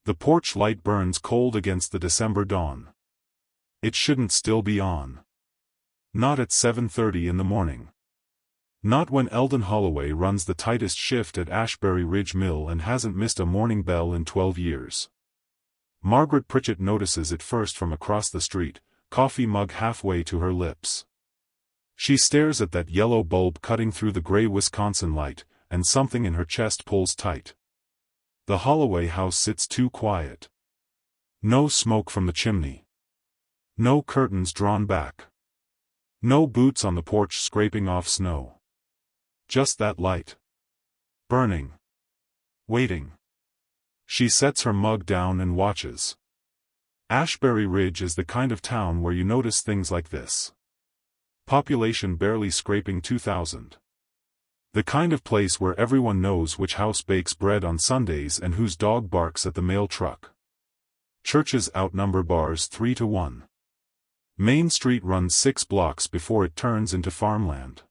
The porch light burns cold against the December dawn. It shouldn't still be on. Not at 7:30 in the morning. Not when Eldon Holloway runs the tightest shift at Ashbury Ridge Mill and hasn't missed a morning bell in 12 years. Margaret Pritchett notices it first from across the street, coffee mug halfway to her lips. She stares at that yellow bulb cutting through the gray Wisconsin light, and something in her chest pulls tight. The Holloway house sits too quiet. No smoke from the chimney. No curtains drawn back. No boots on the porch scraping off snow. Just that light. Burning. Waiting. She sets her mug down and watches. Ashbury Ridge is the kind of town where you notice things like this. Population barely scraping 2,000. The kind of place where everyone knows which house bakes bread on Sundays and whose dog barks at the mail truck. Churches outnumber bars 3-1. Main Street runs 6 blocks before it turns into farmland.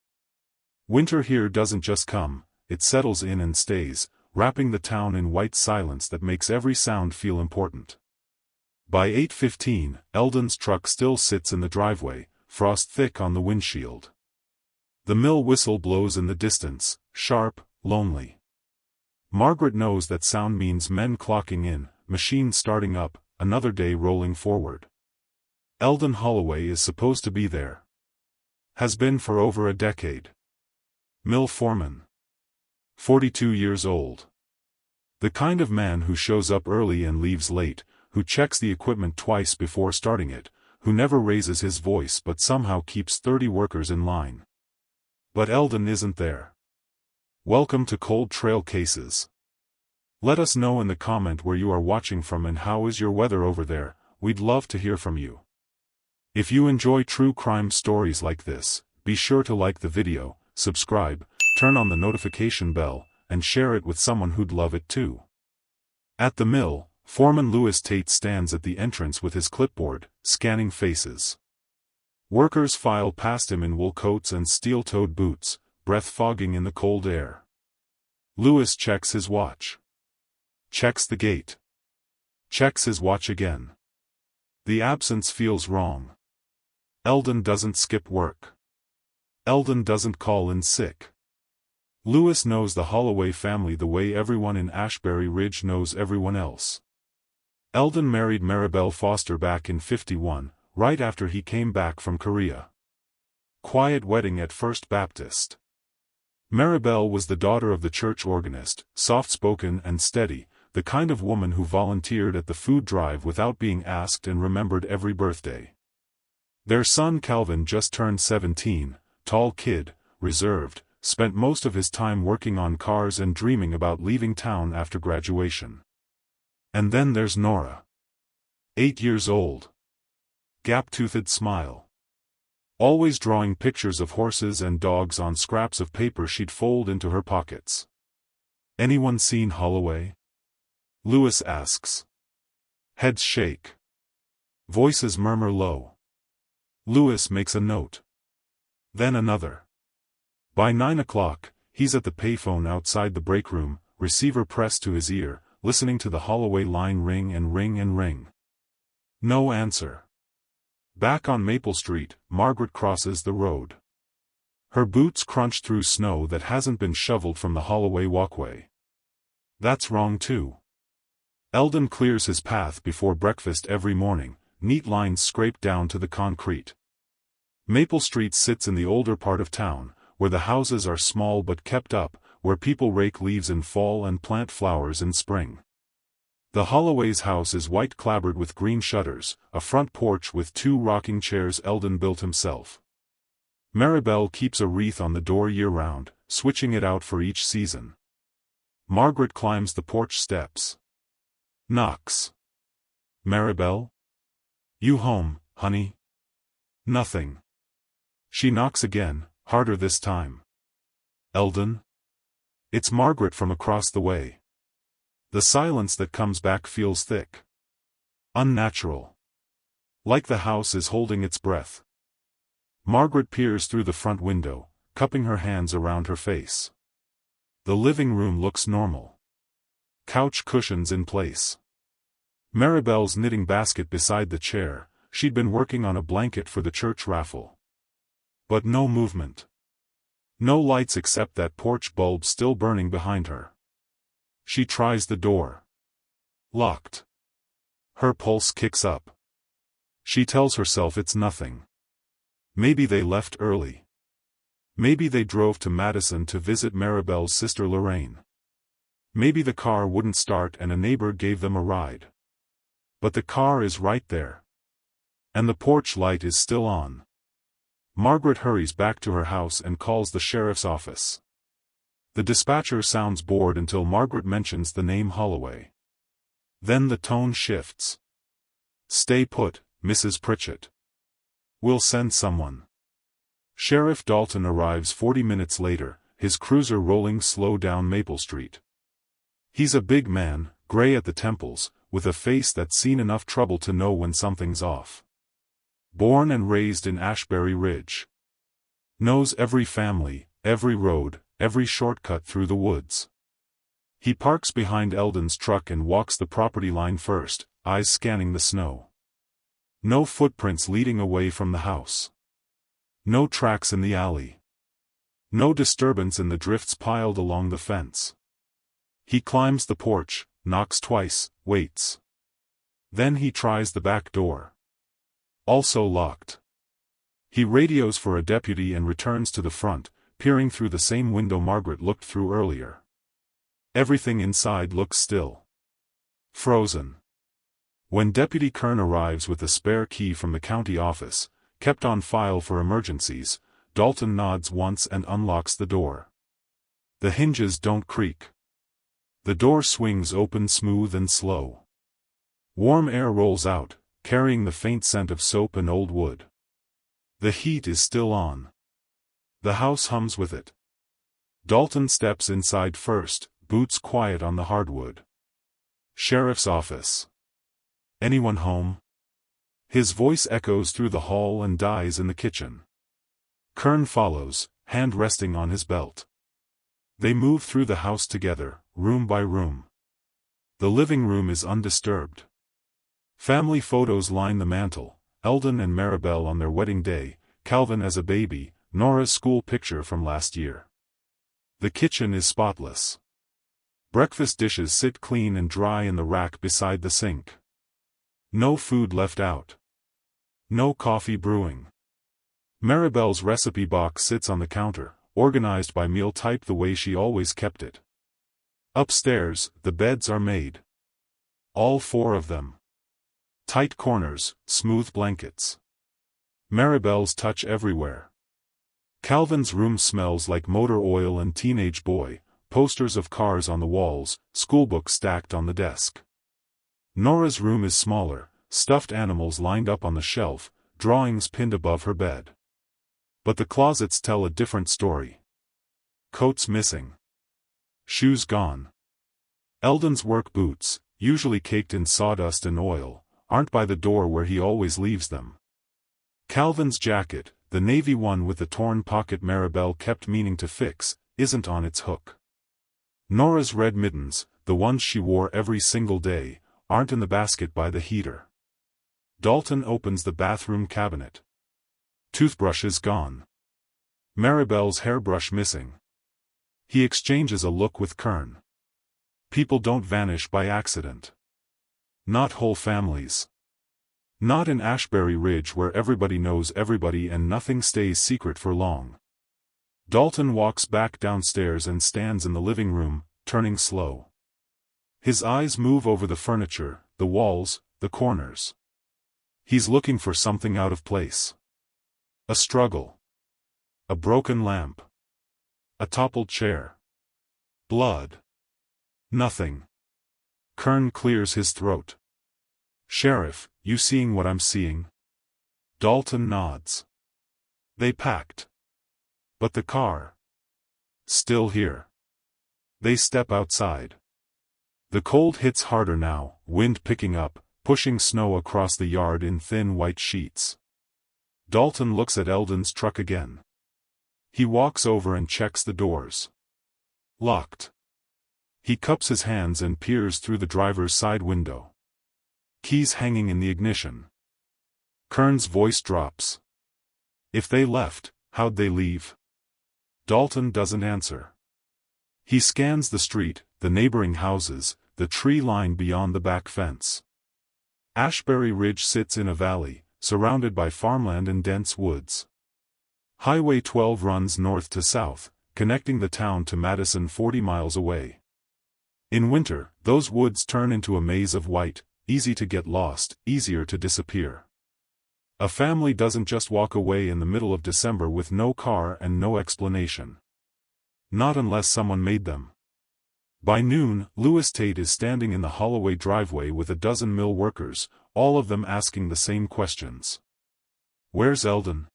Winter here doesn't just come, it settles in and stays, wrapping the town in white silence that makes every sound feel important. By 8:15, Eldon's truck still sits in the driveway, frost thick on the windshield. The mill whistle blows in the distance, sharp, lonely. Margaret knows that sound means men clocking in, machines starting up, another day rolling forward. Eldon Holloway is supposed to be there. Has been for over a decade. Mill foreman. 42 years old. The kind of man who shows up early and leaves late, who checks the equipment twice before starting it, who never raises his voice but somehow keeps 30 workers in line. But Eldon isn't there. Welcome to Cold Trail Cases. Let us know in the comment where you are watching from and how is your weather over there. We'd love to hear from you. If you enjoy true crime stories like this, be sure to like the video, subscribe, turn on the notification bell, and share it with someone who'd love it too. At the mill, foreman Lewis Tate stands at the entrance with his clipboard, scanning faces. Workers file past him in wool coats and steel-toed boots, breath fogging in the cold air. Lewis checks his watch. Checks the gate. Checks his watch again. The absence feels wrong. Eldon doesn't skip work. Eldon doesn't call in sick. Lewis knows the Holloway family the way everyone in Ashbury Ridge knows everyone else. Eldon married Maribel Foster back in '51, right after he came back from Korea. Quiet wedding at First Baptist. Maribel was the daughter of the church organist, soft-spoken and steady, the kind of woman who volunteered at the food drive without being asked and remembered every birthday. Their son Calvin just turned 17, tall kid, reserved, spent most of his time working on cars and dreaming about leaving town after graduation. And then there's Nora. 8 years old. Gap-toothed smile. Always drawing pictures of horses and dogs on scraps of paper she'd fold into her pockets. Anyone seen Holloway? Lewis asks. Heads shake. Voices murmur low. Lewis makes a note. Then another. By 9 o'clock, he's at the payphone outside the break room, receiver pressed to his ear, listening to the Holloway line ring and ring and ring. No answer. Back on Maple Street, Margaret crosses the road. Her boots crunch through snow that hasn't been shoveled from the Holloway walkway. That's wrong too. Eldon clears his path before breakfast every morning, neat lines scraped down to the concrete. Maple Street sits in the older part of town, where the houses are small but kept up, where people rake leaves in fall and plant flowers in spring. The Holloway's house is white clapboard with green shutters, a front porch with 2 rocking chairs Eldon built himself. Maribel keeps a wreath on the door year-round, switching it out for each season. Margaret climbs the porch steps. Knocks. Maribel? You home, honey? Nothing. She knocks again, harder this time. Eldon? It's Margaret from across the way. The silence that comes back feels thick. Unnatural. Like the house is holding its breath. Margaret peers through the front window, cupping her hands around her face. The living room looks normal. Couch cushions in place. Maribel's knitting basket beside the chair, she'd been working on a blanket for the church raffle. But no movement. No lights except that porch bulb still burning behind her. She tries the door. Locked. Her pulse kicks up. She tells herself it's nothing. Maybe they left early. Maybe they drove to Madison to visit Maribel's sister Lorraine. Maybe the car wouldn't start and a neighbor gave them a ride. But the car is right there. And the porch light is still on. Margaret hurries back to her house and calls the sheriff's office. The dispatcher sounds bored until Margaret mentions the name Holloway. Then the tone shifts. "Stay put, Mrs. Pritchett. We'll send someone." Sheriff Dalton arrives 40 minutes later, his cruiser rolling slow down Maple Street. He's a big man, gray at the temples, with a face that's seen enough trouble to know when something's off. Born and raised in Ashbury Ridge. Knows every family, every road, every shortcut through the woods. He parks behind Eldon's truck and walks the property line first, eyes scanning the snow. No footprints leading away from the house. No tracks in the alley. No disturbance in the drifts piled along the fence. He climbs the porch, knocks twice, waits. Then he tries the back door. Also locked. He radios for a deputy and returns to the front, peering through the same window Margaret looked through earlier. Everything inside looks still. Frozen. When Deputy Kern arrives with a spare key from the county office, kept on file for emergencies, Dalton nods once and unlocks the door. The hinges don't creak. The door swings open smooth and slow. Warm air rolls out, carrying the faint scent of soap and old wood. The heat is still on. The house hums with it. Dalton steps inside first, boots quiet on the hardwood. Sheriff's office. "Anyone home?" His voice echoes through the hall and dies in the kitchen. Kern follows, hand resting on his belt. They move through the house together, room by room. The living room is undisturbed. Family photos line the mantel, Eldon and Maribel on their wedding day, Calvin as a baby, Nora's school picture from last year. The kitchen is spotless. Breakfast dishes sit clean and dry in the rack beside the sink. No food left out. No coffee brewing. Maribel's recipe box sits on the counter, organized by meal type the way she always kept it. Upstairs, the beds are made. All four of them. Tight corners, smooth blankets. Maribel's touch everywhere. Calvin's room smells like motor oil and teenage boy, posters of cars on the walls, schoolbooks stacked on the desk. Nora's room is smaller, stuffed animals lined up on the shelf, drawings pinned above her bed. But the closets tell a different story. Coats missing. Shoes gone. Eldon's work boots, usually caked in sawdust and oil, aren't by the door where he always leaves them. Calvin's jacket, the navy one with the torn pocket Maribel kept meaning to fix, isn't on its hook. Nora's red mittens, the ones she wore every single day, aren't in the basket by the heater. Dalton opens the bathroom cabinet. Toothbrushes gone. Maribel's hairbrush missing. He exchanges a look with Kern. People don't vanish by accident. Not whole families. Not in Ashbury Ridge where everybody knows everybody and nothing stays secret for long. Dalton walks back downstairs and stands in the living room, turning slow. His eyes move over the furniture, the walls, the corners. He's looking for something out of place. A struggle. A broken lamp. A toppled chair. Blood. Nothing. Kern clears his throat. "Sheriff, you seeing what I'm seeing?" Dalton nods. They packed. But the car. Still here. They step outside. The cold hits harder now, wind picking up, pushing snow across the yard in thin white sheets. Dalton looks at Eldon's truck again. He walks over and checks the doors. Locked. He cups his hands and peers through the driver's side window. Keys hanging in the ignition. Kern's voice drops. If they left, how'd they leave? Dalton doesn't answer. He scans the street, the neighboring houses, the tree line beyond the back fence. Ashbury Ridge sits in a valley, surrounded by farmland and dense woods. Highway 12 runs north to south, connecting the town to Madison 40 miles away. In winter, those woods turn into a maze of white, easy to get lost, easier to disappear. A family doesn't just walk away in the middle of December with no car and no explanation. Not unless someone made them. By noon, Louis Tate is standing in the Holloway driveway with a dozen mill workers, all of them asking the same questions. Where's Eldon?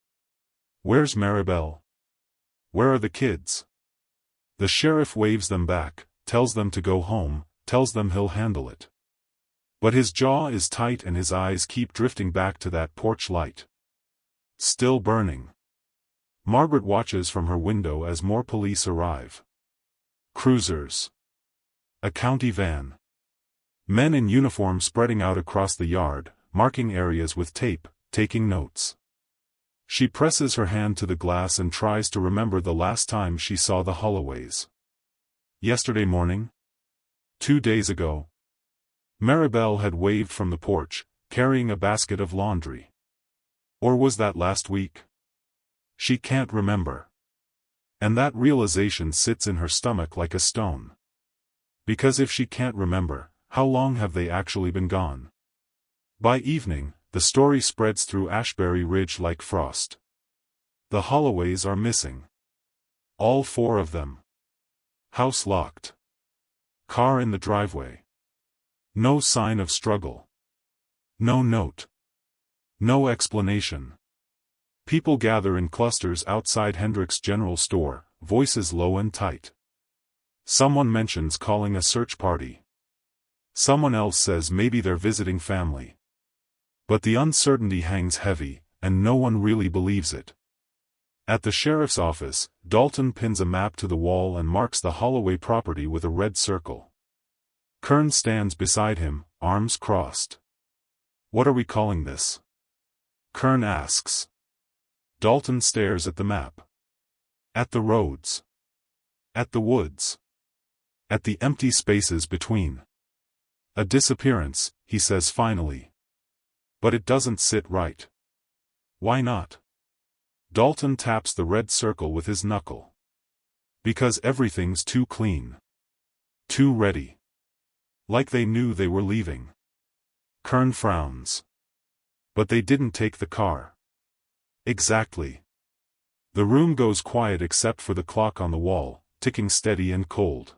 Where's Maribel? Where are the kids? The sheriff waves them back, tells them to go home, tells them he'll handle it. But his jaw is tight and his eyes keep drifting back to that porch light. Still burning. Margaret watches from her window as more police arrive. Cruisers. A county van. Men in uniform spreading out across the yard, marking areas with tape, taking notes. She presses her hand to the glass and tries to remember the last time she saw the Holloways. Yesterday morning? 2 days ago? Maribel had waved from the porch, carrying a basket of laundry. Or was that last week? She can't remember. And that realization sits in her stomach like a stone. Because if she can't remember, how long have they actually been gone? By evening, the story spreads through Ashbury Ridge like frost. The Holloways are missing. All 4 of them. House locked. Car in the driveway. No sign of struggle. No note. No explanation. People gather in clusters outside Hendrick's general store, voices low and tight. Someone mentions calling a search party. Someone else says maybe they're visiting family. But the uncertainty hangs heavy, and no one really believes it. At the sheriff's office, Dalton pins a map to the wall and marks the Holloway property with a red circle. Kern stands beside him, arms crossed. What are we calling this? Kern asks. Dalton stares at the map. At the roads. At the woods. At the empty spaces between. A disappearance, he says finally. But it doesn't sit right. Why not? Dalton taps the red circle with his knuckle. Because everything's too clean. Too ready. Like they knew they were leaving. Kern frowns. But they didn't take the car. Exactly. The room goes quiet except for the clock on the wall, ticking steady and cold.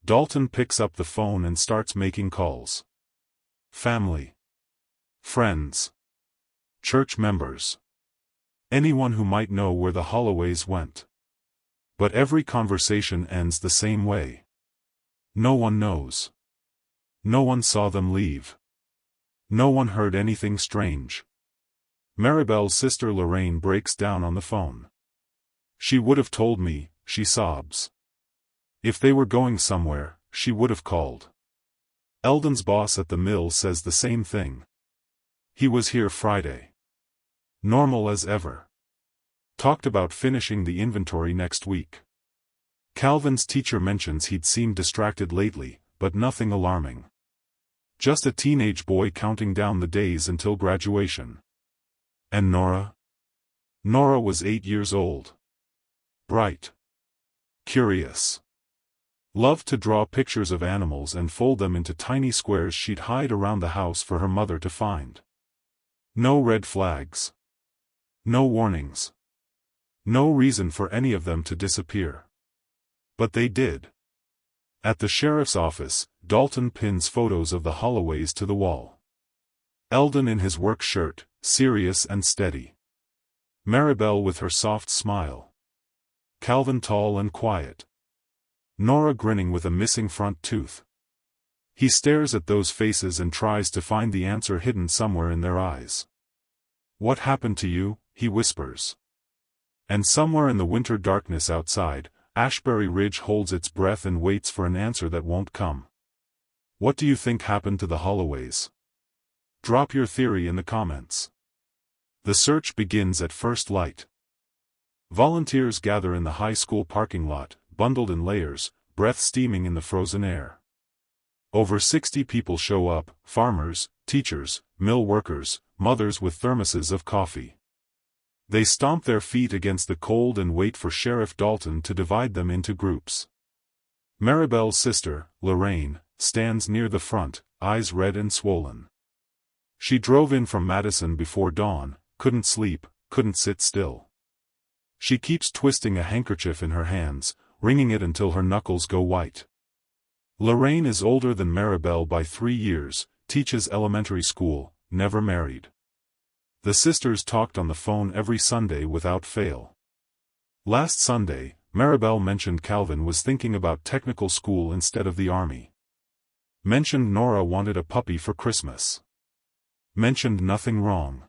Dalton picks up the phone and starts making calls. Family. Friends. Church members. Anyone who might know where the Holloways went. But every conversation ends the same way. No one knows. No one saw them leave. No one heard anything strange. Maribel's sister Lorraine breaks down on the phone. She would have told me, she sobs. If they were going somewhere, she would have called. Eldon's boss at the mill says the same thing. He was here Friday. Normal as ever. Talked about finishing the inventory next week. Calvin's teacher mentions he'd seemed distracted lately, but nothing alarming. Just a teenage boy counting down the days until graduation. And Nora? Nora was 8 years old. Bright. Curious. Loved to draw pictures of animals and fold them into tiny squares she'd hide around the house for her mother to find. No red flags. No warnings. No reason for any of them to disappear. But they did. At the sheriff's office, Dalton pins photos of the Holloways to the wall. Eldon in his work shirt, serious and steady. Maribel with her soft smile. Calvin tall and quiet. Nora grinning with a missing front tooth. He stares at those faces and tries to find the answer hidden somewhere in their eyes. "What happened to you?" he whispers. And somewhere in the winter darkness outside, Ashbury Ridge holds its breath and waits for an answer that won't come. "What do you think happened to the Holloways?" Drop your theory in the comments. The search begins at first light. Volunteers gather in the high school parking lot, bundled in layers, breath steaming in the frozen air. Over 60 people show up: farmers, teachers, mill workers, mothers with thermoses of coffee. They stomp their feet against the cold and wait for Sheriff Dalton to divide them into groups. Maribel's sister, Lorraine, stands near the front, eyes red and swollen. She drove in from Madison before dawn, couldn't sleep, couldn't sit still. She keeps twisting a handkerchief in her hands, wringing it until her knuckles go white. Lorraine is older than Maribel by 3 years, teaches elementary school, never married. The sisters talked on the phone every Sunday without fail. Last Sunday, Maribel mentioned Calvin was thinking about technical school instead of the army. Mentioned Nora wanted a puppy for Christmas. Mentioned nothing wrong.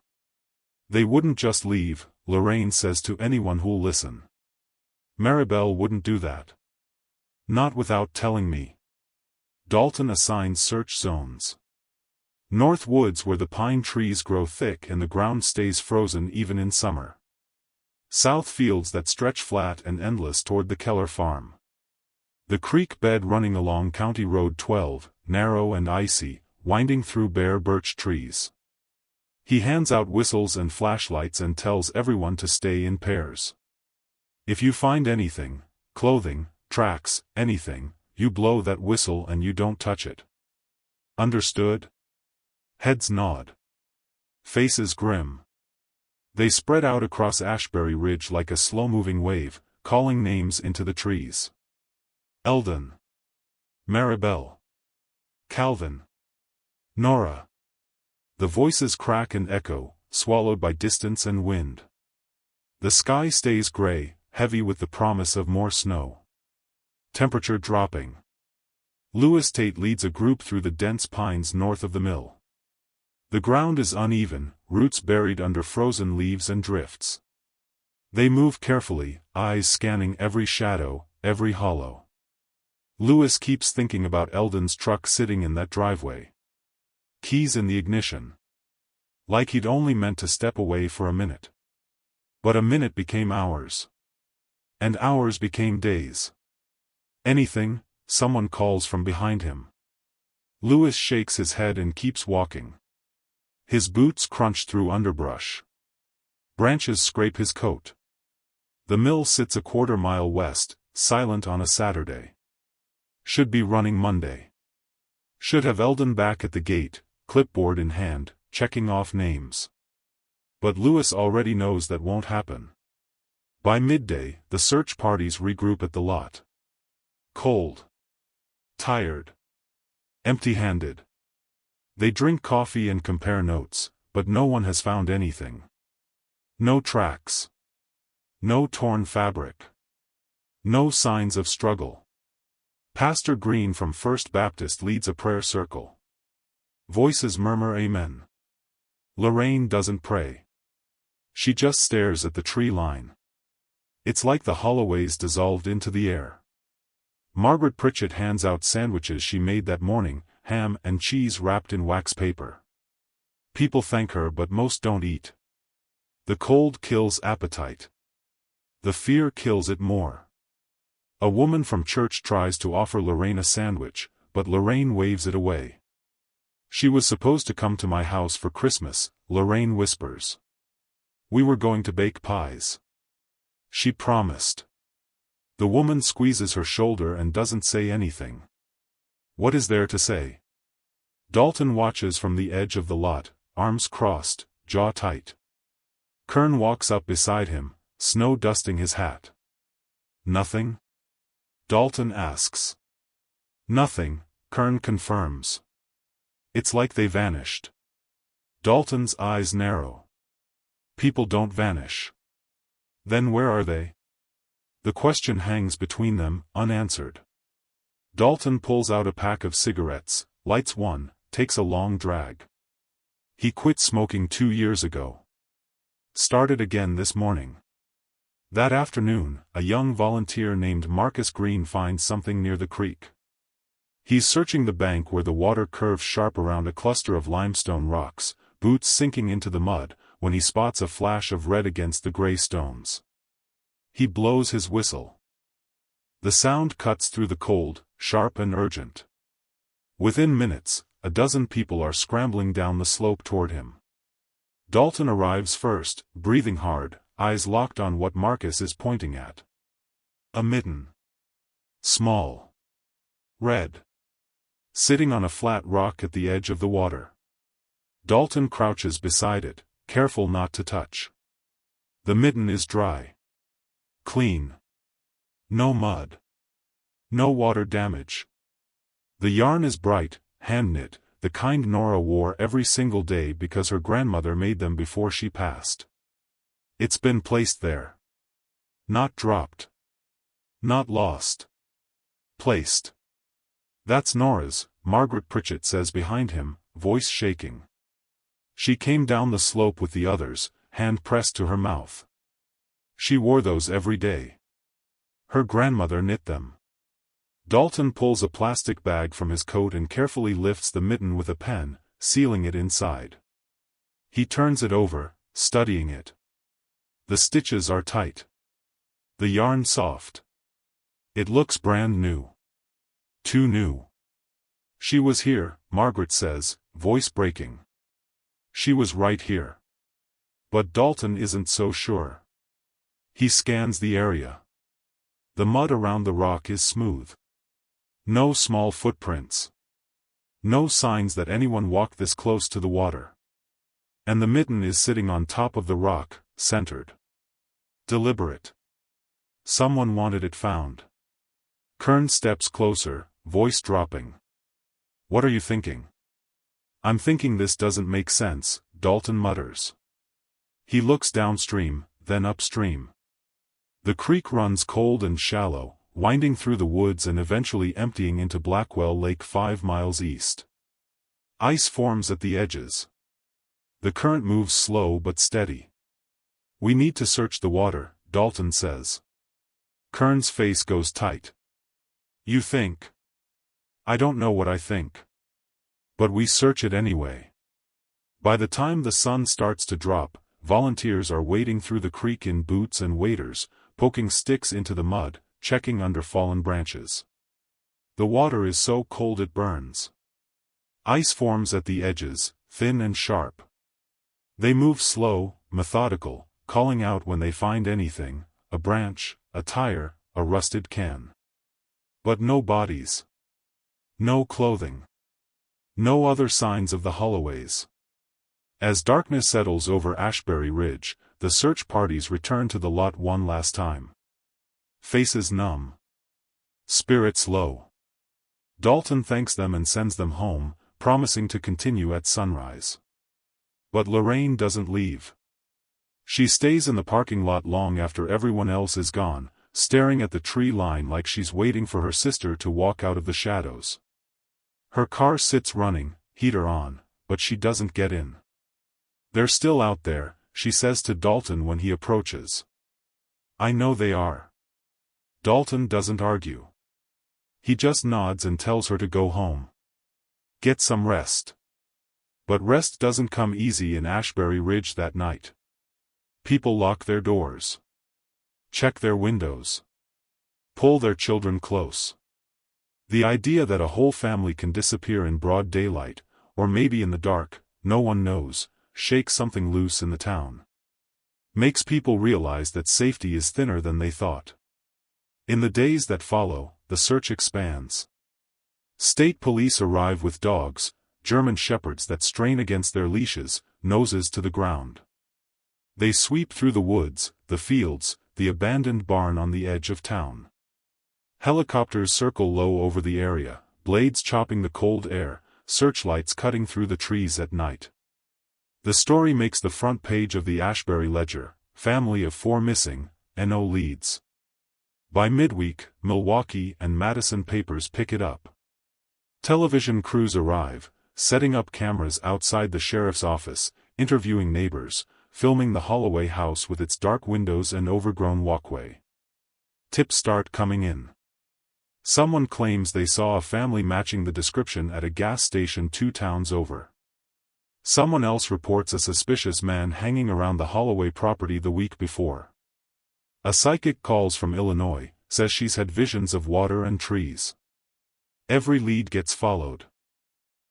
They wouldn't just leave, Lorraine says to anyone who'll listen. Maribel wouldn't do that. Not without telling me. Dalton assigns search zones. North woods where the pine trees grow thick and the ground stays frozen even in summer. South fields that stretch flat and endless toward the Keller farm. The creek bed running along County Road 12, narrow and icy, winding through bare birch trees. He hands out whistles and flashlights and tells everyone to stay in pairs. If you find anything, clothing, tracks, anything, you blow that whistle and you don't touch it. Understood? Heads nod. Faces grim. They spread out across Ashbury Ridge like a slow-moving wave, calling names into the trees. Eldon. Maribel. Calvin. Nora. The voices crack and echo, swallowed by distance and wind. The sky stays gray, heavy with the promise of more snow. Temperature dropping. Lewis Tate leads a group through the dense pines north of the mill. The ground is uneven, roots buried under frozen leaves and drifts. They move carefully, eyes scanning every shadow, every hollow. Lewis keeps thinking about Eldon's truck sitting in that driveway. Keys in the ignition. Like he'd only meant to step away for a minute. But a minute became hours. And hours became days. Anything, someone calls from behind him. Lewis shakes his head and keeps walking. His boots crunch through underbrush. Branches scrape his coat. The mill sits a quarter-mile west, silent on a Saturday. Should be running Monday. Should have Eldon back at the gate, clipboard in hand, checking off names. But Lewis already knows that won't happen. By midday, the search parties regroup at the lot. Cold. Tired. Empty-handed. They drink coffee and compare notes, but no one has found anything. No tracks. No torn fabric. No signs of struggle. Pastor Green from First Baptist leads a prayer circle. Voices murmur amen. Lorraine doesn't pray. She just stares at the tree line. It's like the Holloways dissolved into the air. Margaret Pritchett hands out sandwiches she made that morning, ham and cheese wrapped in wax paper. People thank her but most don't eat. The cold kills appetite. The fear kills it more. A woman from church tries to offer Lorraine a sandwich, but Lorraine waves it away. She was supposed to come to my house for Christmas, Lorraine whispers. We were going to bake pies. She promised. The woman squeezes her shoulder and doesn't say anything. What is there to say? Dalton watches from the edge of the lot, arms crossed, jaw tight. Kern walks up beside him, snow dusting his hat. Nothing? Dalton asks. Nothing, Kern confirms. It's like they vanished. Dalton's eyes narrow. People don't vanish. Then where are they? The question hangs between them, unanswered. Dalton pulls out a pack of cigarettes, lights one, takes a long drag. He quit smoking 2 years ago. Started again this morning. That afternoon, a young volunteer named Marcus Green finds something near the creek. He's searching the bank where the water curves sharp around a cluster of limestone rocks, boots sinking into the mud, when he spots a flash of red against the gray stones. He blows his whistle. The sound cuts through the cold, sharp and urgent. Within minutes, a dozen people are scrambling down the slope toward him. Dalton arrives first, breathing hard, eyes locked on what Marcus is pointing at. A mitten. Small. Red. Sitting on a flat rock at the edge of the water. Dalton crouches beside it, careful not to touch. The mitten is dry. Clean. No mud. No water damage. The yarn is bright, hand-knit, the kind Nora wore every single day because her grandmother made them before she passed. It's been placed there. Not dropped. Not lost. Placed. That's Nora's, Margaret Pritchett says behind him, voice shaking. She came down the slope with the others, hand pressed to her mouth. She wore those every day. Her grandmother knit them. Dalton pulls a plastic bag from his coat and carefully lifts the mitten with a pen, sealing it inside. He turns it over, studying it. The stitches are tight. The yarn soft. It looks brand new. Too new. She was here, Margaret says, voice breaking. She was right here. But Dalton isn't so sure. He scans the area. The mud around the rock is smooth. No small footprints. No signs that anyone walked this close to the water. And the mitten is sitting on top of the rock, centered. Deliberate. Someone wanted it found. Kern steps closer, voice dropping. What are you thinking? I'm thinking this doesn't make sense, Dalton mutters. He looks downstream, then upstream. The creek runs cold and shallow, winding through the woods and eventually emptying into Blackwell Lake 5 miles east. Ice forms at the edges. The current moves slow but steady. We need to search the water, Dalton says. Kern's face goes tight. You think? I don't know what I think. But we search it anyway. By the time the sun starts to drop, volunteers are wading through the creek in boots and waders, poking sticks into the mud, checking under fallen branches. The water is so cold it burns. Ice forms at the edges, thin and sharp. They move slow, methodical, calling out when they find anything, a branch, a tire, a rusted can. But no bodies. No clothing. No other signs of the Holloways. As darkness settles over Ashbury Ridge, the search parties return to the lot one last time. Faces numb. Spirits low. Dalton thanks them and sends them home, promising to continue at sunrise. But Lorraine doesn't leave. She stays in the parking lot long after everyone else is gone, staring at the tree line like she's waiting for her sister to walk out of the shadows. Her car sits running, heater on, but she doesn't get in. They're still out there, she says to Dalton when he approaches. I know they are. Dalton doesn't argue. He just nods and tells her to go home. Get some rest. But rest doesn't come easy in Ashbury Ridge that night. People lock their doors. Check their windows. Pull their children close. The idea that a whole family can disappear in broad daylight, or maybe in the dark, no one knows, shakes something loose in the town. Makes people realize that safety is thinner than they thought. In the days that follow, the search expands. State police arrive with dogs, German shepherds that strain against their leashes, noses to the ground. They sweep through the woods, the fields, the abandoned barn on the edge of town. Helicopters circle low over the area, blades chopping the cold air, searchlights cutting through the trees at night. The story makes the front page of the Ashbury Ledger, family of 4 missing, NO leads. By midweek, Milwaukee and Madison papers pick it up. Television crews arrive, setting up cameras outside the sheriff's office, interviewing neighbors, filming the Holloway house with its dark windows and overgrown walkway. Tips start coming in. Someone claims they saw a family matching the description at a gas station 2 towns over. Someone else reports a suspicious man hanging around the Holloway property the week before. A psychic calls from Illinois, says she's had visions of water and trees. Every lead gets followed.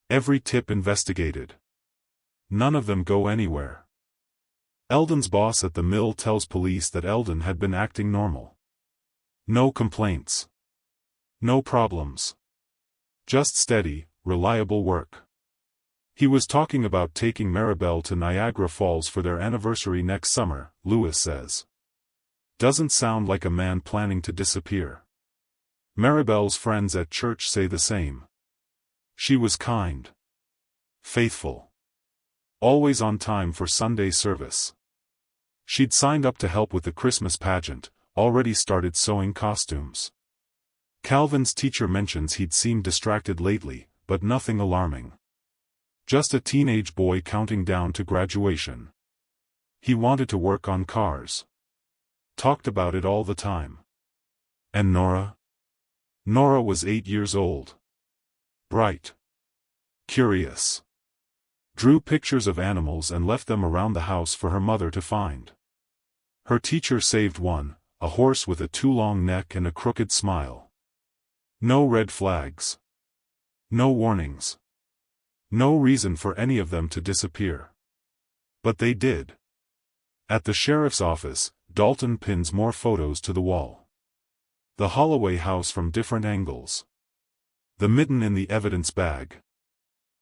Every tip investigated. None of them go anywhere. Eldon's boss at the mill tells police that Eldon had been acting normal. No complaints. No problems. Just steady, reliable work. He was talking about taking Maribel to Niagara Falls for their anniversary next summer, Lewis says. Doesn't sound like a man planning to disappear. Maribel's friends at church say the same. She was kind. Faithful. Always on time for Sunday service. She'd signed up to help with the Christmas pageant, already started sewing costumes. Calvin's teacher mentions he'd seemed distracted lately, but nothing alarming. Just a teenage boy counting down to graduation. He wanted to work on cars. Talked about it all the time. And Nora? Nora was 8 years old. Bright. Curious. Drew pictures of animals and left them around the house for her mother to find. Her teacher saved one, a horse with a too long neck and a crooked smile. No red flags. No warnings. No reason for any of them to disappear. But they did. At the sheriff's office, Dalton pins more photos to the wall. The Holloway house from different angles. The mitten in the evidence bag.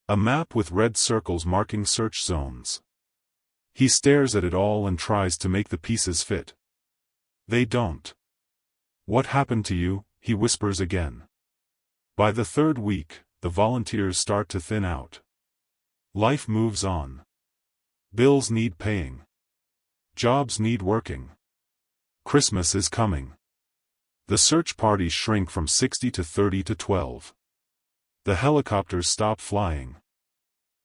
A map with red circles marking search zones. He stares at it all and tries to make the pieces fit. They don't. What happened to you? He whispers again. By the 3rd week, the volunteers start to thin out. Life moves on. Bills need paying. Jobs need working. Christmas is coming. The search parties shrink from 60 to 30 to 12. The helicopters stop flying.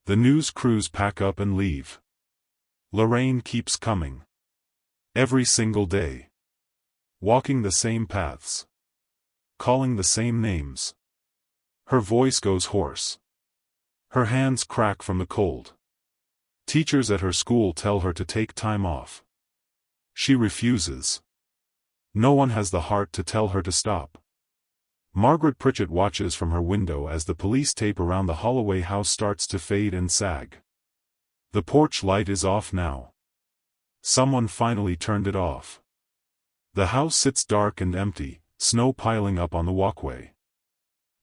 The news crews pack up and leave. Lorraine keeps coming. Every single day. Walking the same paths. Calling the same names. Her voice goes hoarse. Her hands crack from the cold. Teachers at her school tell her to take time off. She refuses. No one has the heart to tell her to stop. Margaret Pritchett watches from her window as the police tape around the Holloway house starts to fade and sag. The porch light is off now. Someone finally turned it off. The house sits dark and empty, snow piling up on the walkway.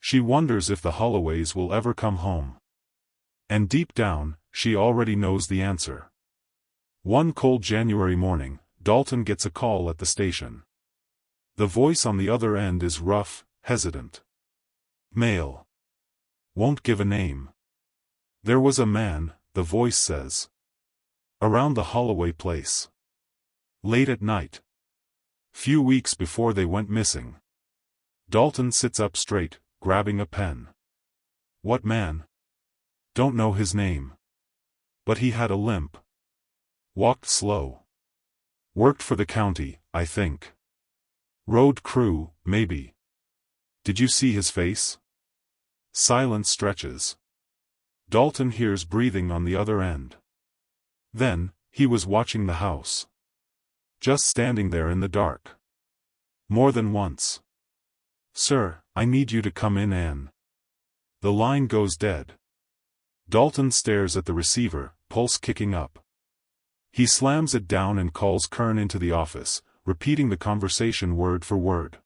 She wonders if the Holloways will ever come home. And deep down, she already knows the answer. One cold January morning, Dalton gets a call at the station. The voice on the other end is rough, hesitant. Male. Won't give a name. There was a man, the voice says. Around the Holloway place. Late at night. Few weeks before they went missing. Dalton sits up straight, grabbing a pen. What man? Don't know his name. But he had a limp. Walked slow. Worked for the county, I think. Road crew, maybe. Did you see his face? Silence stretches. Dalton hears breathing on the other end. Then, he was watching the house. Just standing there in the dark. More than once. Sir, I need you to come in and... The line goes dead. Dalton stares at the receiver, pulse kicking up. He slams it down and calls Kern into the office, repeating the conversation word for word.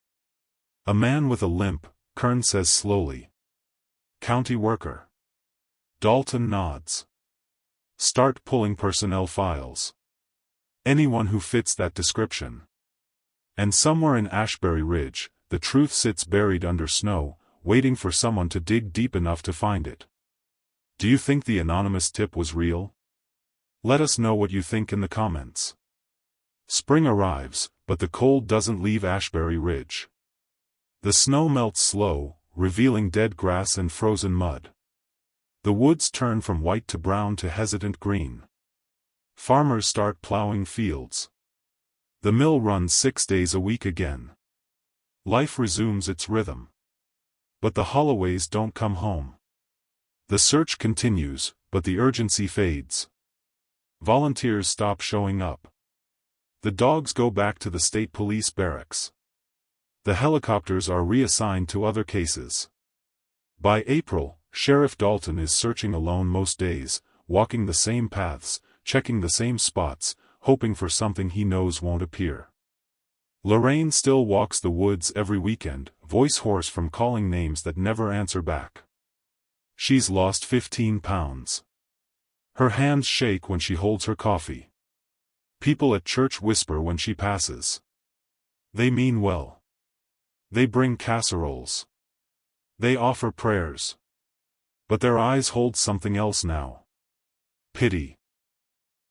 A man with a limp, Kern says slowly. County worker. Dalton nods. Start pulling personnel files. Anyone who fits that description. And somewhere in Ashbury Ridge, the truth sits buried under snow, waiting for someone to dig deep enough to find it. Do you think the anonymous tip was real? Let us know what you think in the comments. Spring arrives, but the cold doesn't leave Ashbury Ridge. The snow melts slow, revealing dead grass and frozen mud. The woods turn from white to brown to hesitant green. Farmers start plowing fields. The mill runs 6 days a week again. Life resumes its rhythm. But the Holloways don't come home. The search continues, but the urgency fades. Volunteers stop showing up. The dogs go back to the state police barracks. The helicopters are reassigned to other cases. By April, Sheriff Dalton is searching alone most days, walking the same paths, checking the same spots, hoping for something he knows won't appear. Lorraine still walks the woods every weekend, voice hoarse from calling names that never answer back. She's lost 15 pounds. Her hands shake when she holds her coffee. People at church whisper when she passes. They mean well. They bring casseroles. They offer prayers. But their eyes hold something else now. Pity.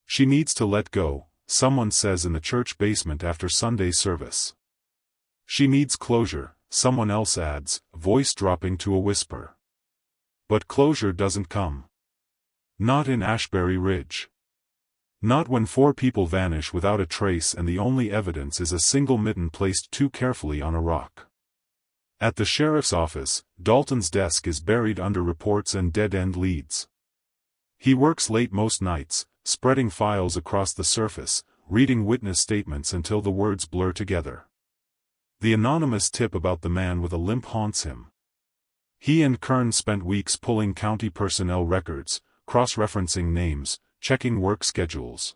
She needs to let go, someone says in the church basement after Sunday service. She needs closure, someone else adds, voice dropping to a whisper. But closure doesn't come. Not in Ashbury Ridge. Not when 4 people vanish without a trace and the only evidence is a single mitten placed too carefully on a rock. At the sheriff's office, Dalton's desk is buried under reports and dead-end leads. He works late most nights, spreading files across the surface, reading witness statements until the words blur together. The anonymous tip about the man with a limp haunts him. He and Kern spent weeks pulling county personnel records, cross-referencing names, checking work schedules.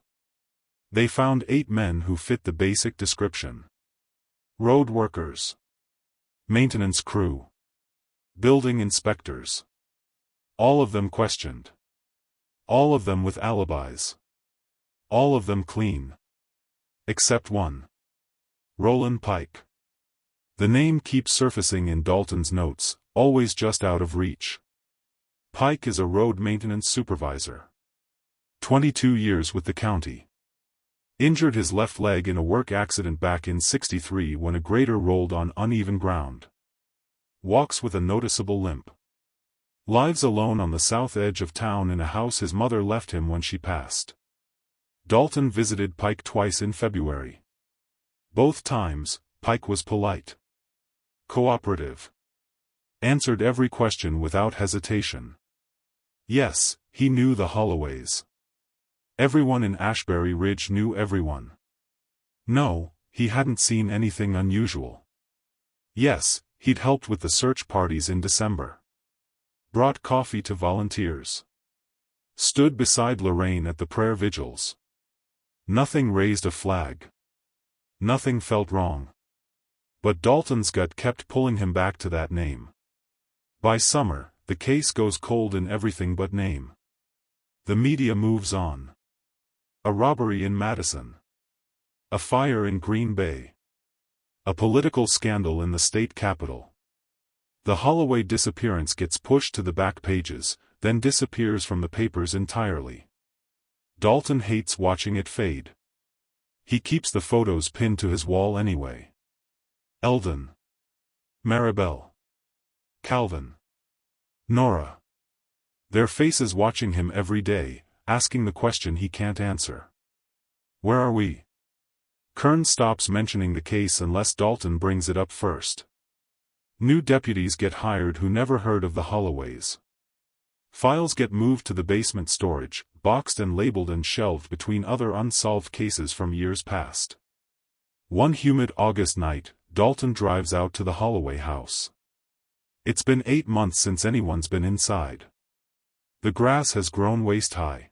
They found 8 men who fit the basic description. Road workers. Maintenance crew. Building inspectors. All of them questioned. All of them with alibis. All of them clean. Except one. Roland Pike. The name keeps surfacing in Dalton's notes, always just out of reach. Pike is a road maintenance supervisor. 22 years with the county. Injured his left leg in a work accident back in '63 when a grader rolled on uneven ground. Walks with a noticeable limp. Lives alone on the south edge of town in a house his mother left him when she passed. Dalton visited Pike twice in February. Both times, Pike was polite. Cooperative. Answered every question without hesitation. Yes, he knew the Holloways. Everyone in Ashbury Ridge knew everyone. No, he hadn't seen anything unusual. Yes, he'd helped with the search parties in December. Brought coffee to volunteers. Stood beside Lorraine at the prayer vigils. Nothing raised a flag. Nothing felt wrong. But Dalton's gut kept pulling him back to that name. By summer, the case goes cold in everything but name. The media moves on. A robbery in Madison. A fire in Green Bay. A political scandal in the state capitol. The Holloway disappearance gets pushed to the back pages, then disappears from the papers entirely. Dalton hates watching it fade. He keeps the photos pinned to his wall anyway. Eldon. Maribel. Calvin. Nora. Their faces watching him every day, asking the question he can't answer. Where are we? Kern stops mentioning the case unless Dalton brings it up first. New deputies get hired who never heard of the Holloways. Files get moved to the basement storage, boxed and labeled and shelved between other unsolved cases from years past. One humid August night, Dalton drives out to the Holloway house. It's been 8 months since anyone's been inside. The grass has grown waist-high.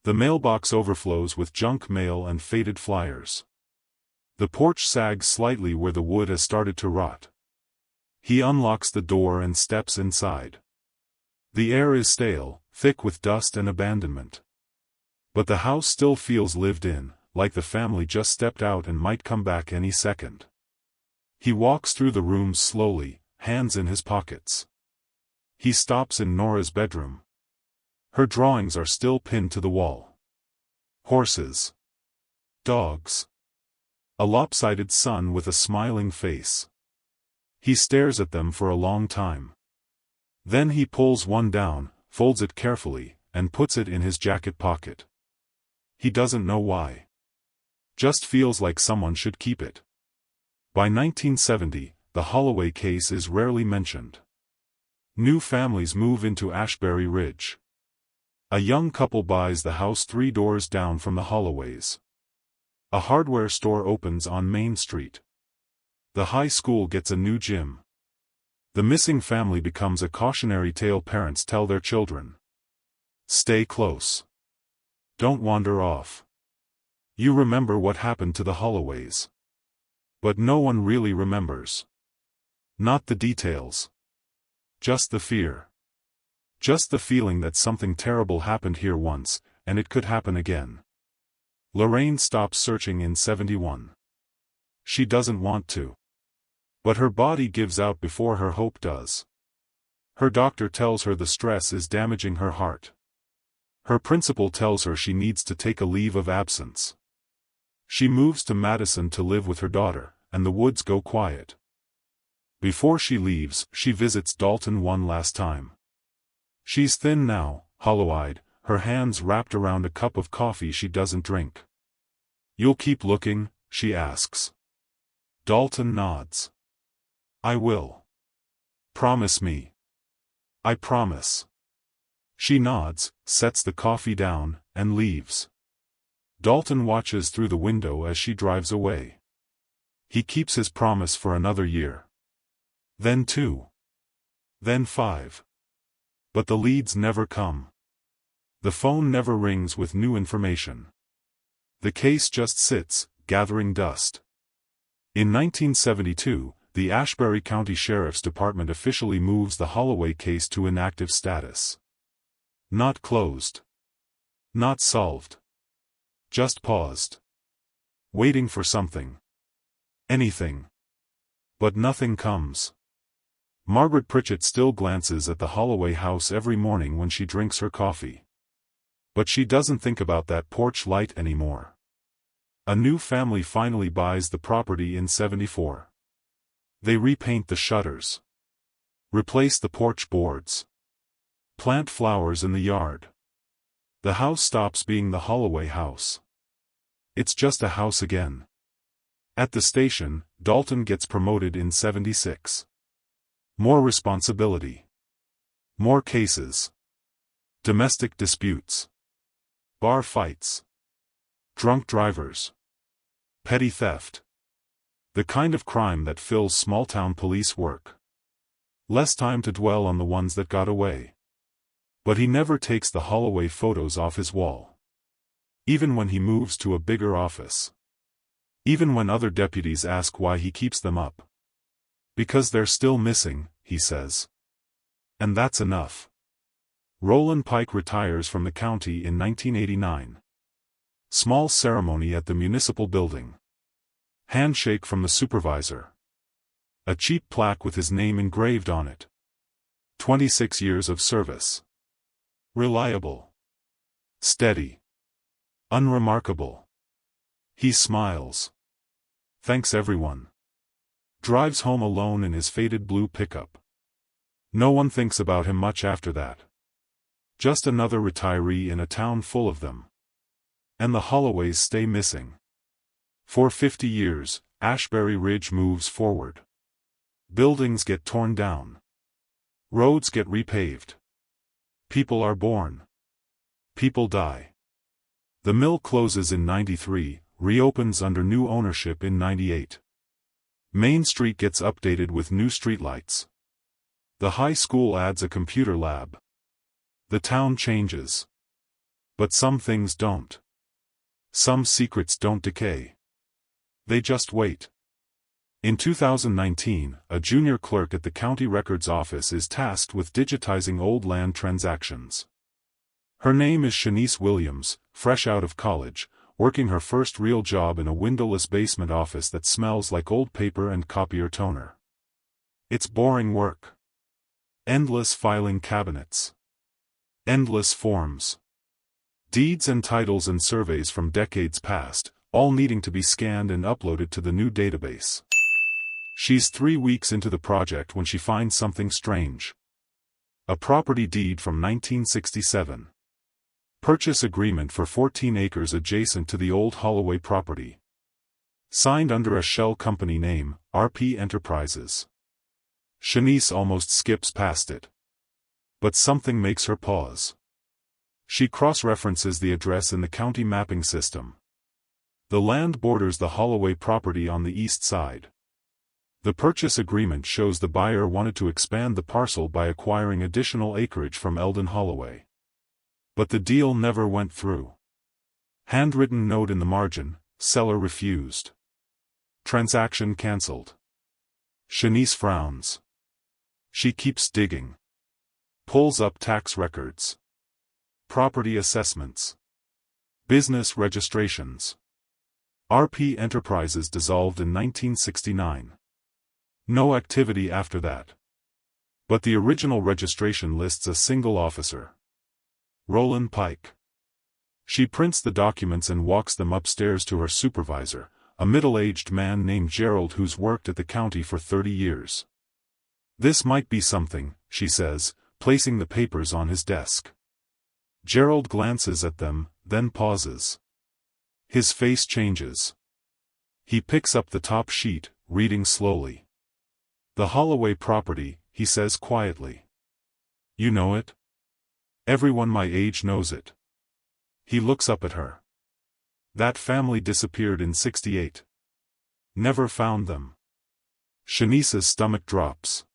The mailbox overflows with junk mail and faded flyers. The porch sags slightly where the wood has started to rot. He unlocks the door and steps inside. The air is stale, thick with dust and abandonment. But the house still feels lived in, like the family just stepped out and might come back any second. He walks through the rooms slowly, hands in his pockets. He stops in Nora's bedroom. Her drawings are still pinned to the wall. Horses. Dogs. A lopsided sun with a smiling face. He stares at them for a long time. Then he pulls one down, folds it carefully, and puts it in his jacket pocket. He doesn't know why. Just feels like someone should keep it. By 1970, the Holloway case is rarely mentioned. New families move into Ashbury Ridge. A young couple buys the house 3 doors down from the Holloways. A hardware store opens on Main Street. The high school gets a new gym. The missing family becomes a cautionary tale parents tell their children. Stay close. Don't wander off. You remember what happened to the Holloways. But no one really remembers. Not the details. Just the fear. Just the feeling that something terrible happened here once, and it could happen again. Lorraine stops searching in 71. She doesn't want to. But her body gives out before her hope does. Her doctor tells her the stress is damaging her heart. Her principal tells her she needs to take a leave of absence. She moves to Madison to live with her daughter, and the woods go quiet. Before she leaves, she visits Dalton one last time. She's thin now, hollow-eyed, her hands wrapped around a cup of coffee she doesn't drink. "You'll keep looking?" she asks. Dalton nods. "I will. Promise me." "I promise." She nods, sets the coffee down, and leaves. Dalton watches through the window as she drives away. He keeps his promise for another year. Then 2. Then 5. But the leads never come. The phone never rings with new information. The case just sits, gathering dust. In 1972, the Ashbury County Sheriff's Department officially moves the Holloway case to inactive status. Not closed. Not solved. Just paused. Waiting for something. Anything. But nothing comes. Margaret Pritchett still glances at the Holloway house every morning when she drinks her coffee. But she doesn't think about that porch light anymore. A new family finally buys the property in 74. They repaint the shutters. Replace the porch boards. Plant flowers in the yard. The house stops being the Holloway house. It's just a house again. At the station, Dalton gets promoted in 76. More responsibility. More cases. Domestic disputes. Bar fights. Drunk drivers. Petty theft. The kind of crime that fills small-town police work. Less time to dwell on the ones that got away. But he never takes the Holloway photos off his wall. Even when he moves to a bigger office. Even when other deputies ask why he keeps them up. "Because they're still missing," he says. And that's enough. Roland Pike retires from the county in 1989. Small ceremony at the municipal building. Handshake from the supervisor. A cheap plaque with his name engraved on it. 26 years of service. Reliable. Steady. Unremarkable. He smiles. Thanks everyone. Drives home alone in his faded blue pickup. No one thinks about him much after that. Just another retiree in a town full of them. And the Holloways stay missing. For 50 years, Ashbury Ridge moves forward. Buildings get torn down. Roads get repaved. People are born. People die. The mill closes in 93, reopens under new ownership in 98. Main Street gets updated with new streetlights. The high school adds a computer lab. The town changes. But some things don't. Some secrets don't decay. They just wait. In 2019, a junior clerk at the county records office is tasked with digitizing old land transactions. Her name is Shanice Williams, fresh out of college, working her first real job in a windowless basement office that smells like old paper and copier toner. It's boring work. Endless filing cabinets. Endless forms. Deeds and titles and surveys from decades past, all needing to be scanned and uploaded to the new database. She's 3 weeks into the project when she finds something strange. A property deed from 1967. Purchase agreement for 14 acres adjacent to the old Holloway property. Signed under a shell company name, RP Enterprises. Shanice almost skips past it. But something makes her pause. She cross-references the address in the county mapping system. The land borders the Holloway property on the east side. The purchase agreement shows the buyer wanted to expand the parcel by acquiring additional acreage from Eldon Holloway. But the deal never went through. Handwritten note in the margin, seller refused. Transaction cancelled. Shanice frowns. She keeps digging. Pulls up tax records. Property assessments. Business registrations. RP Enterprises dissolved in 1969. No activity after that. But the original registration lists a single officer. Roland Pike. She prints the documents and walks them upstairs to her supervisor, a middle-aged man named Gerald who's worked at the county for 30 years. This might be something, she says, placing the papers on his desk. Gerald glances at them, then pauses. His face changes. He picks up the top sheet, reading slowly. The Holloway property, he says quietly. You know it? Everyone my age knows it. He looks up at her. That family disappeared in '68. Never found them. Shanice's stomach drops.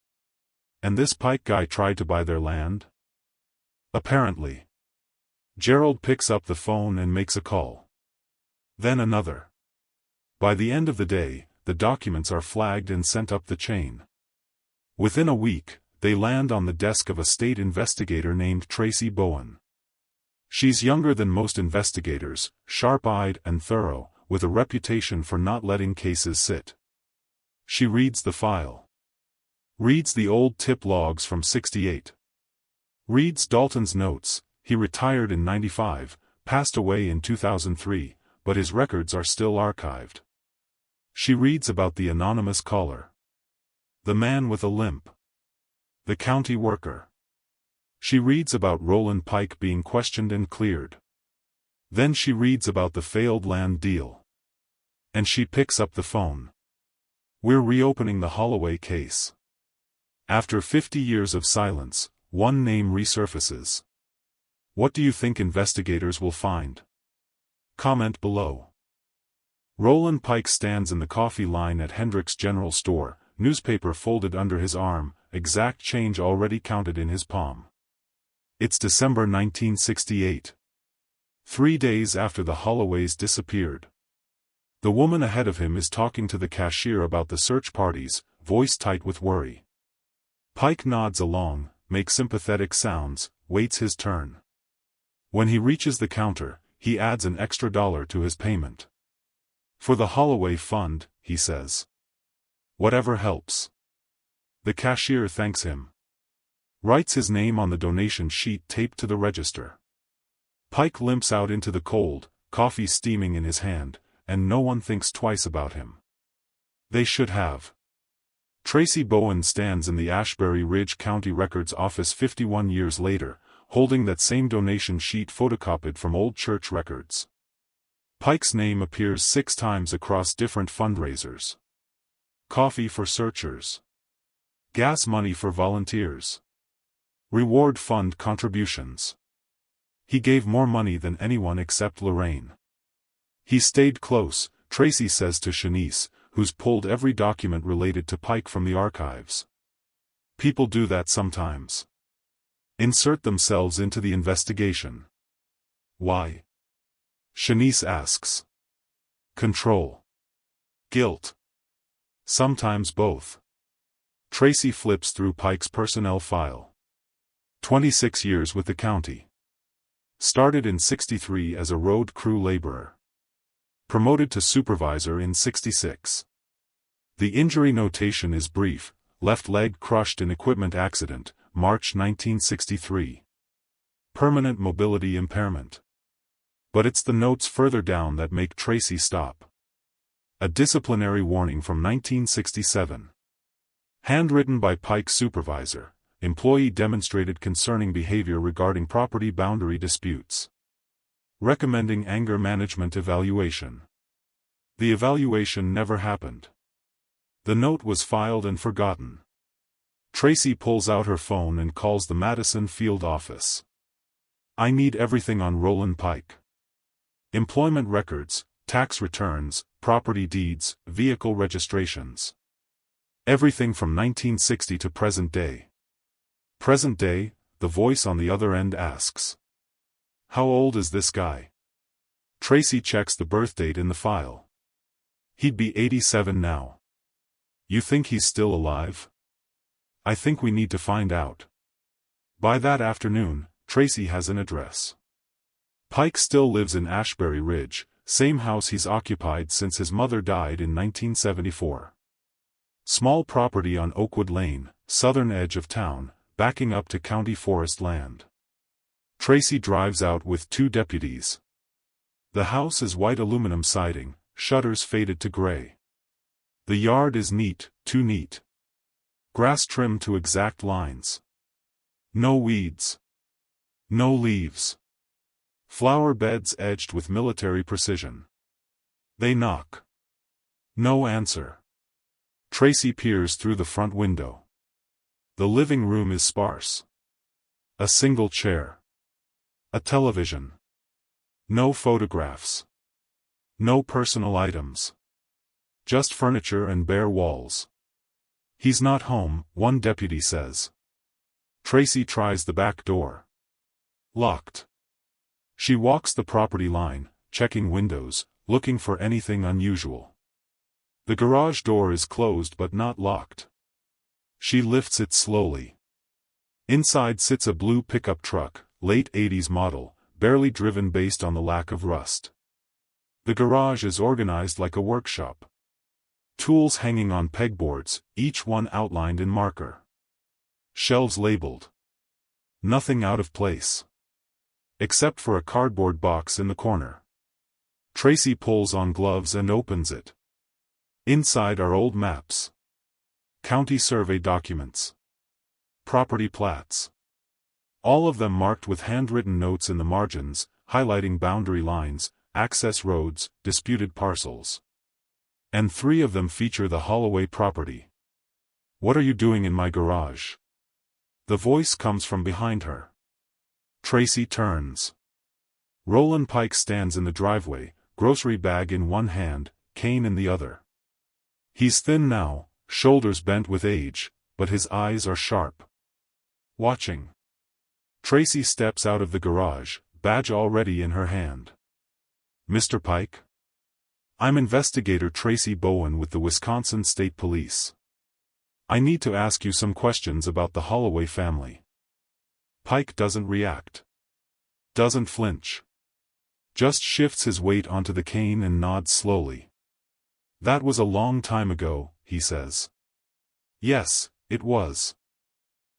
And this Pike guy tried to buy their land? Apparently. Gerald picks up the phone and makes a call. Then another. By the end of the day, the documents are flagged and sent up the chain. Within a week, they land on the desk of a state investigator named Tracy Bowen. She's younger than most investigators, sharp-eyed and thorough, with a reputation for not letting cases sit. She reads the file. Reads the old tip logs from '68. Reads Dalton's notes. He retired in '95, passed away in 2003, but his records are still archived. She reads about the anonymous caller. The man with a limp. The county worker. She reads about Roland Pike being questioned and cleared. Then she reads about the failed land deal. And she picks up the phone. We're reopening the Holloway case. After 50 years of silence, one name resurfaces. What do you think investigators will find? Comment below. Roland Pike stands in the coffee line at Hendrick's General Store, newspaper folded under his arm, exact change already counted in his palm. It's December 1968. 3 days after the Holloways disappeared. The woman ahead of him is talking to the cashier about the search parties, voice tight with worry. Pike nods along, makes sympathetic sounds, waits his turn. When he reaches the counter, he adds an extra $1 to his payment. For the Holloway Fund, he says. Whatever helps. The cashier thanks him. Writes his name on the donation sheet taped to the register. Pike limps out into the cold, coffee steaming in his hand, and no one thinks twice about him. They should have. Tracy Bowen stands in the Ashbury Ridge County Records office 51 years later, holding that same donation sheet photocopied from old church records. Pike's name appears 6 times across different fundraisers. Coffee for searchers. Gas money for volunteers. Reward fund contributions. He gave more money than anyone except Lorraine. He stayed close, Tracy says to Shanice, who's pulled every document related to Pike from the archives. People do that sometimes. Insert themselves into the investigation. Why? Shanice asks. Control. Guilt. Sometimes both. Tracy flips through Pike's personnel file. 26 years with the county. Started in '63 as a road crew laborer. Promoted to supervisor in '66. The injury notation is brief: left leg crushed in equipment accident, March 1963. Permanent mobility impairment. But it's the notes further down that make Tracy stop. A disciplinary warning from 1967. Handwritten by Pike's supervisor. Employee demonstrated concerning behavior regarding property boundary disputes. Recommending anger management evaluation. The evaluation never happened. The note was filed and forgotten. Tracy pulls out her phone and calls the Madison Field office. I need everything on Roland Pike. Employment records, tax returns, property deeds, vehicle registrations. Everything from 1960 to present day. Present day, the voice on the other end asks. How old is this guy? Tracy checks the birth date in the file. He'd be 87 now. You think he's still alive? I think we need to find out. By that afternoon, Tracy has an address. Pike still lives in Ashbury Ridge, same house he's occupied since his mother died in 1974. Small property on Oakwood Lane, southern edge of town, backing up to county forest land. Tracy drives out with 2 deputies. The house is white aluminum siding, shutters faded to gray. The yard is neat, too neat. Grass trimmed to exact lines. No weeds. No leaves. Flower beds edged with military precision. They knock. No answer. Tracy peers through the front window. The living room is sparse. A single chair. A television. No photographs. No personal items. Just furniture and bare walls. He's not home, one deputy says. Tracy tries the back door. Locked. She walks the property line, checking windows, looking for anything unusual. The garage door is closed but not locked. She lifts it slowly. Inside sits a blue pickup truck, late 80s model, barely driven based on the lack of rust. The garage is organized like a workshop. Tools hanging on pegboards, each one outlined in marker. Shelves labeled. Nothing out of place. Except for a cardboard box in the corner. Tracy pulls on gloves and opens it. Inside are old maps. County survey documents. Property plats. All of them marked with handwritten notes in the margins, highlighting boundary lines, access roads, disputed parcels. And 3 of them feature the Holloway property. What are you doing in my garage? The voice comes from behind her. Tracy turns. Roland Pike stands in the driveway, grocery bag in one hand, cane in the other. He's thin now, shoulders bent with age, but his eyes are sharp. Watching. Tracy steps out of the garage, badge already in her hand. Mr. Pike? I'm Investigator Tracy Bowen with the Wisconsin State Police. I need to ask you some questions about the Holloway family. Pike doesn't react. Doesn't flinch. Just shifts his weight onto the cane and nods slowly. That was a long time ago, he says. Yes, it was.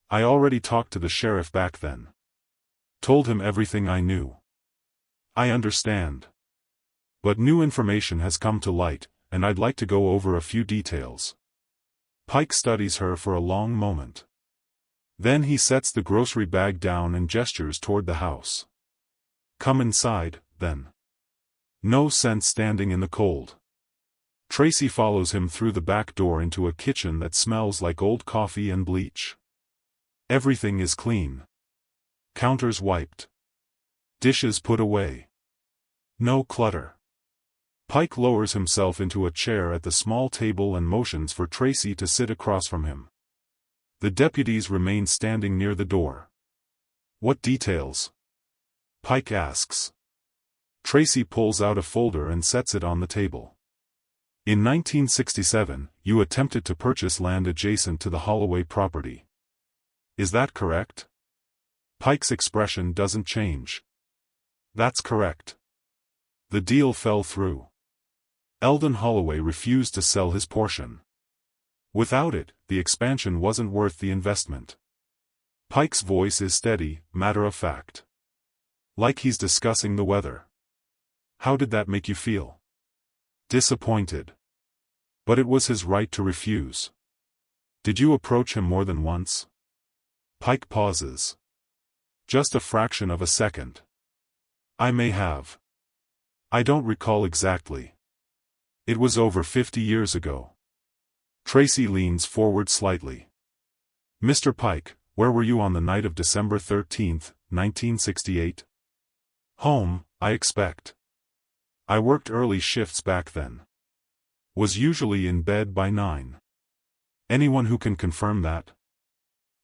I already talked to the sheriff back then. Told him everything I knew. I understand. But new information has come to light, and I'd like to go over a few details. Pike studies her for a long moment. Then he sets the grocery bag down and gestures toward the house. Come inside, then. No sense standing in the cold. Tracy follows him through the back door into a kitchen that smells like old coffee and bleach. Everything is clean. Counters wiped. Dishes put away. No clutter. Pike lowers himself into a chair at the small table and motions for Tracy to sit across from him. The deputies remain standing near the door. What details? Pike asks. Tracy pulls out a folder and sets it on the table. In 1967, you attempted to purchase land adjacent to the Holloway property. Is that correct? Pike's expression doesn't change. That's correct. The deal fell through. Eldon Holloway refused to sell his portion. Without it, the expansion wasn't worth the investment. Pike's voice is steady, matter of fact. Like he's discussing the weather. How did that make you feel? Disappointed. But it was his right to refuse. Did you approach him more than once? Pike pauses. Just a fraction of a second. I may have. I don't recall exactly. It was over 50 years ago. Tracy leans forward slightly. Mr. Pike, where were you on the night of December 13th, 1968? Home, I expect. I worked early shifts back then. Was usually in bed by 9. Anyone who can confirm that?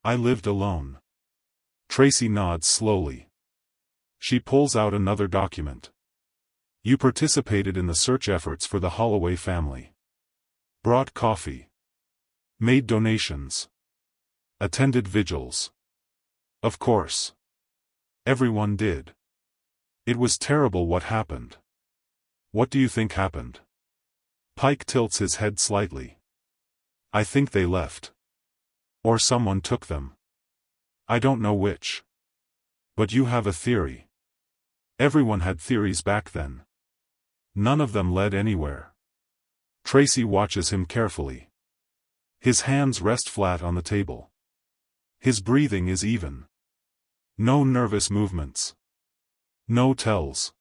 I lived alone. Tracy nods slowly. She pulls out another document. You participated in the search efforts for the Holloway family. Brought coffee. Made donations. Attended vigils. Of course. Everyone did. It was terrible what happened. What do you think happened? Pike tilts his head slightly. I think they left. Or someone took them. I don't know which. But you have a theory. Everyone had theories back then. None of them led anywhere. Tracy watches him carefully. His hands rest flat on the table. His breathing is even. No nervous movements. No tells.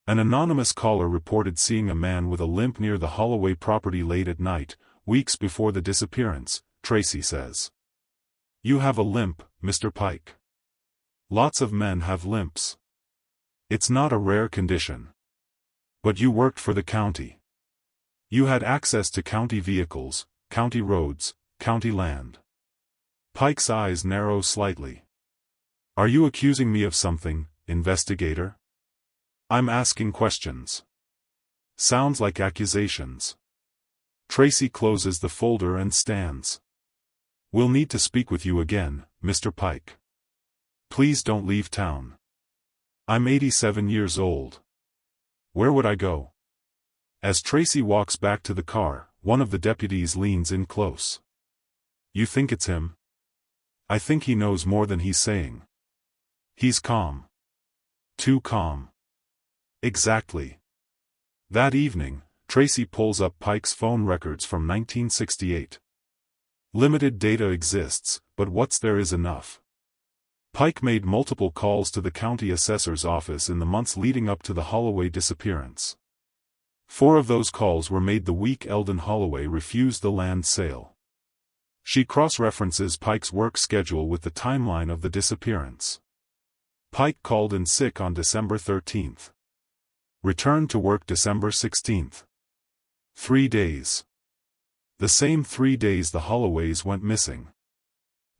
An anonymous caller reported seeing a man with a limp near the Holloway property late at night, weeks before the disappearance, Tracy says. You have a limp, Mr. Pike. Lots of men have limps. It's not a rare condition. But you worked for the county. You had access to county vehicles, county roads, county land. Pike's eyes narrow slightly. Are you accusing me of something, investigator? I'm asking questions. Sounds like accusations. Tracy closes the folder and stands. We'll need to speak with you again, Mr. Pike. Please don't leave town. I'm 87 years old. Where would I go? As Tracy walks back to the car, one of the deputies leans in close. You think it's him? I think he knows more than he's saying. He's calm. Too calm. Exactly. That evening, Tracy pulls up Pike's phone records from 1968. Limited data exists, but what's there is enough. Pike made multiple calls to the county assessor's office in the months leading up to the Holloway disappearance. 4 of those calls were made the week Eldon Holloway refused the land sale. She cross-references Pike's work schedule with the timeline of the disappearance. Pike called in sick on December 13th. Returned to work December 16th. 3 days. The same 3 days the Holloways went missing.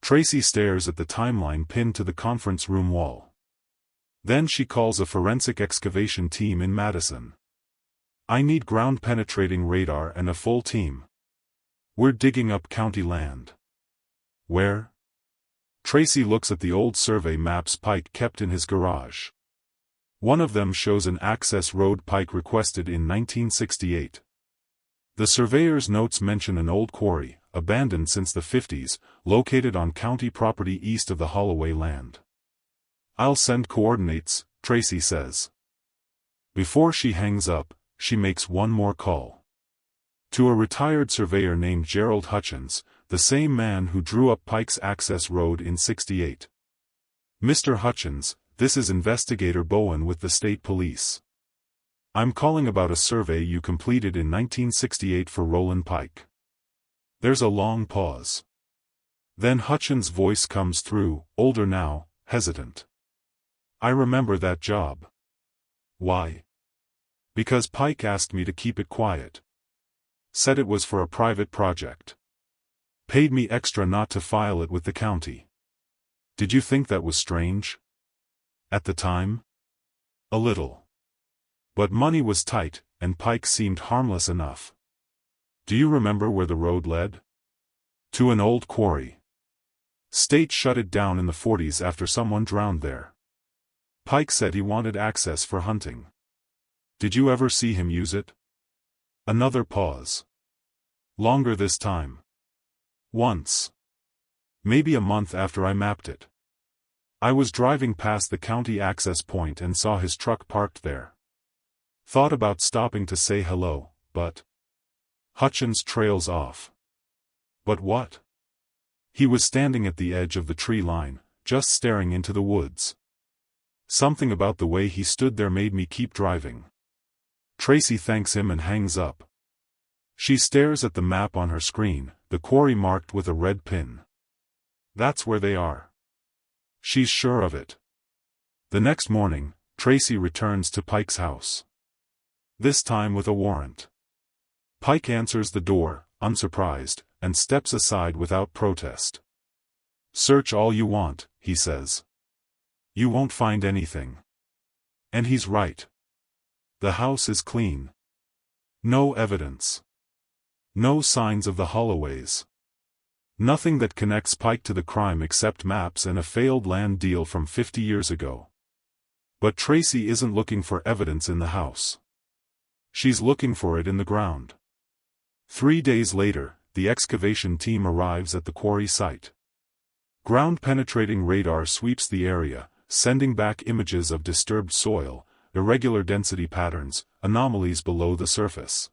Tracy stares at the timeline pinned to the conference room wall. Then she calls a forensic excavation team in Madison. I need ground-penetrating radar and a full team. We're digging up county land. Where? Tracy looks at the old survey maps Pike kept in his garage. One of them shows an access road Pike requested in 1968. The surveyor's notes mention an old quarry, abandoned since the 50s, located on county property east of the Holloway land. I'll send coordinates, Tracy says. Before she hangs up, she makes one more call. To a retired surveyor named Gerald Hutchins, the same man who drew up Pike's access road in '68. Mr. Hutchins, this is Investigator Bowen with the state police. I'm calling about a survey you completed in 1968 for Roland Pike. There's a long pause. Then Hutchins' voice comes through, older now, hesitant. I remember that job. Why? Because Pike asked me to keep it quiet. Said it was for a private project. Paid me extra not to file it with the county. Did you think that was strange? At the time? A little. But money was tight, and Pike seemed harmless enough. Do you remember where the road led? To an old quarry. State shut it down in the 40s after someone drowned there. Pike said he wanted access for hunting. Did you ever see him use it? Another pause. Longer this time. Once. Maybe a month after I mapped it. I was driving past the county access point and saw his truck parked there. Thought about stopping to say hello, but... Hutchins trails off. But what? He was standing at the edge of the tree line, just staring into the woods. Something about the way he stood there made me keep driving. Tracy thanks him and hangs up. She stares at the map on her screen, the quarry marked with a red pin. That's where they are. She's sure of it. The next morning, Tracy returns to Pike's house. This time with a warrant. Pike answers the door, unsurprised, and steps aside without protest. "Search all you want," he says. "You won't find anything." And he's right. The house is clean. No evidence. No signs of the Holloways. Nothing that connects Pike to the crime except maps and a failed land deal from 50 years ago. But Tracy isn't looking for evidence in the house. She's looking for it in the ground. 3 days later, the excavation team arrives at the quarry site. Ground-penetrating radar sweeps the area, sending back images of disturbed soil, irregular density patterns, anomalies below the surface.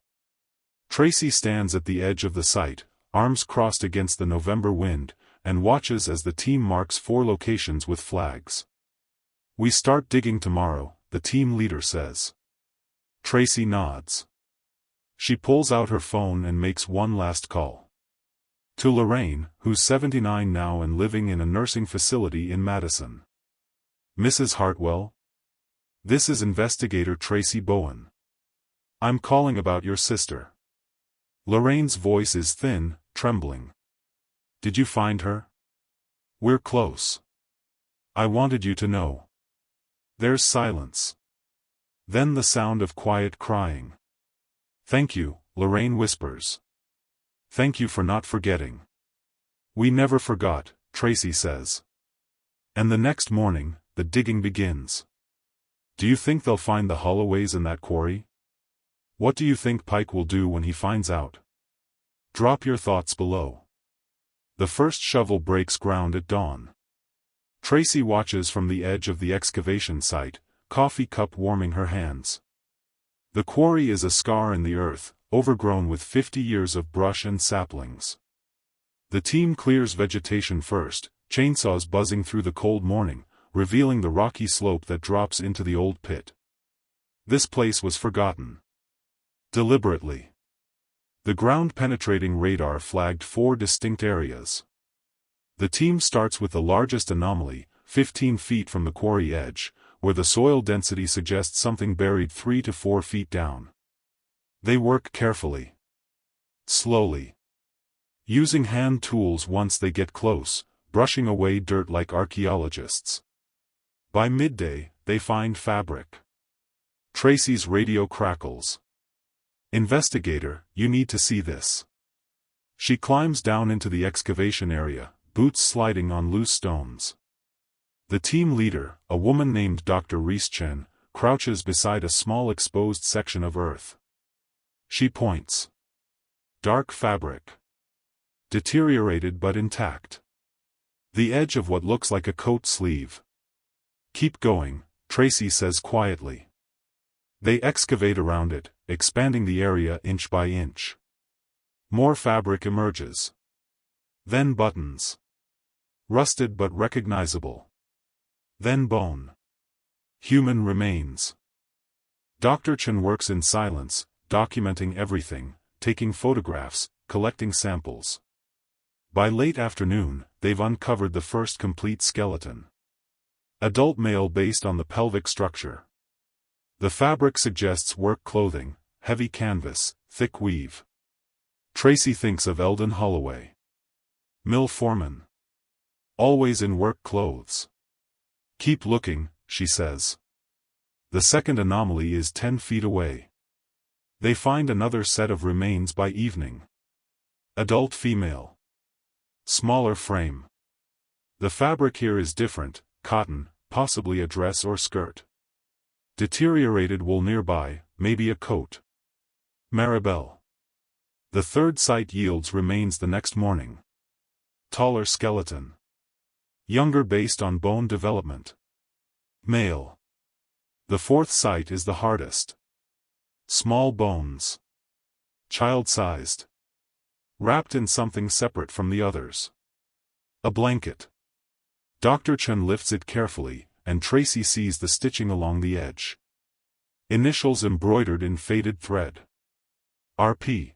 Tracy stands at the edge of the site, arms crossed against the November wind, and watches as the team marks 4 locations with flags. "We start digging tomorrow," the team leader says. Tracy nods. She pulls out her phone and makes one last call. To Lorraine, who's 79 now and living in a nursing facility in Madison. "Mrs. Hartwell? This is Investigator Tracy Bowen. I'm calling about your sister." Lorraine's voice is thin, trembling. "Did you find her?" "We're close. I wanted you to know." There's silence. Then the sound of quiet crying. "Thank you," Lorraine whispers. "Thank you for not forgetting." "We never forgot," Tracy says. And the next morning, the digging begins. Do you think they'll find the Holloways in that quarry? What do you think Pike will do when he finds out? Drop your thoughts below. The first shovel breaks ground at dawn. Tracy watches from the edge of the excavation site, coffee cup warming her hands. The quarry is a scar in the earth, overgrown with 50 years of brush and saplings. The team clears vegetation first, chainsaws buzzing through the cold morning, revealing the rocky slope that drops into the old pit. This place was forgotten. Deliberately. The ground-penetrating radar flagged 4 distinct areas. The team starts with the largest anomaly, 15 feet from the quarry edge, where the soil density suggests something buried 3 to 4 feet down. They work carefully. Slowly. Using hand tools once they get close, brushing away dirt like archaeologists. By midday, they find fabric. Tracy's radio crackles. "Investigator, you need to see this." She climbs down into the excavation area, boots sliding on loose stones. The team leader, a woman named Dr. Rees-Chen, crouches beside a small exposed section of earth. She points. Dark fabric. Deteriorated but intact. The edge of what looks like a coat sleeve. "Keep going," Tracy says quietly. They excavate around it, expanding the area inch by inch. More fabric emerges. Then buttons. Rusted but recognizable. Then bone. Human remains. Dr. Chen works in silence, documenting everything, taking photographs, collecting samples. By late afternoon, they've uncovered the first complete skeleton. Adult male based on the pelvic structure. The fabric suggests work clothing, heavy canvas, thick weave. Tracy thinks of Eldon Holloway. Mill foreman. Always in work clothes. "Keep looking," she says. The second anomaly is 10 feet away. They find another set of remains by evening. Adult female. Smaller frame. The fabric here is different, cotton, possibly a dress or skirt. Deteriorated wool nearby, maybe a coat. Maribel. The third site yields remains the next morning. Taller skeleton. Younger based on bone development. Male. The fourth site is the hardest. Small bones. Child-sized. Wrapped in something separate from the others. A blanket. Dr. Chen lifts it carefully, and Tracy sees the stitching along the edge. Initials embroidered in faded thread. RP.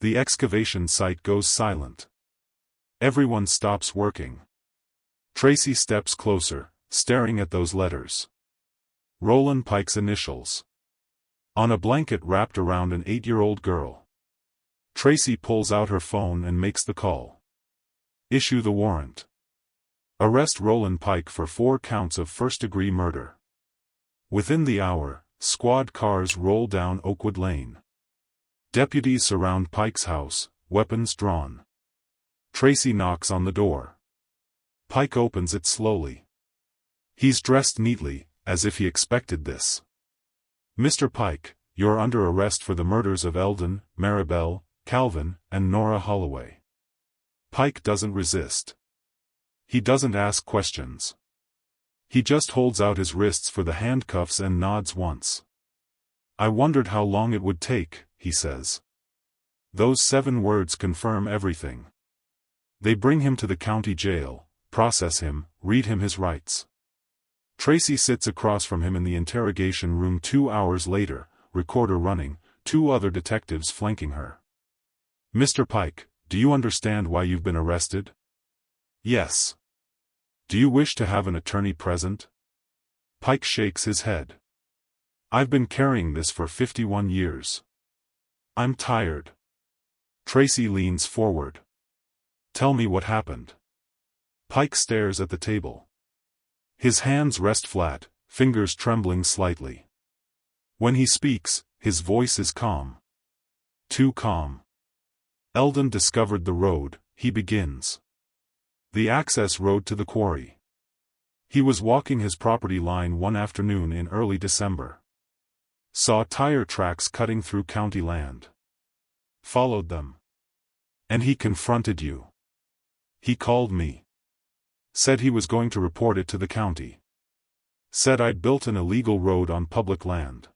The excavation site goes silent. Everyone stops working. Tracy steps closer, staring at those letters. Roland Pike's initials. On a blanket wrapped around an 8-year-old girl. Tracy pulls out her phone and makes the call. Issue the warrant. Arrest Roland Pike for 4 counts of first-degree murder. Within the hour, squad cars roll down Oakwood Lane. Deputies surround Pike's house, weapons drawn. Tracy knocks on the door. Pike opens it slowly. He's dressed neatly, as if he expected this. "Mr. Pike, you're under arrest for the murders of Eldon, Maribel, Calvin, and Nora Holloway." Pike doesn't resist. He doesn't ask questions. He just holds out his wrists for the handcuffs and nods once. "I wondered how long it would take," he says. Those 7 words confirm everything. They bring him to the county jail, process him, read him his rights. Tracy sits across from him in the interrogation room 2 hours later, recorder running, 2 other detectives flanking her. "Mr. Pike, do you understand why you've been arrested?" "Yes." "Do you wish to have an attorney present?" Pike shakes his head. "I've been carrying this for 51 years. I'm tired." Tracy leans forward. "Tell me what happened." Pike stares at the table. His hands rest flat, fingers trembling slightly. When he speaks, his voice is calm. Too calm. "Eldon discovered the road," he begins. "The access road to the quarry. He was walking his property line one afternoon in early December. Saw tire tracks cutting through county land. Followed them. And he confronted you. He called me. Said he was going to report it to the county. Said I'd built an illegal road on public land.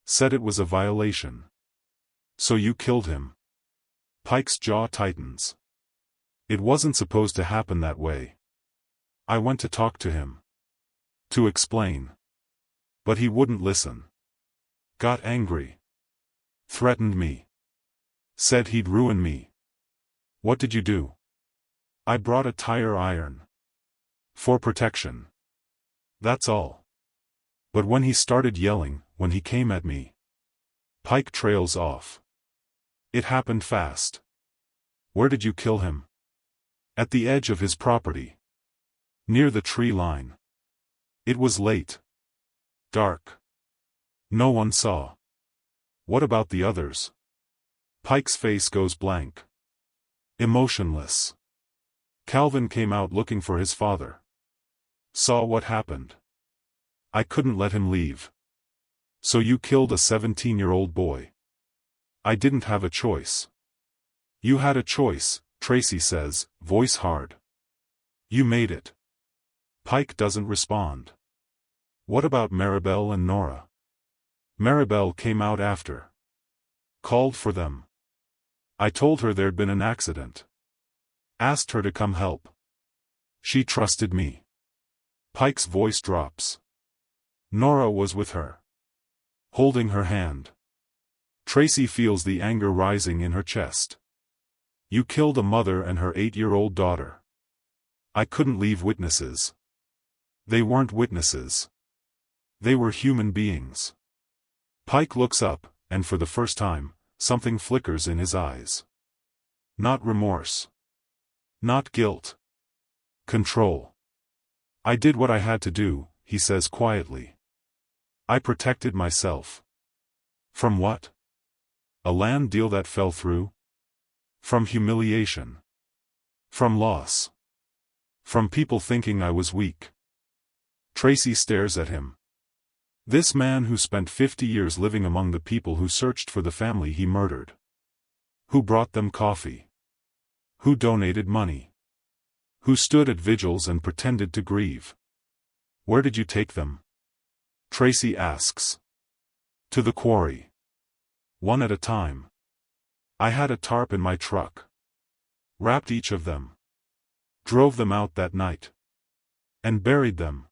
Said it was a violation. So you killed him." Pike's jaw tightens. "It wasn't supposed to happen that way. I went to talk to him. To explain. But he wouldn't listen. Got angry. Threatened me. Said he'd ruin me." "What did you do?" "I brought a tire iron. For protection. That's all. But when he started yelling, when he came at me." Pike trails off. "It happened fast." "Where did you kill him?" "At the edge of his property. Near the tree line. It was late. Dark. No one saw." "What about the others?" Pike's face goes blank. Emotionless. "Calvin came out looking for his father. Saw what happened. I couldn't let him leave. So you killed a 17-year-old boy." "I didn't have a choice." "You had a choice," Tracy says, voice hard. "You made it." Pike doesn't respond. "What about Maribel and Nora?" "Maribel came out after. Called for them. I told her there'd been an accident. Asked her to come help. She trusted me." Pike's voice drops. "Nora was with her. Holding her hand." Tracy feels the anger rising in her chest. "You killed a mother and her 8-year-old daughter. I couldn't leave witnesses. They weren't witnesses. They were human beings." Pike looks up, and for the first time, something flickers in his eyes. Not remorse. Not guilt. Control. "I did what I had to do," he says quietly. "I protected myself." "From what?" "A land deal that fell through." "From humiliation. From loss. From people thinking I was weak." Tracy stares at him. This man who spent 50 years living among the people who searched for the family he murdered. Who brought them coffee. Who donated money. Who stood at vigils and pretended to grieve. "Where did you take them?" Tracy asks. "To the quarry. One at a time. I had a tarp in my truck. Wrapped each of them. Drove them out that night. And buried them."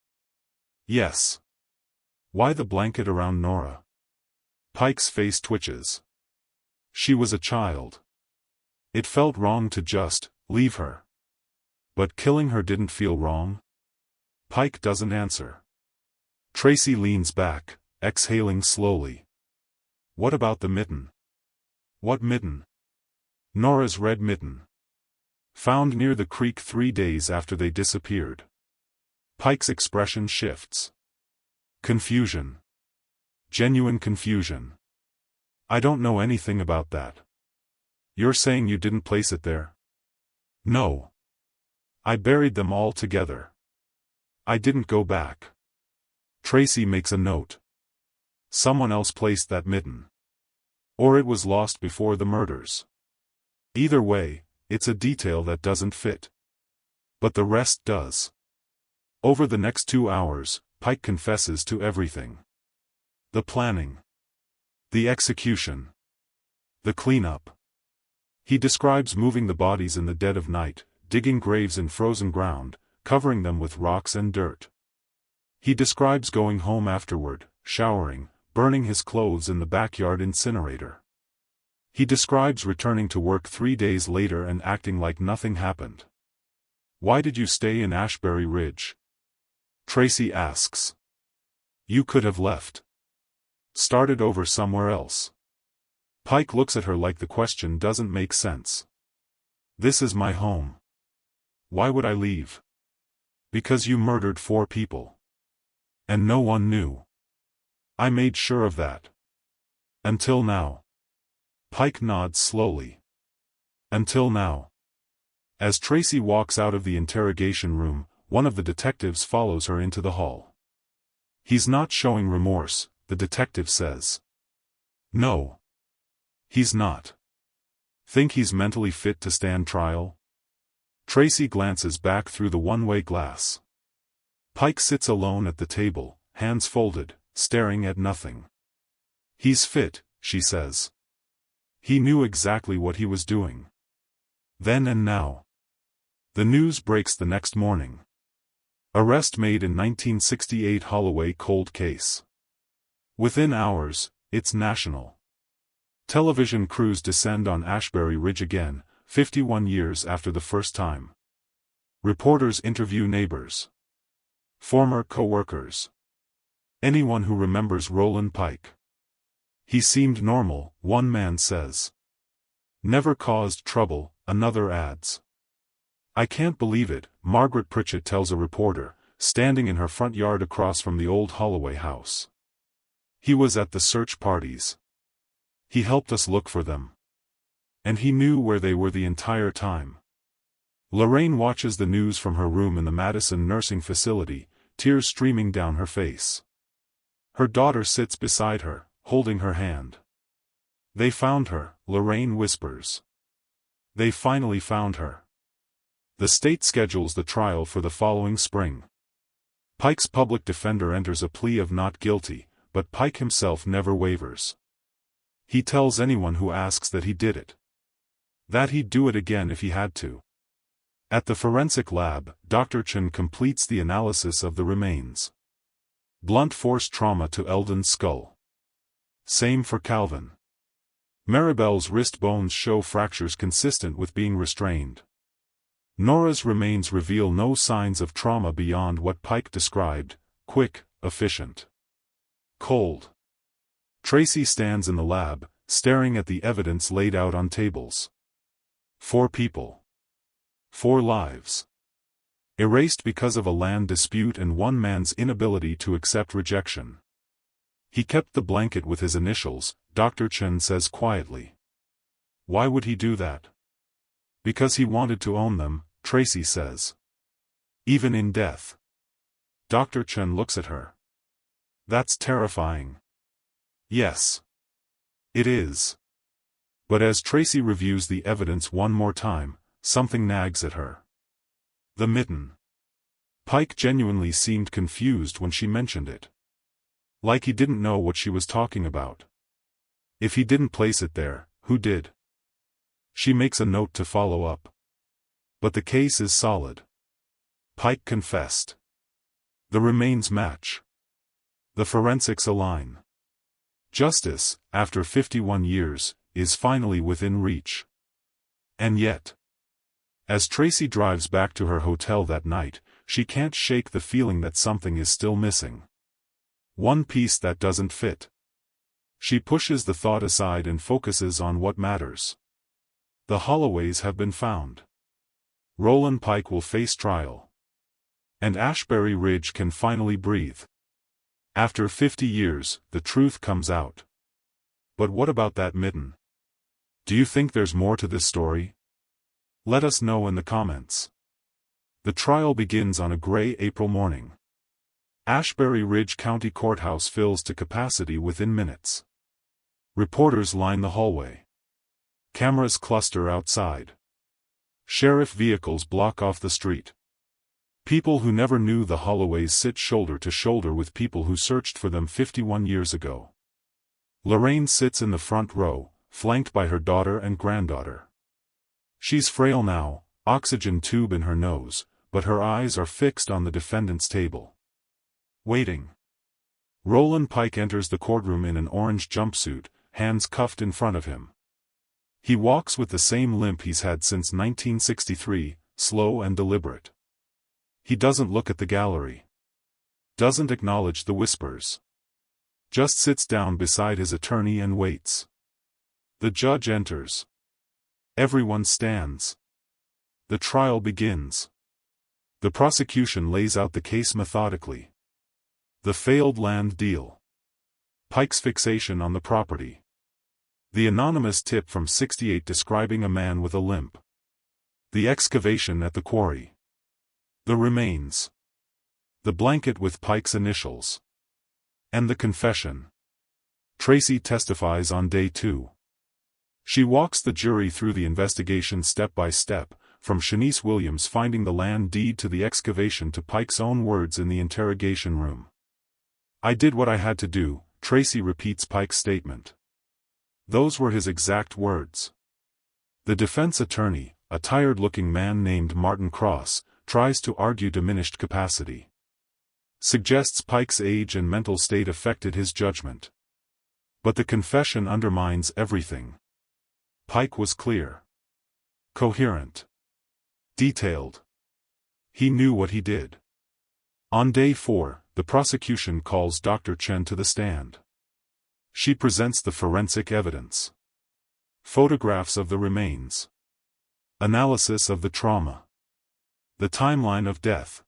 "Yes." "Why the blanket around Nora?" Pike's face twitches. "She was a child. It felt wrong to just leave her. But killing her didn't feel wrong? Pike doesn't answer. Tracy leans back, exhaling slowly. What about the mitten? What mitten? Nora's red mitten. Found near the creek 3 days after they disappeared. Pike's expression shifts. Confusion. Genuine confusion. I don't know anything about that. You're saying you didn't place it there? No. I buried them all together. I didn't go back. Tracy makes a note. Someone else placed that mitten. Or it was lost before the murders. Either way, it's a detail that doesn't fit. But the rest does. Over the next 2 hours, Pike confesses to everything. The planning. The execution. The cleanup. He describes moving the bodies in the dead of night, digging graves in frozen ground, covering them with rocks and dirt. He describes going home afterward, showering, burning his clothes in the backyard incinerator. He describes returning to work 3 days later and acting like nothing happened. Why did you stay in Ashbury Ridge? Tracy asks. You could have left. Started over somewhere else. Pike looks at her like the question doesn't make sense. This is my home. Why would I leave? Because you murdered 4 people. And no one knew. I made sure of that. Until now. Pike nods slowly. Until now. As Tracy walks out of the interrogation room, one of the detectives follows her into the hall. He's not showing remorse, the detective says. No. He's not. Think he's mentally fit to stand trial? Tracy glances back through the one-way glass. Pike sits alone at the table, hands folded, staring at nothing. He's fit, she says. He knew exactly what he was doing. Then and now. The news breaks the next morning. Arrest made in 1968 Holloway cold case. Within hours, it's national. Television crews descend on Ashbury Ridge again, 51 years after the first time. Reporters interview neighbors. Former co-workers. Anyone who remembers Roland Pike. He seemed normal, one man says. Never caused trouble, another adds. I can't believe it, Margaret Pritchett tells a reporter, standing in her front yard across from the old Holloway house. He was at the search parties. He helped us look for them. And he knew where they were the entire time. Lorraine watches the news from her room in the Madison nursing facility, tears streaming down her face. Her daughter sits beside her, holding her hand. They found her, Lorraine whispers. They finally found her. The state schedules the trial for the following spring. Pike's public defender enters a plea of not guilty, but Pike himself never wavers. He tells anyone who asks that he did it. That he'd do it again if he had to. At the forensic lab, Dr. Chen completes the analysis of the remains. Blunt force trauma to Eldon's skull. Same for Calvin. Maribel's wrist bones show fractures consistent with being restrained. Nora's remains reveal no signs of trauma beyond what Pike described: quick, efficient, cold. Tracy stands in the lab, staring at the evidence laid out on tables. 4 people. 4 lives. Erased because of a land dispute and one man's inability to accept rejection. He kept the blanket with his initials, Dr. Chen says quietly. Why would he do that? Because he wanted to own them, Tracy says. Even in death. Dr. Chen looks at her. That's terrifying. Yes. It is. But as Tracy reviews the evidence one more time, something nags at her. The mitten. Pike genuinely seemed confused when she mentioned it. Like he didn't know what she was talking about. If he didn't place it there, who did? She makes a note to follow up. But the case is solid. Pike confessed. The remains match. The forensics align. Justice, after 51 years, is finally within reach. And yet, As Tracy drives back to her hotel that night, she can't shake the feeling that something is still missing. One piece that doesn't fit. She pushes the thought aside and focuses on what matters. The Holloways have been found. Roland Pike will face trial. And Ashbury Ridge can finally breathe. After 50 years, the truth comes out. But what about that mitten? Do you think there's more to this story? Let us know in the comments. The trial begins on a gray April morning. Ashbury Ridge County Courthouse fills to capacity within minutes. Reporters line the hallway. Cameras cluster outside. Sheriff vehicles block off the street. People who never knew the Holloways sit shoulder to shoulder with people who searched for them 51 years ago. Lorraine sits in the front row, flanked by her daughter and granddaughter. She's frail now, oxygen tube in her nose, but her eyes are fixed on the defendant's table. Waiting. Roland Pike enters the courtroom in an orange jumpsuit, hands cuffed in front of him. He walks with the same limp he's had since 1963, slow and deliberate. He doesn't look at the gallery. Doesn't acknowledge the whispers. Just sits down beside his attorney and waits. The judge enters. Everyone stands. The trial begins. The prosecution lays out the case methodically. The failed land deal. Pike's fixation on the property. The anonymous tip from 68 describing a man with a limp. The excavation at the quarry. The remains. The blanket with Pike's initials. And the confession. Tracy testifies on day 2. She walks the jury through the investigation step by step, from Shanice Williams finding the land deed to the excavation to Pike's own words in the interrogation room. "I did what I had to do," Tracy repeats Pike's statement. Those were his exact words. The defense attorney, a tired-looking man named Martin Cross, tries to argue diminished capacity. Suggests Pike's age and mental state affected his judgment. But the confession undermines everything. Pike was clear. Coherent. Detailed. He knew what he did. On day 4, the prosecution calls Dr. Chen to the stand. She presents the forensic evidence. Photographs of the remains. Analysis of the trauma. The timeline of death.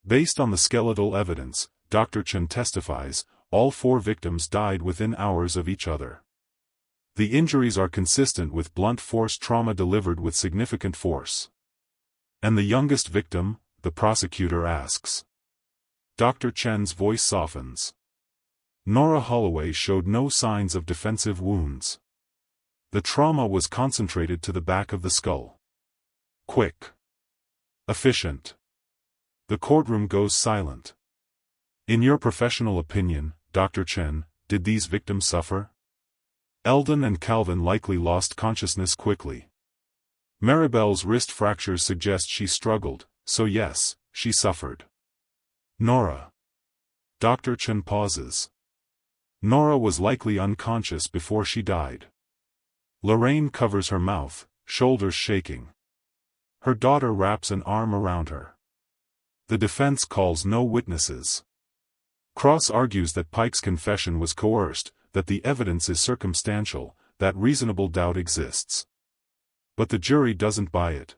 Based on the skeletal evidence, Dr. Chen testifies, all 4 victims died within hours of each other. The injuries are consistent with blunt force trauma delivered with significant force. And the youngest victim, the prosecutor asks. Dr. Chen's voice softens. Nora Holloway showed no signs of defensive wounds. The trauma was concentrated to the back of the skull. Quick. Efficient. The courtroom goes silent. In your professional opinion, Dr. Chen, did these victims suffer? Eldon and Calvin likely lost consciousness quickly. Maribel's wrist fractures suggest she struggled, so yes, she suffered. Nora. Dr. Chen pauses. Nora was likely unconscious before she died. Lorraine covers her mouth, shoulders shaking. Her daughter wraps an arm around her. The defense calls no witnesses. Cross argues that Pike's confession was coerced, that the evidence is circumstantial, that reasonable doubt exists. But the jury doesn't buy it.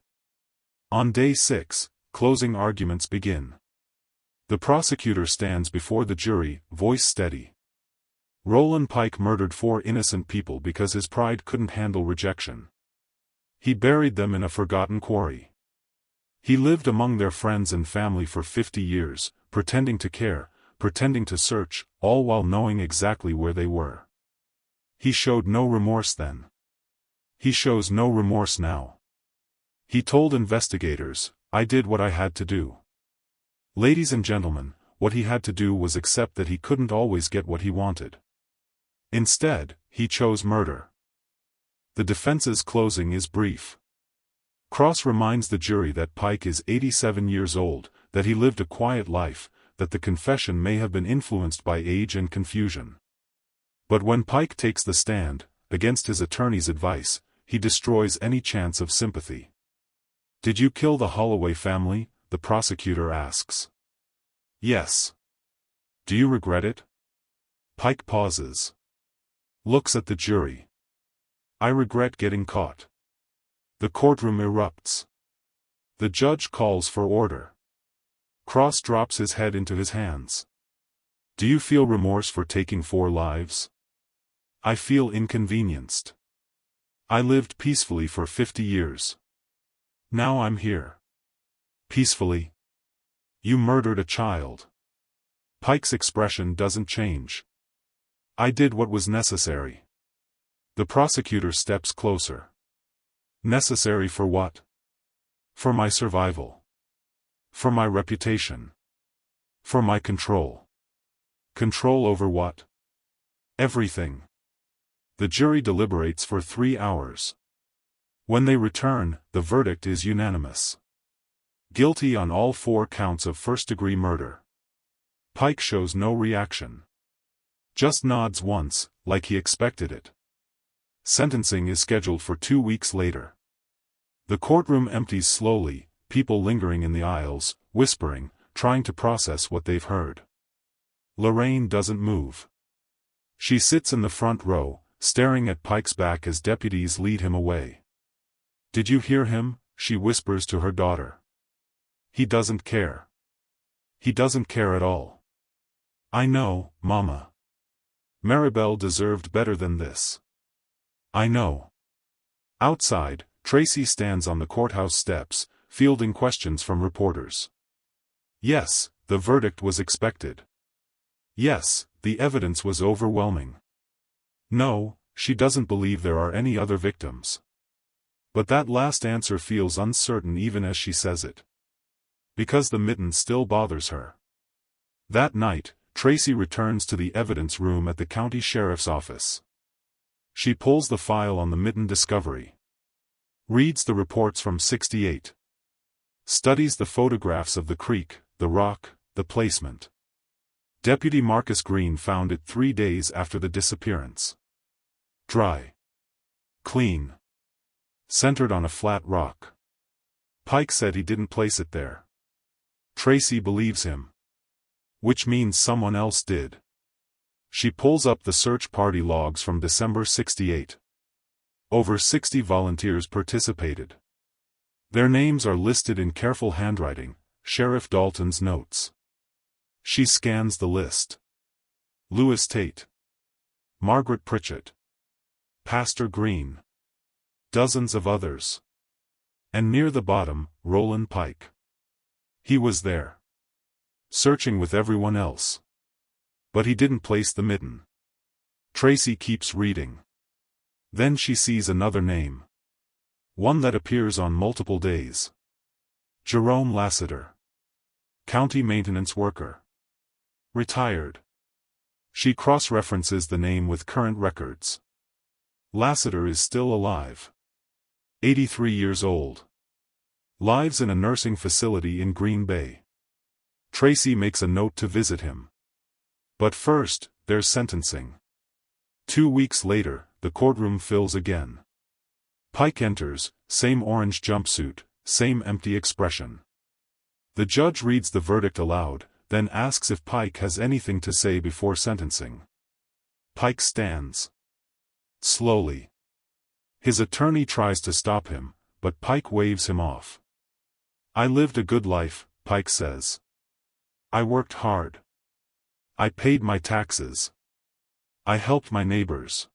On day 6, closing arguments begin. The prosecutor stands before the jury, voice steady. Roland Pike murdered 4 innocent people because his pride couldn't handle rejection. He buried them in a forgotten quarry. He lived among their friends and family for 50 years, pretending to care, pretending to search, all while knowing exactly where they were. He showed no remorse then. He shows no remorse now. He told investigators, "I did what I had to do." Ladies and gentlemen, what he had to do was accept that he couldn't always get what he wanted. Instead, he chose murder. The defense's closing is brief. Cross reminds the jury that Pike is 87 years old, that he lived a quiet life, that the confession may have been influenced by age and confusion. But when Pike takes the stand, against his attorney's advice, he destroys any chance of sympathy. Did you kill the Holloway family? The prosecutor asks. Yes. Do you regret it? Pike pauses. Looks at the jury. I regret getting caught. The courtroom erupts. The judge calls for order. Cross drops his head into his hands. Do you feel remorse for taking 4 lives? I feel inconvenienced. I lived peacefully for 50 years. Now I'm here. Peacefully? You murdered a child. Pike's expression doesn't change. I did what was necessary. The prosecutor steps closer. Necessary for what? For my survival. For my reputation. For my control. Control over what? Everything. The jury deliberates for 3 hours. When they return, the verdict is unanimous. Guilty on all 4 counts of first-degree murder. Pike shows no reaction. Just nods once, like he expected it. Sentencing is scheduled for 2 weeks later. The courtroom empties slowly, people lingering in the aisles, whispering, trying to process what they've heard. Lorraine doesn't move. She sits in the front row, staring at Pike's back as deputies lead him away. Did you hear him? She whispers to her daughter. He doesn't care. He doesn't care at all. I know, Mama. Maribel deserved better than this. I know. Outside, Tracy stands on the courthouse steps, fielding questions from reporters. Yes, the verdict was expected. Yes, the evidence was overwhelming. No, she doesn't believe there are any other victims. But that last answer feels uncertain even as she says it. Because the mitten still bothers her. That night, Tracy returns to the evidence room at the county sheriff's office. She pulls the file on the mitten discovery. Reads the reports from '68. Studies the photographs of the creek, the rock, the placement. Deputy Marcus Green found it 3 days after the disappearance. Dry. Clean. Centered on a flat rock. Pike said he didn't place it there. Tracy believes him. Which means someone else did. She pulls up the search party logs from December '68. Over 60 volunteers participated. Their names are listed in careful handwriting, Sheriff Dalton's notes. She scans the list. Louis Tate. Margaret Pritchett. Pastor Green. Dozens of others. And near the bottom, Roland Pike. He was there. Searching with everyone else. But he didn't place the mitten. Tracy keeps reading. Then she sees another name. One that appears on multiple days. Jerome Lassiter. County maintenance worker. Retired. She cross-references the name with current records. Lassiter is still alive. 83 years old. Lives in a nursing facility in Green Bay. Tracy makes a note to visit him. But first, there's sentencing. 2 weeks later, the courtroom fills again. Pike enters, same orange jumpsuit, same empty expression. The judge reads the verdict aloud, then asks if Pike has anything to say before sentencing. Pike stands. Slowly. His attorney tries to stop him, but Pike waves him off. I lived a good life, Pike says. I worked hard. I paid my taxes. I helped my neighbors.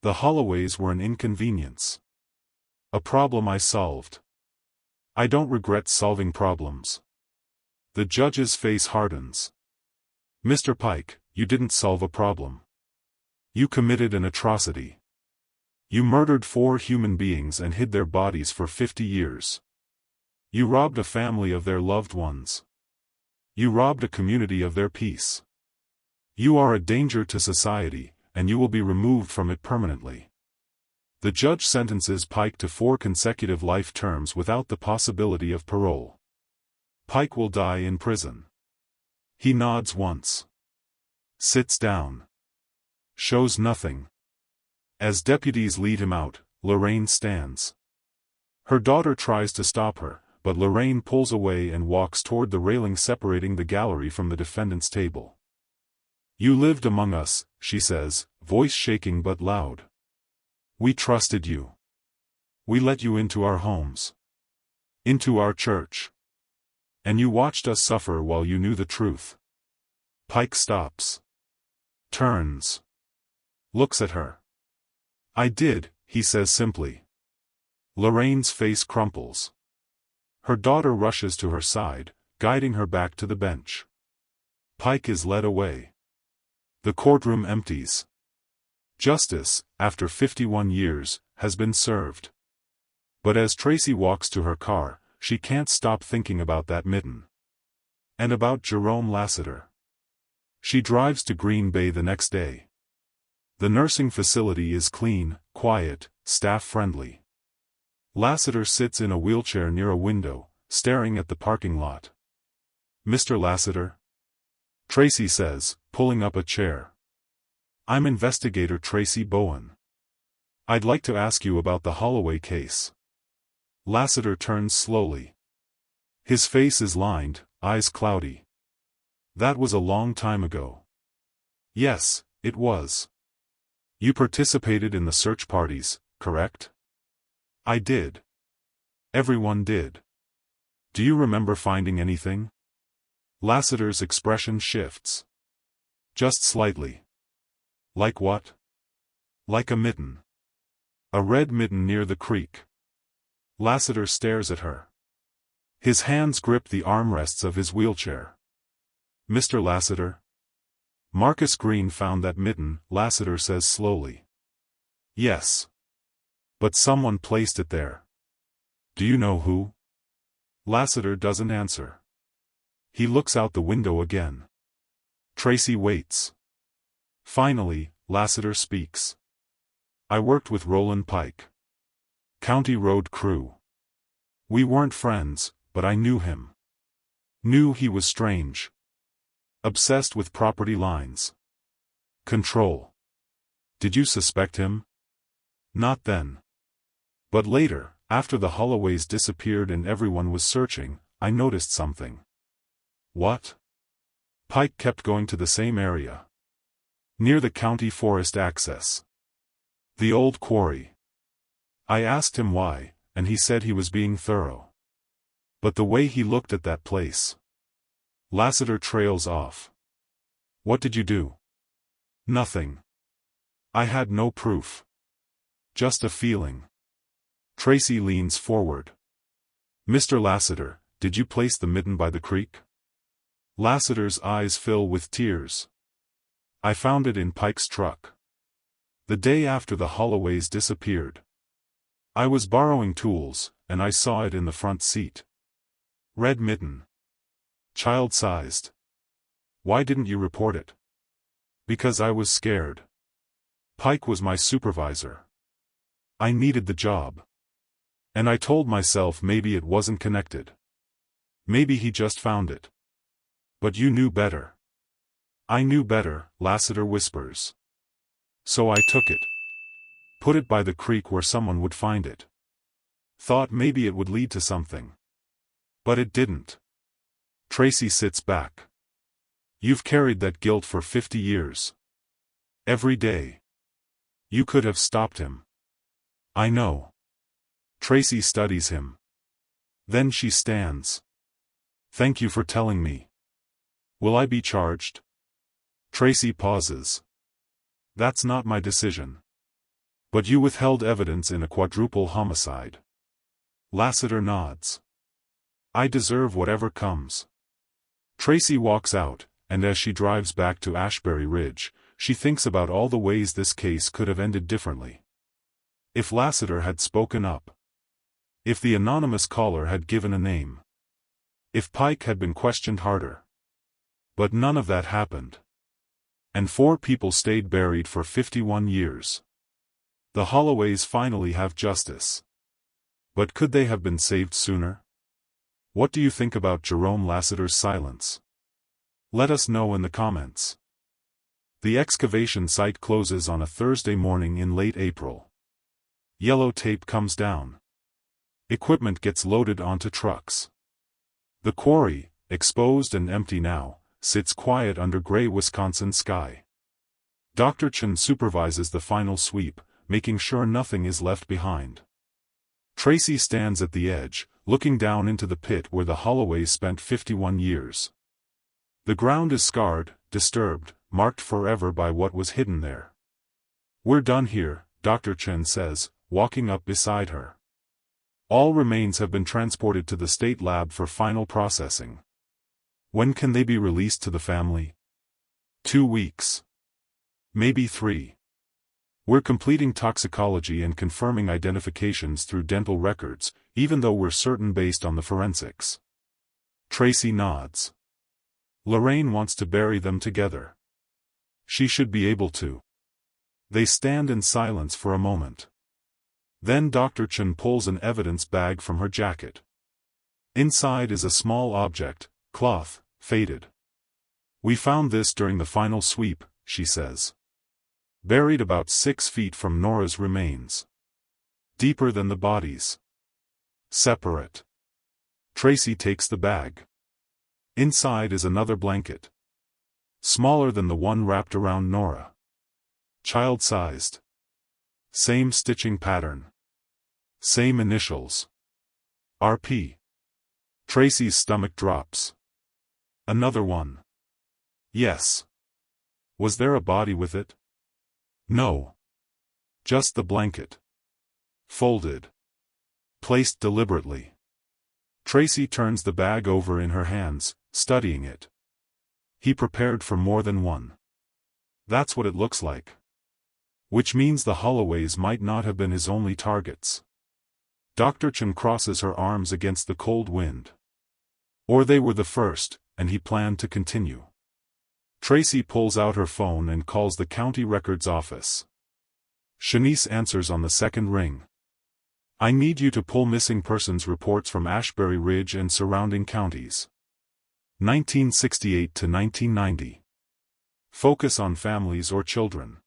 The Holloways were an inconvenience. A problem I solved. I don't regret solving problems. The judge's face hardens. Mr. Pike, you didn't solve a problem. You committed an atrocity. You murdered 4 human beings and hid their bodies for 50 years. You robbed a family of their loved ones. You robbed a community of their peace. You are a danger to society, and you will be removed from it permanently. The judge sentences Pike to 4 consecutive life terms without the possibility of parole. Pike will die in prison. He nods once. Sits down. Shows nothing. As deputies lead him out, Lorraine stands. Her daughter tries to stop her, but Lorraine pulls away and walks toward the railing separating the gallery from the defendant's table. "You lived among us," she says, voice shaking but loud. "We trusted you. We let you into our homes. Into our church. And you watched us suffer while you knew the truth." Pike stops. Turns. Looks at her. "I did," he says simply. Lorraine's face crumples. Her daughter rushes to her side, guiding her back to the bench. Pike is led away. The courtroom empties. Justice, after 51 years, has been served. But as Tracy walks to her car, she can't stop thinking about that mitten. And about Jerome Lassiter. She drives to Green Bay the next day. The nursing facility is clean, quiet, staff-friendly. Lassiter sits in a wheelchair near a window, staring at the parking lot. "Mr. Lassiter?" Tracy says, pulling up a chair. "I'm investigator Tracy Bowen. I'd like to ask you about the Holloway case." Lassiter turns slowly. His face is lined, eyes cloudy. "That was a long time ago." "Yes, it was." "You participated in the search parties, correct?" "I did. Everyone did." "Do you remember finding anything?" Lassiter's expression shifts. "Just slightly." "Like what?" "Like a mitten. A red mitten near the creek." Lassiter stares at her. His hands grip the armrests of his wheelchair. "Mr. Lassiter?" "Marcus Green found that mitten," Lassiter says slowly. "Yes. But someone placed it there. Do you know who?" Lassiter doesn't answer. He looks out the window again. Tracy waits. Finally, Lassiter speaks. "I worked with Roland Pike. County road crew. We weren't friends, but I knew him. Knew he was strange. Obsessed with property lines. Control. Did you suspect him?" "Not then. But later, after the Holloways disappeared and everyone was searching, I noticed something." "What?" "Pike kept going to the same area. Near the county forest access. The old quarry. I asked him why, and he said he was being thorough. But the way he looked at that place." Lassiter trails off. "What did you do?" "Nothing. I had no proof. Just a feeling." Tracy leans forward. "Mr. Lassiter, did you place the mitten by the creek?" Lassiter's eyes fill with tears. "I found it in Pike's truck. The day after the Holloways disappeared. I was borrowing tools, and I saw it in the front seat. Red mitten. Child-sized. Why didn't you report it?" "Because I was scared. Pike was my supervisor. I needed the job. And I told myself maybe it wasn't connected. Maybe he just found it. But you knew better." "I knew better," Lassiter whispers. "So I took it. Put it by the creek where someone would find it. Thought maybe it would lead to something. But it didn't." Tracy sits back. "You've carried that guilt for 50 years. Every day. You could have stopped him." "I know." Tracy studies him. Then she stands. "Thank you for telling me. Will I be charged?" Tracy pauses. "That's not my decision." "But you withheld evidence in a quadruple homicide." Lassiter nods. "I deserve whatever comes." Tracy walks out, and as she drives back to Ashbury Ridge, she thinks about all the ways this case could have ended differently. If Lassiter had spoken up. If the anonymous caller had given a name. If Pike had been questioned harder. But none of that happened. And 4 people stayed buried for 51 years. The Holloways finally have justice. But could they have been saved sooner? What do you think about Jerome Lassiter's silence? Let us know in the comments. The excavation site closes on a Thursday morning in late April. Yellow tape comes down. Equipment gets loaded onto trucks. The quarry, exposed and empty now, sits quiet under gray Wisconsin sky. Dr. Chen supervises the final sweep, making sure nothing is left behind. Tracy stands at the edge, looking down into the pit where the Holloways spent 51 years. The ground is scarred, disturbed, marked forever by what was hidden there. "We're done here," Dr. Chen says, walking up beside her. "All remains have been transported to the state lab for final processing. When can they be released to the family?" 2 weeks. Maybe 3. We're completing toxicology and confirming identifications through dental records, even though we're certain based on the forensics. Tracy nods. Lorraine wants to bury them together. She should be able to. They stand in silence for a moment. Then Dr. Chen pulls an evidence bag from her jacket. Inside is a small object, cloth, faded. "We found this during the final sweep," she says. "Buried about 6 feet from Nora's remains. Deeper than the bodies. Separate." Tracy takes the bag. Inside is another blanket. Smaller than the one wrapped around Nora. Child-sized. Same stitching pattern. Same initials. RP. Tracy's stomach drops. Another one. Yes. Was there a body with it? No. Just the blanket. Folded. Placed deliberately. Tracy turns the bag over in her hands, studying it. He prepared for more than one. That's what it looks like. Which means the Holloways might not have been his only targets. Dr. Chen crosses her arms against the cold wind. Or they were the first, and he planned to continue. Tracy pulls out her phone and calls the county records office. Shanice answers on the second ring. "I need you to pull missing persons reports from Ashbury Ridge and surrounding counties. 1968 to 1990. Focus on families or children."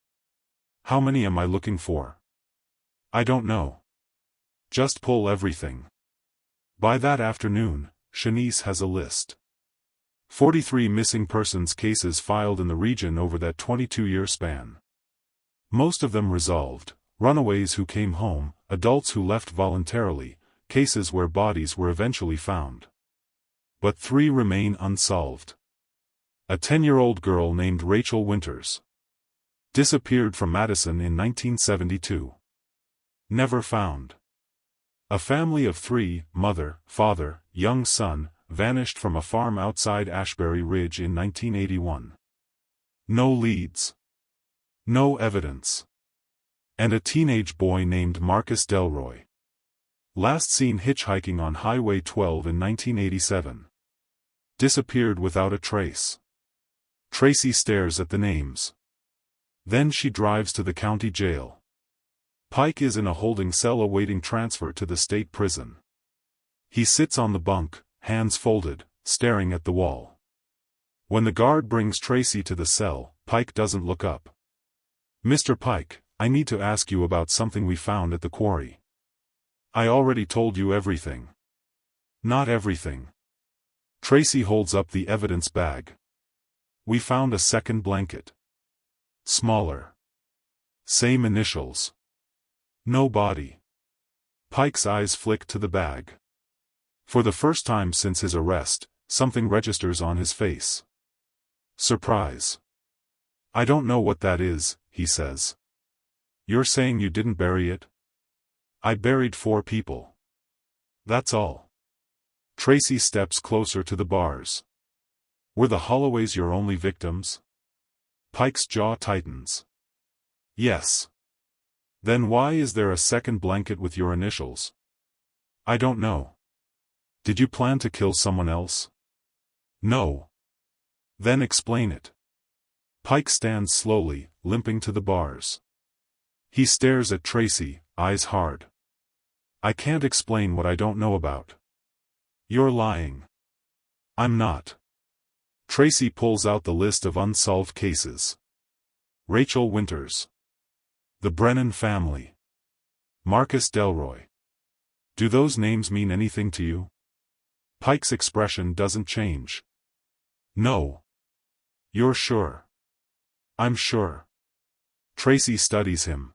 "How many am I looking for?" "I don't know. Just pull everything." By that afternoon, Shanice has a list. 43 missing persons cases filed in the region over that 22-year span. Most of them resolved: runaways who came home, adults who left voluntarily, cases where bodies were eventually found. But 3 remain unsolved. A 10-year-old girl named Rachel Winters. Disappeared from Madison in 1972. Never found. A family of 3, mother, father, young son, vanished from a farm outside Ashbury Ridge in 1981. No leads. No evidence. And a teenage boy named Marcus Delroy. Last seen hitchhiking on Highway 12 in 1987. Disappeared without a trace. Tracy stares at the names. Then she drives to the county jail. Pike is in a holding cell awaiting transfer to the state prison. He sits on the bunk, hands folded, staring at the wall. When the guard brings Tracy to the cell, Pike doesn't look up. "Mr. Pike, I need to ask you about something we found at the quarry." "I already told you everything." "Not everything." Tracy holds up the evidence bag. "We found a second blanket. Smaller. Same initials. No body." Pike's eyes flick to the bag. For the first time since his arrest, something registers on his face. Surprise. "I don't know what that is," he says. "You're saying you didn't bury it?" "I buried 4 people. That's all." Tracy steps closer to the bars. "Were the Holloways your only victims?" Pike's jaw tightens. "Yes." "Then why is there a second blanket with your initials?" "I don't know." "Did you plan to kill someone else?" "No." "Then explain it." Pike stands slowly, limping to the bars. He stares at Tracy, eyes hard. "I can't explain what I don't know about." "You're lying." "I'm not." Tracy pulls out the list of unsolved cases. Rachel Winters. The Brennan family. Marcus Delroy. Do those names mean anything to you? Pike's expression doesn't change. No. You're sure? I'm sure. Tracy studies him.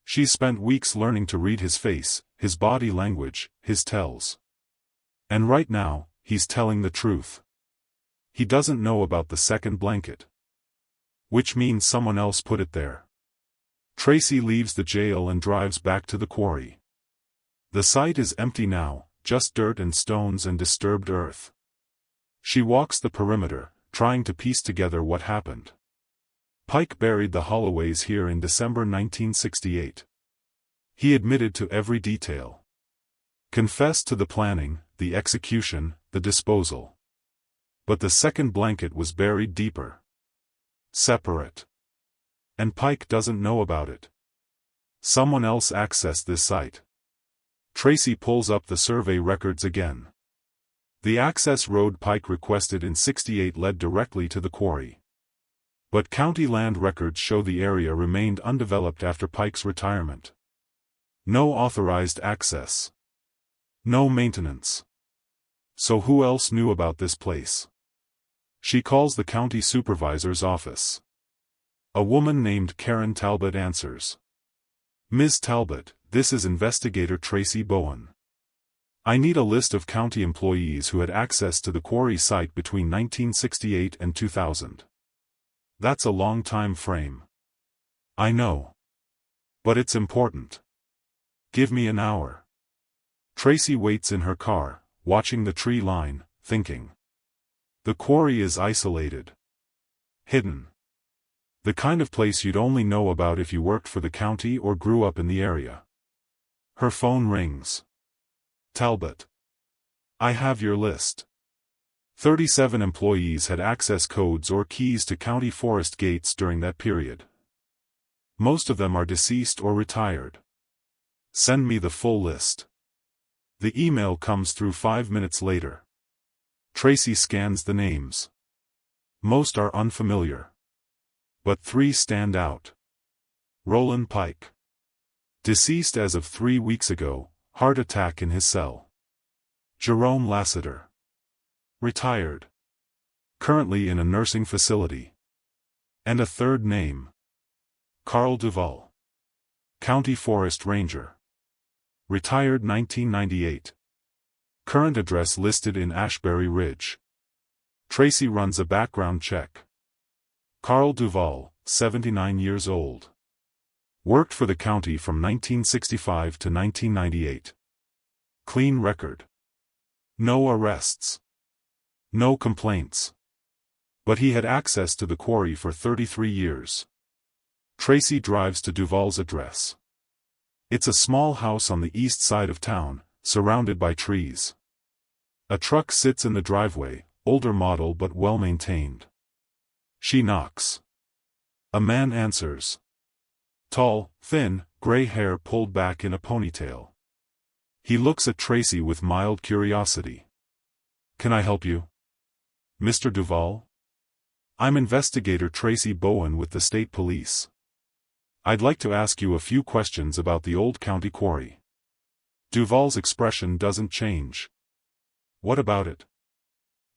She's spent weeks learning to read his face, his body language, his tells. And right now, he's telling the truth. He doesn't know about the second blanket. Which means someone else put it there. Tracy leaves the jail and drives back to the quarry. The site is empty now, just dirt and stones and disturbed earth. She walks the perimeter, trying to piece together what happened. Pike buried the Holloways here in December 1968. He admitted to every detail. Confessed to the planning, the execution, the disposal. But the second blanket was buried deeper. Separate. And Pike doesn't know about it. Someone else accessed this site. Tracy pulls up the survey records again. The access road Pike requested in '68 led directly to the quarry. But county land records show the area remained undeveloped after Pike's retirement. No authorized access. No maintenance. So who else knew about this place? She calls the county supervisor's office. A woman named Karen Talbot answers. Ms. Talbot, this is Investigator Tracy Bowen. I need a list of county employees who had access to the quarry site between 1968 and 2000. That's a long time frame. I know. But it's important. Give me an hour. Tracy waits in her car, watching the tree line, thinking. The quarry is isolated. Hidden. The kind of place you'd only know about if you worked for the county or grew up in the area. Her phone rings. Talbot. I have your list. 37 employees had access codes or keys to county forest gates during that period. Most of them are deceased or retired. Send me the full list. The email comes through 5 minutes later. Tracy scans the names. Most are unfamiliar. But 3 stand out. Roland Pike. Deceased as of 3 weeks ago, heart attack in his cell. Jerome Lassiter. Retired. Currently in a nursing facility. And a third name. Carl Duvall. County Forest Ranger. Retired 1998. Current address listed in Ashbury Ridge. Tracy runs a background check. Carl Duvall, 79 years old. Worked for the county from 1965 to 1998. Clean record. No arrests. No complaints. But he had access to the quarry for 33 years. Tracy drives to Duvall's address. It's a small house on the east side of town, surrounded by trees. A truck sits in the driveway, older model but well-maintained. She knocks. A man answers. Tall, thin, gray hair pulled back in a ponytail. He looks at Tracy with mild curiosity. Can I help you? Mr. Duvall? I'm Investigator Tracy Bowen with the state police. I'd like to ask you a few questions about the old county quarry. Duvall's expression doesn't change. What about it?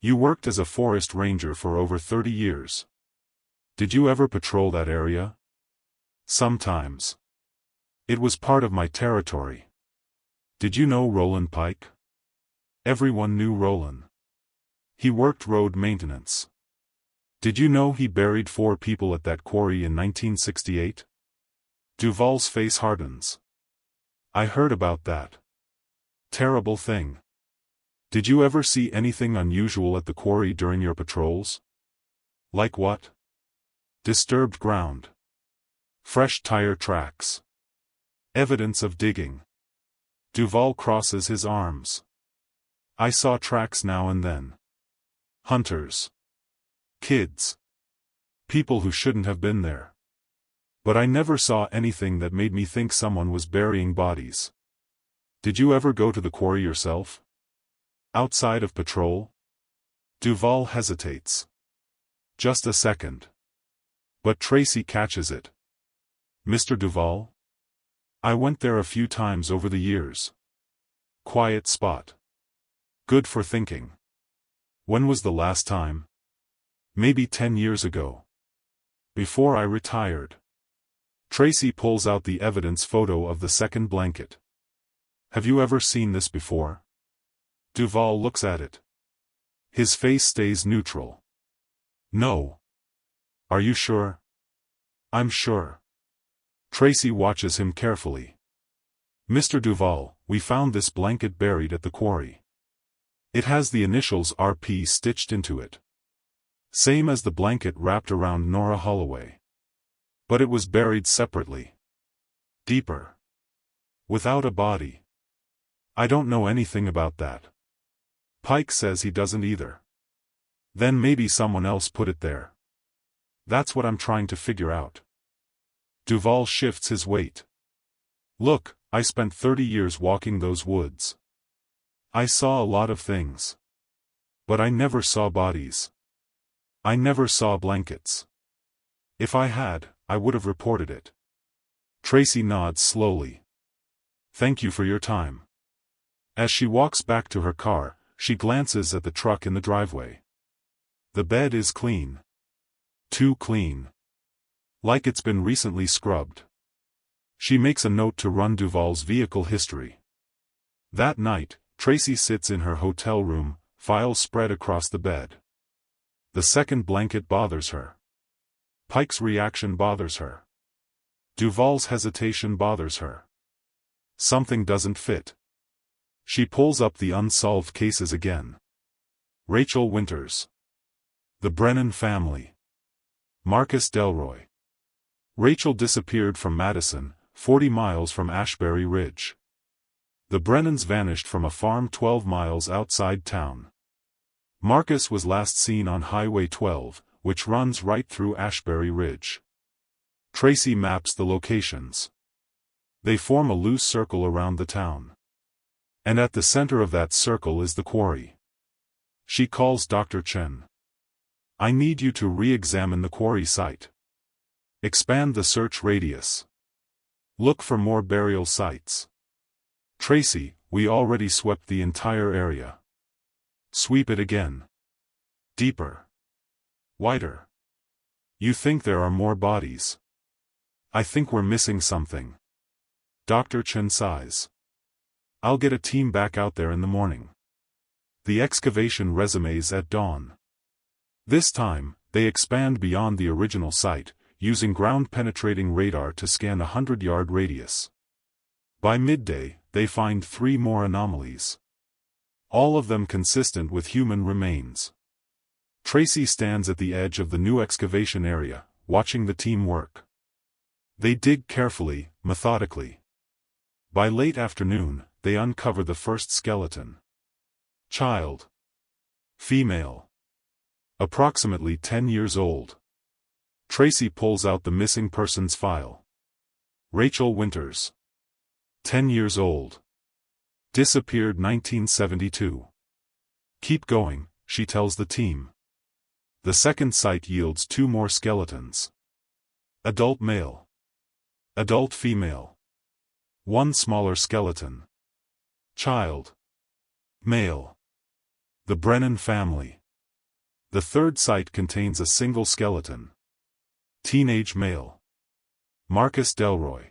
You worked as a forest ranger for over 30 years. Did you ever patrol that area? Sometimes. It was part of my territory. Did you know Roland Pike? Everyone knew Roland. He worked road maintenance. Did you know he buried 4 people at that quarry in 1968? Duvall's face hardens. I heard about that. Terrible thing. Did you ever see anything unusual at the quarry during your patrols? Like what? Disturbed ground. Fresh tire tracks. Evidence of digging. Duvall crosses his arms. I saw tracks now and then. Hunters. Kids. People who shouldn't have been there. But I never saw anything that made me think someone was burying bodies. Did you ever go to the quarry yourself? Outside of patrol? Duvall hesitates. Just a second. But Tracy catches it. Mr. Duvall? I went there a few times over the years. quiet spot. Good for thinking. When was the last time? Maybe 10 years ago. Before I retired. Tracy pulls out the evidence photo of the second blanket. Have you ever seen this before? Duval looks at it. His face stays neutral. No. Are you sure? I'm sure. Tracy watches him carefully. Mr. Duval, we found this blanket buried at the quarry. It has the initials RP stitched into it. Same as the blanket wrapped around Nora Holloway. But it was buried separately. Deeper. Without a body. I don't know anything about that. Pike says he doesn't either. Then maybe someone else put it there. That's what I'm trying to figure out. Duval shifts his weight. Look, I spent 30 years walking those woods. I saw a lot of things. But I never saw bodies. I never saw blankets. If I had, I would have reported it. Tracy nods slowly. Thank you for your time. As she walks back to her car, she glances at the truck in the driveway. The bed is clean. Too clean. Like it's been recently scrubbed. She makes a note to run Duval's vehicle history. That night, Tracy sits in her hotel room, files spread across the bed. The second blanket bothers her. Pike's reaction bothers her. Duval's hesitation bothers her. Something doesn't fit. She pulls up the unsolved cases again. Rachel Winters. The Brennan family. Marcus Delroy. Rachel disappeared from Madison, 40 miles from Ashbury Ridge. The Brennans vanished from a farm 12 miles outside town. Marcus was last seen on Highway 12, which runs right through Ashbury Ridge. Tracy maps the locations. They form a loose circle around the town. And at the center of that circle is the quarry. She calls Dr. Chen. I need you to re-examine the quarry site. Expand the search radius. Look for more burial sites. Tracy, we already swept the entire area. Sweep it again. Deeper. Wider. You think there are more bodies? I think we're missing something. Dr. Chen sighs. I'll get a team back out there in the morning. The excavation resumes at dawn. This time, they expand beyond the original site, using ground-penetrating radar to scan a 100-yard radius. By midday, they find 3 more anomalies. All of them consistent with human remains. Tracy stands at the edge of the new excavation area, watching the team work. They dig carefully, methodically. By late afternoon, they uncover the first skeleton. Child. Female. Approximately 10 years old. Tracy pulls out the missing persons file. Rachel Winters. 10 years old. Disappeared 1972. Keep going, she tells the team. The second site yields 2 more skeletons. Adult male. Adult female. 1 smaller skeleton. Child. Male. The Brennan family. The third site contains a single skeleton. Teenage male. Marcus Delroy.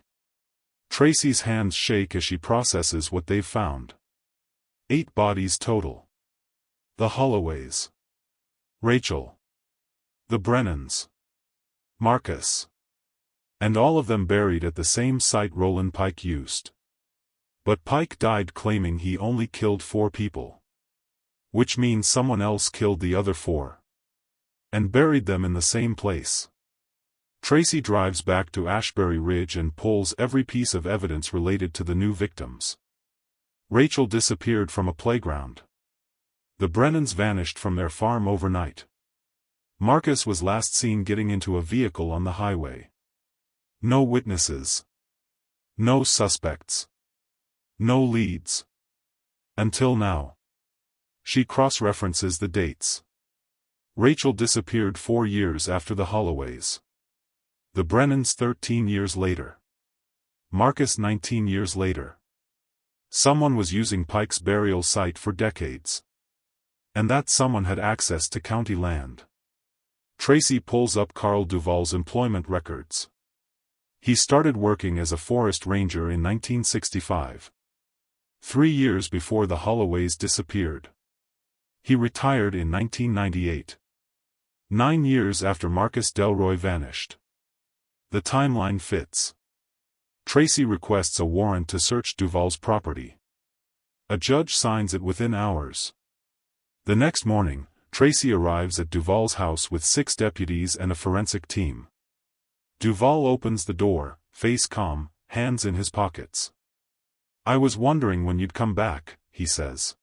Tracy's hands shake as she processes what they've found. 8 bodies total. The Holloways. Rachel. The Brennans. Marcus. And all of them buried at the same site Roland Pike used. But Pike died claiming he only killed 4 people. Which means someone else killed the other 4. And buried them in the same place. Tracy drives back to Ashbury Ridge and pulls every piece of evidence related to the new victims. Rachel disappeared from a playground. The Brennans vanished from their farm overnight. Marcus was last seen getting into a vehicle on the highway. No witnesses. No suspects. No leads. Until now. She cross-references the dates. Rachel disappeared 4 years after the Holloways. The Brennans 13 years later. Marcus 19 years later. Someone was using Pike's burial site for decades. And that someone had access to county land. Tracy pulls up Carl Duvall's employment records. He started working as a forest ranger in 1965. 3 years before the Holloways disappeared. He retired in 1998. 9 years after Marcus Delroy vanished. The timeline fits. Tracy requests a warrant to search Duvall's property. A judge signs it within hours. The next morning, Tracy arrives at Duvall's house with 6 deputies and a forensic team. Duvall opens the door, face calm, hands in his pockets. "I was wondering when you'd come back," he says.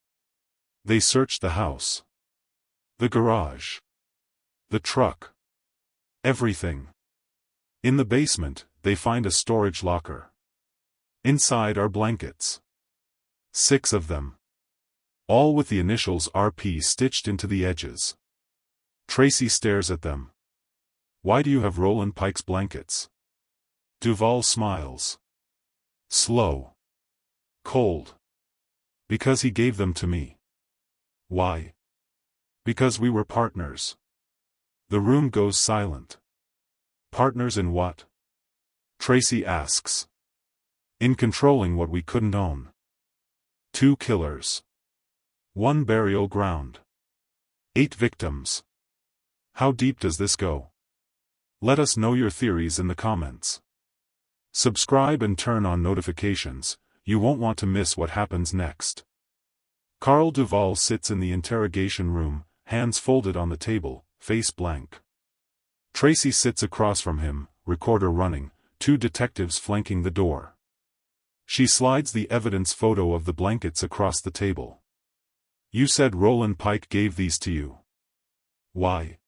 They search the house. The garage. The truck. Everything. In the basement, they find a storage locker. Inside are blankets. 6 of them. All with the initials RP stitched into the edges. Tracy stares at them. "Why do you have Roland Pike's blankets?" Duvall smiles. Slow. Cold. "Because he gave them to me." "Why?" "Because we were partners." The room goes silent. "Partners in what?" Tracy asks. "In controlling what we couldn't own." 2 killers. 1 burial ground. 8 victims. How deep does this go? Let us know your theories in the comments. Subscribe and turn on notifications, you won't want to miss what happens next. Carl Duvall sits in the interrogation room, hands folded on the table, face blank. Tracy sits across from him, recorder running, 2 detectives flanking the door. She slides the evidence photo of the blankets across the table. "You said Roland Pike gave these to you." "Why?"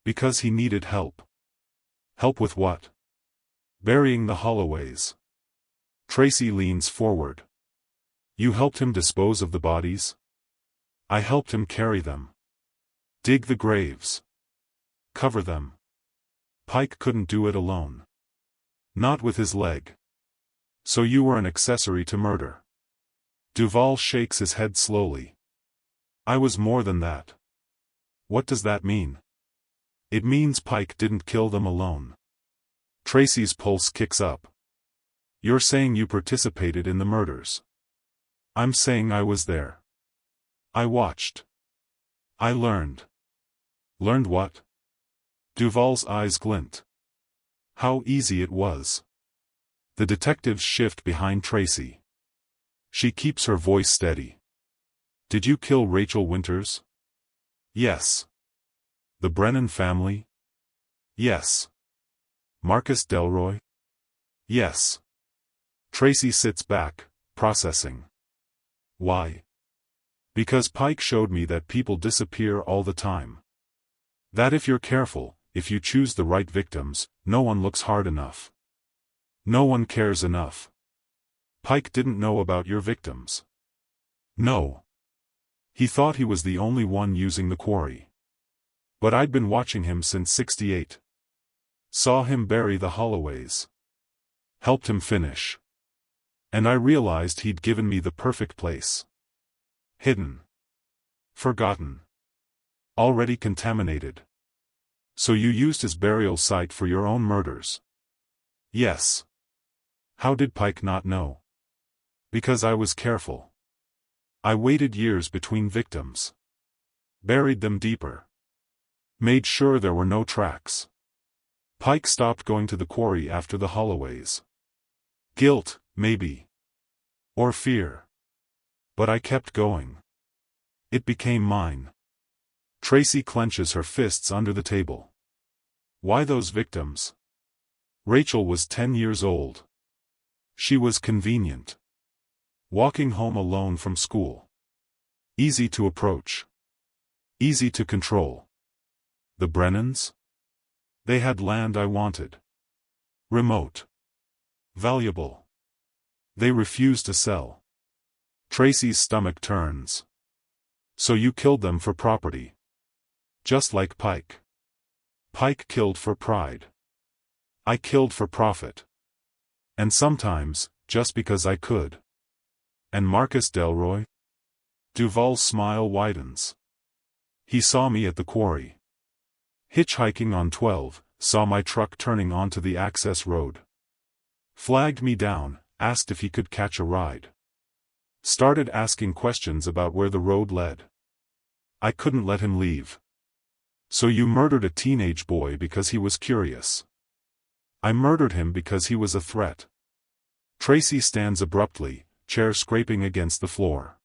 "Because he needed help." "Help with what?" "Burying the Holloways." Tracy leans forward. "You helped him dispose of the bodies?" "I helped him carry them. Dig the graves. Cover them. Pike couldn't do it alone. Not with his leg. So you were an accessory to murder." Duvall shakes his head slowly. "I was more than that." "What does that mean?" "It means Pike didn't kill them alone." Tracy's pulse kicks up. "You're saying you participated in the murders." "I'm saying I was there. I watched. I learned." "Learned what?" Duvall's eyes glint. How easy it was. The detectives shift behind Tracy. She keeps her voice steady. "Did you kill Rachel Winters?" "Yes." "The Brennan family?" "Yes." "Marcus Delroy?" "Yes." Tracy sits back, processing. "Why?" "Because Pike showed me that people disappear all the time. That if you're careful, if you choose the right victims, no one looks hard enough. No one cares enough. Pike didn't know about your victims." "No. He thought he was the only one using the quarry. But I'd been watching him since '68. Saw him bury the Holloways. Helped him finish. And I realized he'd given me the perfect place. Hidden. Forgotten. Already contaminated. So you used his burial site for your own murders?" "Yes." "How did Pike not know?" "Because I was careful. I waited years between victims. Buried them deeper. Made sure there were no tracks. Pike stopped going to the quarry after the Holloways. Guilt, maybe. Or fear. But I kept going. It became mine." Tracy clenches her fists under the table. "Why those victims?" Rachel was 10 years old. She was convenient. Walking home alone from school. Easy to approach. Easy to control. The Brennans? They had land I wanted. Remote. Valuable. They refused to sell. Tracy's stomach turns. "So you killed them for property. Just like Pike." "Pike killed for pride. I killed for profit. And sometimes, just because I could." And Marcus Delroy? Duval's smile widens. He saw me at the quarry. Hitchhiking on 12, saw my truck turning onto the access road. Flagged me down, asked if he could catch a ride. Started asking questions about where the road led. I couldn't let him leave. So you murdered a teenage boy because he was curious. I murdered him because he was a threat. Tracy stands abruptly, chair scraping against the floor.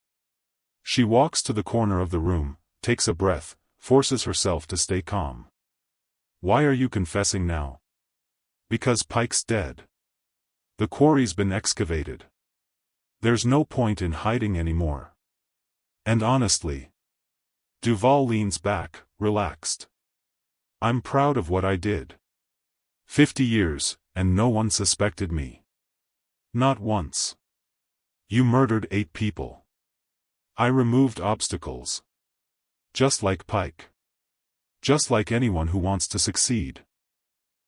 She walks to the corner of the room, takes a breath, forces herself to stay calm. Why are you confessing now? Because Pike's dead. The quarry's been excavated. There's no point in hiding anymore. And honestly. Duval leans back, relaxed. I'm proud of what I did. 50 years, and no one suspected me. Not once. You murdered 8 people. I removed obstacles. Just like Pike. Just like anyone who wants to succeed.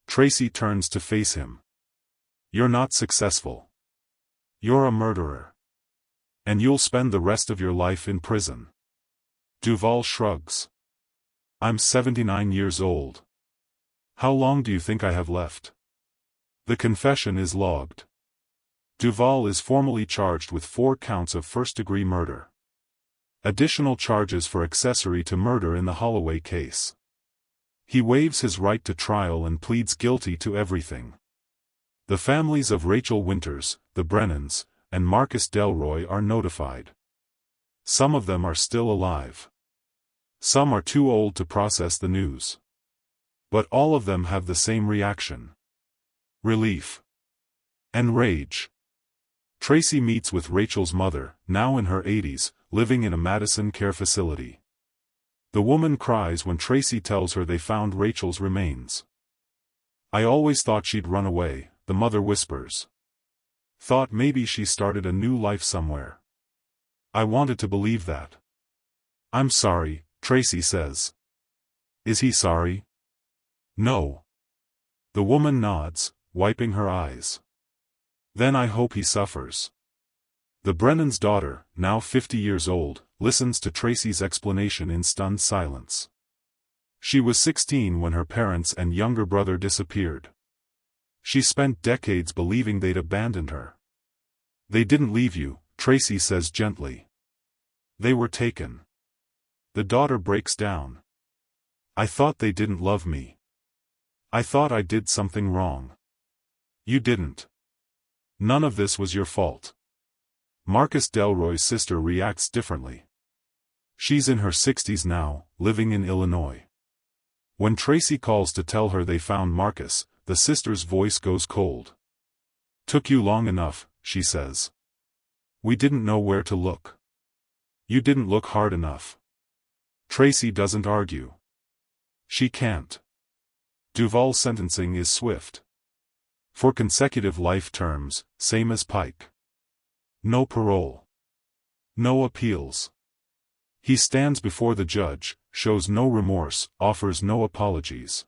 Tracy turns to face him. You're not successful. You're a murderer. And you'll spend the rest of your life in prison. Duval shrugs. I'm 79 years old. How long do you think I have left? The confession is logged. Duval is formally charged with 4 counts of first-degree murder. Additional charges for accessory to murder in the Holloway case. He waives his right to trial and pleads guilty to everything. The families of Rachel Winters, the Brennans, and Marcus Delroy are notified. Some of them are still alive. Some are too old to process the news. But all of them have the same reaction. Relief. And rage. Tracy meets with Rachel's mother, now in her 80s, living in a Madison care facility. The woman cries when Tracy tells her they found Rachel's remains. I always thought she'd run away, the mother whispers. Thought maybe she started a new life somewhere. I wanted to believe that. I'm sorry, Tracy says. Is he sorry? No. The woman nods, wiping her eyes. Then I hope he suffers. The Brennan's daughter, now 50 years old, listens to Tracy's explanation in stunned silence. She was 16 when her parents and younger brother disappeared. She spent decades believing they'd abandoned her. They didn't leave you, Tracy says gently. They were taken. The daughter breaks down. I thought they didn't love me. I thought I did something wrong. You didn't. None of this was your fault. Marcus Delroy's sister reacts differently. She's in her 60s now, living in Illinois. When Tracy calls to tell her they found Marcus, the sister's voice goes cold. Took you long enough, she says. We didn't know where to look. You didn't look hard enough. Tracy doesn't argue. She can't. Duval's sentencing is swift. For consecutive life terms, same as Pike. No parole. No appeals. He stands before the judge, shows no remorse, offers no apologies.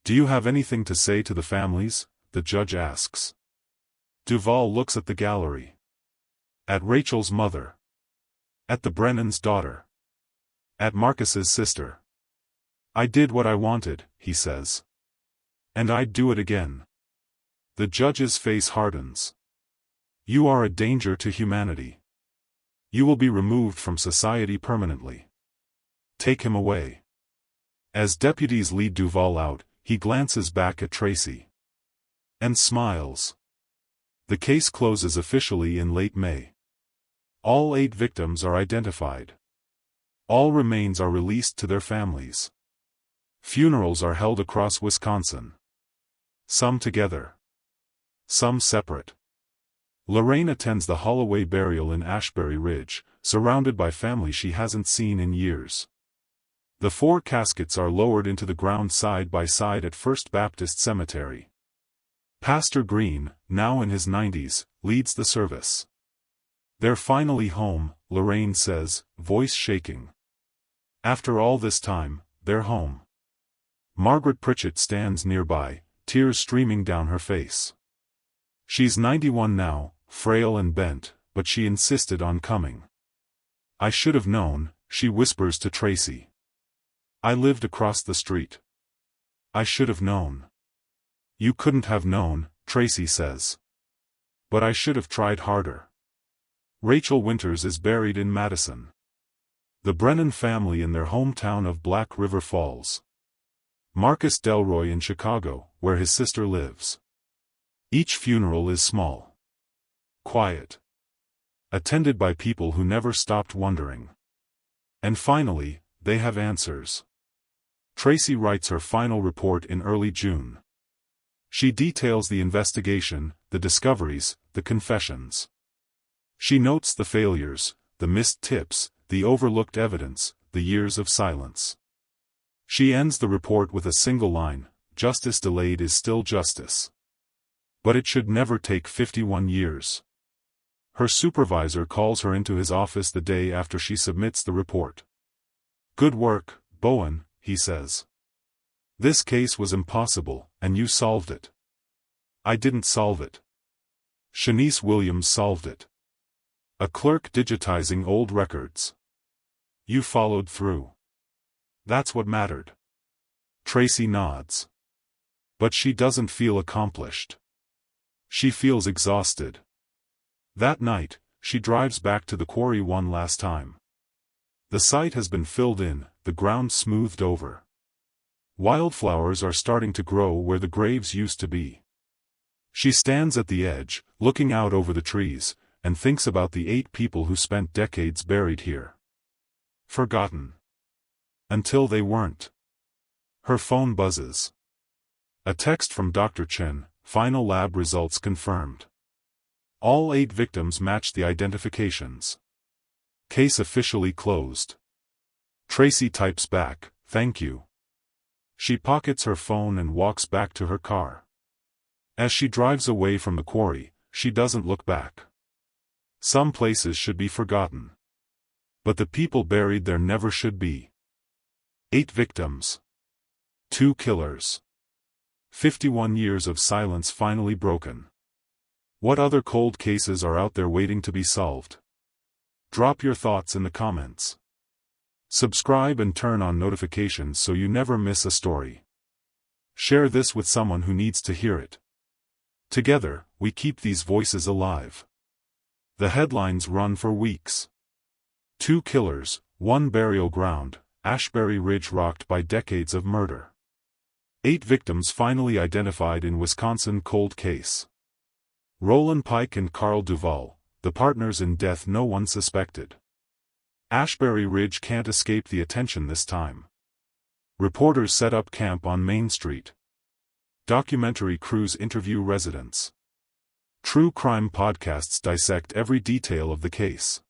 Do you have anything to say to the families? The judge asks. Duval looks at the gallery. At Rachel's mother. At the Brennan's daughter. At Marcus's sister. I did what I wanted, he says. And I'd do it again. The judge's face hardens. You are a danger to humanity. You will be removed from society permanently. Take him away. As deputies lead Duval out, he glances back at Tracy. And smiles. The case closes officially in late May. All 8 victims are identified. All remains are released to their families. Funerals are held across Wisconsin. Some together. Some separate. Lorraine attends the Holloway burial in Ashbury Ridge, surrounded by family she hasn't seen in years. The 4 caskets are lowered into the ground side by side at First Baptist Cemetery. Pastor Green, now in his 90s, leads the service. They're finally home, Lorraine says, voice shaking. After all this time, they're home. Margaret Pritchett stands nearby, tears streaming down her face. She's 91 now, frail and bent, but she insisted on coming. "I should have known," she whispers to Tracy. "I lived across the street. I should have known." "You couldn't have known," Tracy says. "But I should have tried harder." Rachel Winters is buried in Madison. The Brennan family in their hometown of Black River Falls. Marcus Delroy in Chicago, where his sister lives. Each funeral is small, quiet, attended by people who never stopped wondering. And finally, they have answers. Tracy writes her final report in early June. She details the investigation, the discoveries, the confessions. She notes the failures, the missed tips, the overlooked evidence, the years of silence. She ends the report with a single line: "Justice delayed is still justice." But it should never take 51 years. Her supervisor calls her into his office the day after she submits the report. "Good work, Bowen," he says. "This case was impossible, and you solved it." "I didn't solve it. Shanice Williams solved it. A clerk digitizing old records. You followed through. That's what mattered." Tracy nods. But she doesn't feel accomplished. She feels exhausted. That night, she drives back to the quarry one last time. The site has been filled in, the ground smoothed over. Wildflowers are starting to grow where the graves used to be. She stands at the edge, looking out over the trees, and thinks about the 8 people who spent decades buried here. Forgotten. Until they weren't. Her phone buzzes. A text from Dr. Chen: "Final lab results confirmed. All 8 victims match the identifications. Case officially closed." Tracy types back, "Thank you." She pockets her phone and walks back to her car. As she drives away from the quarry, she doesn't look back. Some places should be forgotten. But the people buried there never should be. 8 victims. 2 killers. 51 years of silence finally broken. What other cold cases are out there waiting to be solved? Drop your thoughts in the comments. Subscribe and turn on notifications so you never miss a story. Share this with someone who needs to hear it. Together, we keep these voices alive. The headlines run for weeks. 2 killers, 1 burial ground, Ashbury Ridge rocked by decades of murder. 8 victims finally identified in Wisconsin cold case. Roland Pike and Carl Duvall, the partners in death no one suspected. Ashbury Ridge can't escape the attention this time. Reporters set up camp on Main Street. Documentary crews interview residents. True crime podcasts dissect every detail of the case.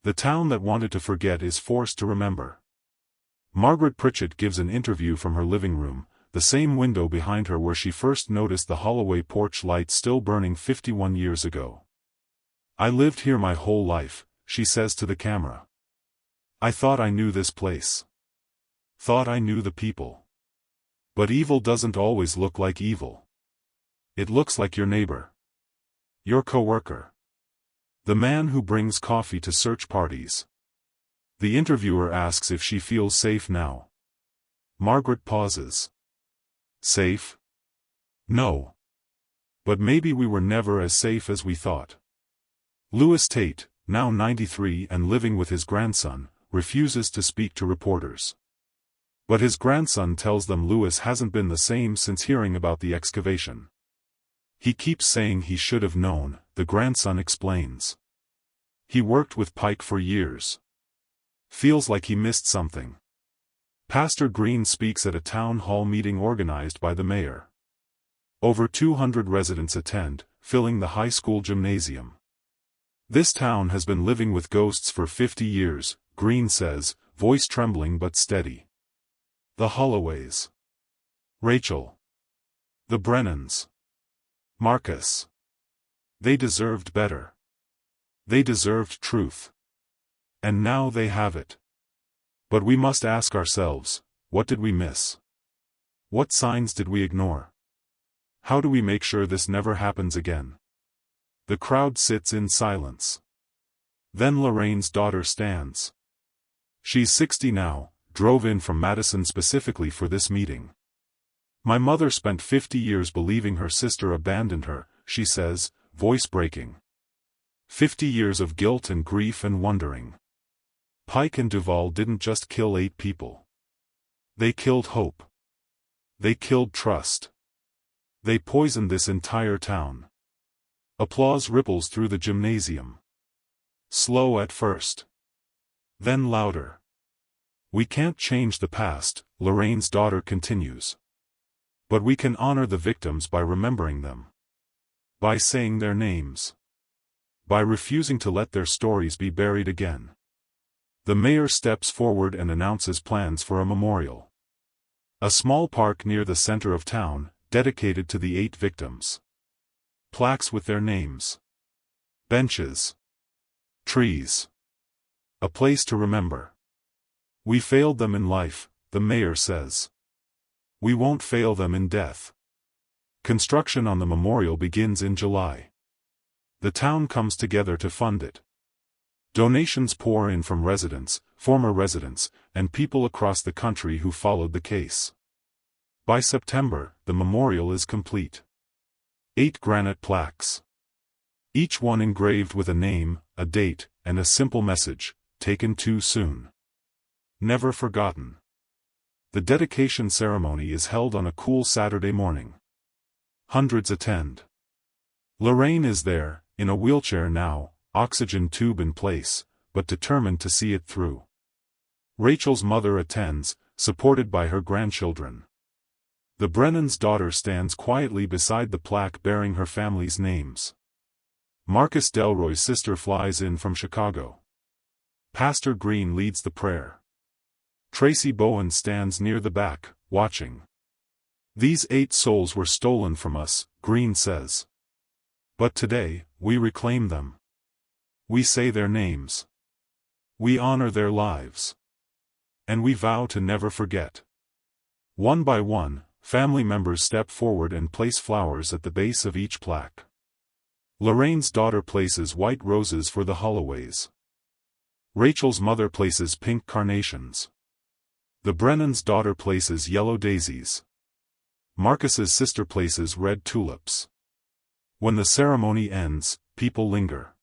The town that wanted to forget is forced to remember. Margaret Pritchett gives an interview from her living room, the same window behind her where she first noticed the Holloway porch light still burning 51 years ago. "I lived here my whole life," she says to the camera. "I thought I knew this place. Thought I knew the people. But evil doesn't always look like evil. It looks like your neighbor. Your coworker. The man who brings coffee to search parties." The interviewer asks if she feels safe now. Margaret pauses. "Safe? No. But maybe we were never as safe as we thought." Lewis Tate, now 93 and living with his grandson, refuses to speak to reporters. But his grandson tells them Lewis hasn't been the same since hearing about the excavation. "He keeps saying he should have known," the grandson explains. "He worked with Pike for years. Feels like he missed something." Pastor Green speaks at a town hall meeting organized by the mayor. Over 200 residents attend, filling the high school gymnasium. "This town has been living with ghosts for 50 years, Green says, voice trembling but steady. The Holloways. Rachel. The Brennans. Marcus. They deserved better. They deserved truth. And now they have it. But we must ask ourselves, what did we miss? What signs did we ignore? How do we make sure this never happens again?" The crowd sits in silence. Then Lorraine's daughter stands. She's 60 now, drove in from Madison specifically for this meeting. My mother spent 50 years believing her sister abandoned her, she says, voice breaking. 50 years of guilt and grief and wondering. Pike and Duvall didn't just kill 8 people. They killed hope. They killed trust. They poisoned this entire town. Applause ripples through the gymnasium. Slow at first. Then louder. We can't change the past, Lorraine's daughter continues. But we can honor the victims by remembering them. By saying their names. By refusing to let their stories be buried again. The mayor steps forward and announces plans for a memorial. A small park near the center of town, dedicated to the 8 victims. Plaques with their names. Benches. Trees. A place to remember. We failed them in life, the mayor says. We won't fail them in death. Construction on the memorial begins in July. The town comes together to fund it. Donations pour in from residents, former residents, and people across the country who followed the case. By September, the memorial is complete. 8 granite plaques. Each one engraved with a name, a date, and a simple message, taken too soon. Never forgotten. The dedication ceremony is held on a cool Saturday morning. Hundreds attend. Lorraine is there, in a wheelchair now, oxygen tube in place, but determined to see it through. Rachel's mother attends, supported by her grandchildren. The Brennan's daughter stands quietly beside the plaque bearing her family's names. Marcus Delroy's sister flies in from Chicago. Pastor Green leads the prayer. Tracy Bowen stands near the back, watching. These 8 souls were stolen from us, Green says. But today, we reclaim them. We say their names. We honor their lives. And we vow to never forget. One by one, family members step forward and place flowers at the base of each plaque. Lorraine's daughter places white roses for the Holloways. Rachel's mother places pink carnations. The Brennan's daughter places yellow daisies. Marcus's sister places red tulips. When the ceremony ends, people linger.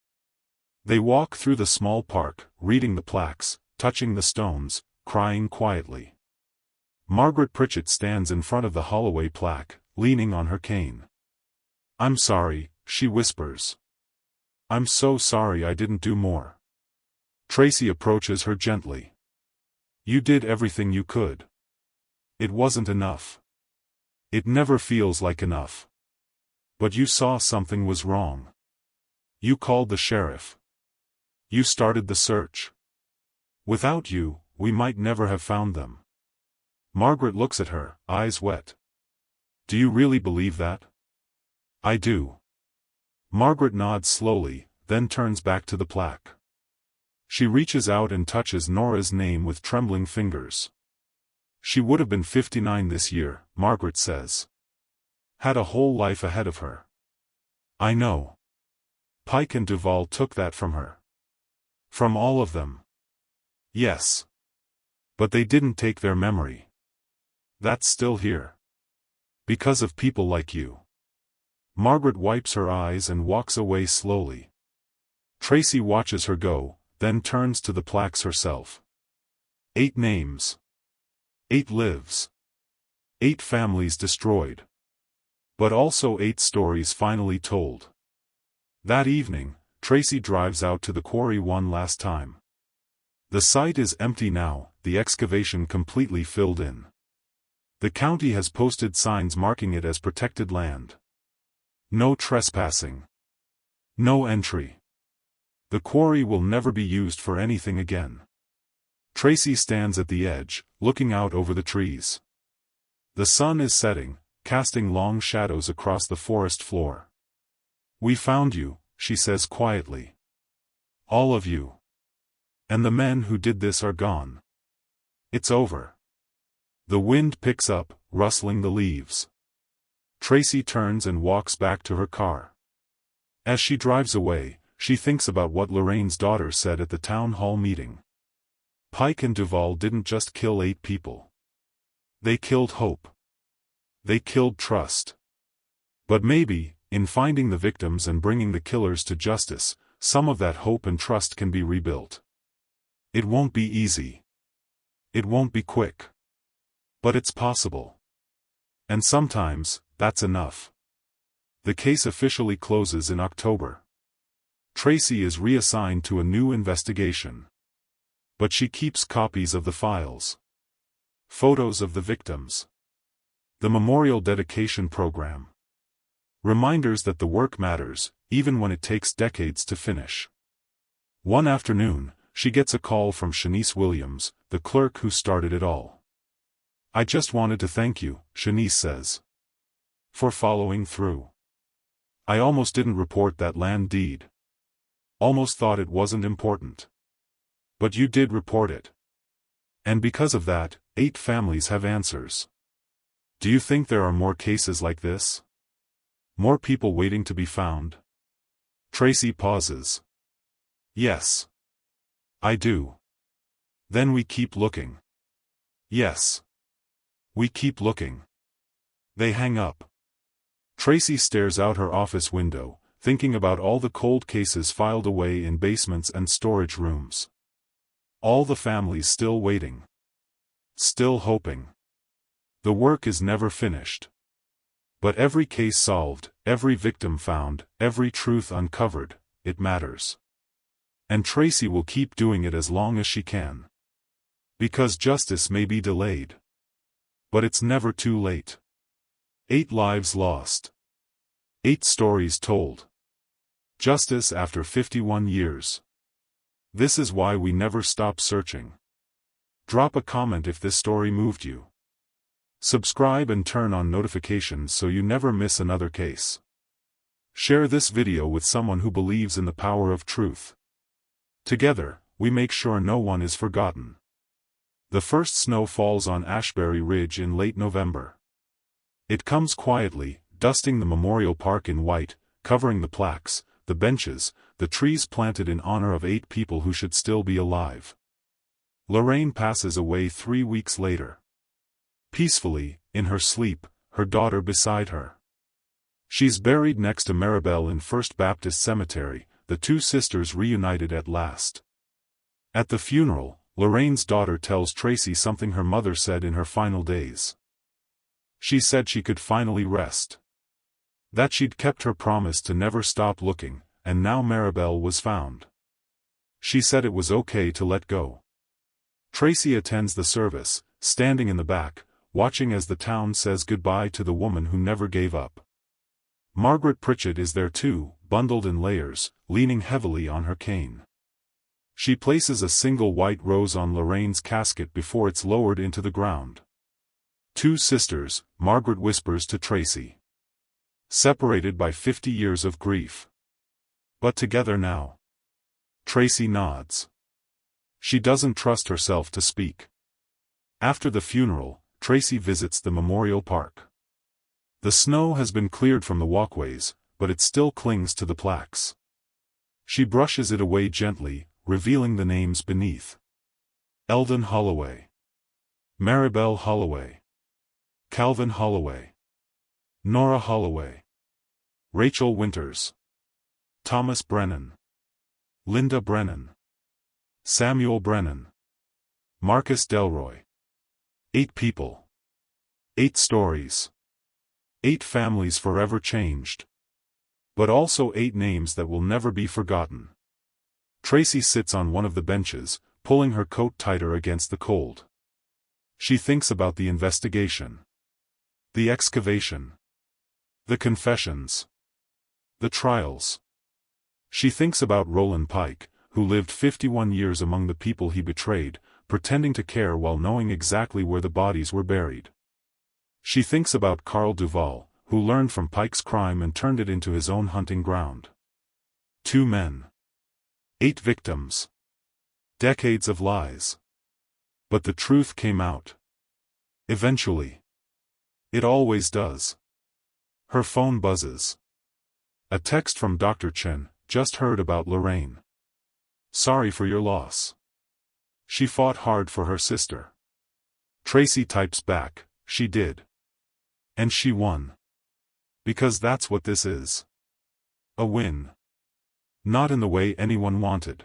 They walk through the small park, reading the plaques, touching the stones, crying quietly. Margaret Pritchett stands in front of the Holloway plaque, leaning on her cane. I'm sorry, she whispers. I'm so sorry I didn't do more. Tracy approaches her gently. You did everything you could. It wasn't enough. It never feels like enough. But you saw something was wrong. You called the sheriff. You started the search. Without you, we might never have found them. Margaret looks at her, eyes wet. Do you really believe that? I do. Margaret nods slowly, then turns back to the plaque. She reaches out and touches Nora's name with trembling fingers. She would have been 59 this year, Margaret says. Had a whole life ahead of her. I know. Pike and Duvall took that from her. From all of them. Yes. But they didn't take their memory. That's still here. Because of people like you. Margaret wipes her eyes and walks away slowly. Tracy watches her go, then turns to the plaques herself. 8 names. 8 lives. 8 families destroyed. But also 8 stories finally told. That evening, Tracy drives out to the quarry one last time. The site is empty now, the excavation completely filled in. The county has posted signs marking it as protected land. No trespassing. No entry. The quarry will never be used for anything again. Tracy stands at the edge, looking out over the trees. The sun is setting, casting long shadows across the forest floor. We found you, she says quietly. All of you. And the men who did this are gone. It's over. The wind picks up, rustling the leaves. Tracy turns and walks back to her car. As she drives away, she thinks about what Lorraine's daughter said at the town hall meeting. Pike and Duval didn't just kill 8 people. They killed hope. They killed trust. But maybe, in finding the victims and bringing the killers to justice, some of that hope and trust can be rebuilt. It won't be easy. It won't be quick. But it's possible. And sometimes, that's enough. The case officially closes in October. Tracy is reassigned to a new investigation. But she keeps copies of the files. Photos of the victims. The memorial dedication program. Reminders that the work matters, even when it takes decades to finish. One afternoon, she gets a call from Shanice Williams, the clerk who started it all. "I just wanted to thank you," Shanice says, "for following through. I almost didn't report that land deed. Almost thought it wasn't important. But you did report it. And because of that, 8 families have answers. Do you think there are more cases like this? More people waiting to be found?" Tracy pauses. "Yes. I do. Then we keep looking." "Yes. We keep looking." They hang up. Tracy stares out her office window, thinking about all the cold cases filed away in basements and storage rooms. All the families still waiting. Still hoping. The work is never finished. But every case solved, every victim found, every truth uncovered, it matters. And Tracy will keep doing it as long as she can. Because justice may be delayed. But it's never too late. 8 lives lost. 8 stories told. Justice after 51 years. This is why we never stop searching. Drop a comment if this story moved you. Subscribe and turn on notifications so you never miss another case. Share this video with someone who believes in the power of truth. Together, we make sure no one is forgotten. The first snow falls on Ashbury Ridge in late November. It comes quietly, dusting the memorial park in white, covering the plaques, the benches, the trees planted in honor of 8 people who should still be alive. Lorraine passes away 3 weeks later. Peacefully, in her sleep, her daughter beside her. She's buried next to Maribel in First Baptist Cemetery, the 2 sisters reunited at last. At the funeral, Lorraine's daughter tells Tracy something her mother said in her final days. She said she could finally rest. That she'd kept her promise to never stop looking, and now Maribel was found. She said it was okay to let go. Tracy attends the service, standing in the back, watching as the town says goodbye to the woman who never gave up. Margaret Pritchett is there too, bundled in layers, leaning heavily on her cane. She places a single white rose on Lorraine's casket before it's lowered into the ground. 2 sisters, Margaret whispers to Tracy. Separated by 50 years of grief. But together now. Tracy nods. She doesn't trust herself to speak. After the funeral, Tracy visits the memorial park. The snow has been cleared from the walkways, but it still clings to the plaques. She brushes it away gently, revealing the names beneath. Eldon Holloway. Maribel Holloway. Calvin Holloway. Nora Holloway. Rachel Winters. Thomas Brennan. Linda Brennan. Samuel Brennan. Marcus Delroy. 8 people. 8 stories. 8 families forever changed. But also 8 names that will never be forgotten. Tracy sits on one of the benches, pulling her coat tighter against the cold. She thinks about the investigation. The excavation. The confessions. The trials. She thinks about Roland Pike, who lived 51 years among the people he betrayed, pretending to care while knowing exactly where the bodies were buried. She thinks about Carl Duval, who learned from Pike's crime and turned it into his own hunting ground. 2 men. 8 victims. Decades of lies. But the truth came out. Eventually. It always does. Her phone buzzes. A text from Dr. Chen, just heard about Lorraine. Sorry for your loss. She fought hard for her sister. Tracy types back, she did. And she won. Because that's what this is. A win. Not in the way anyone wanted.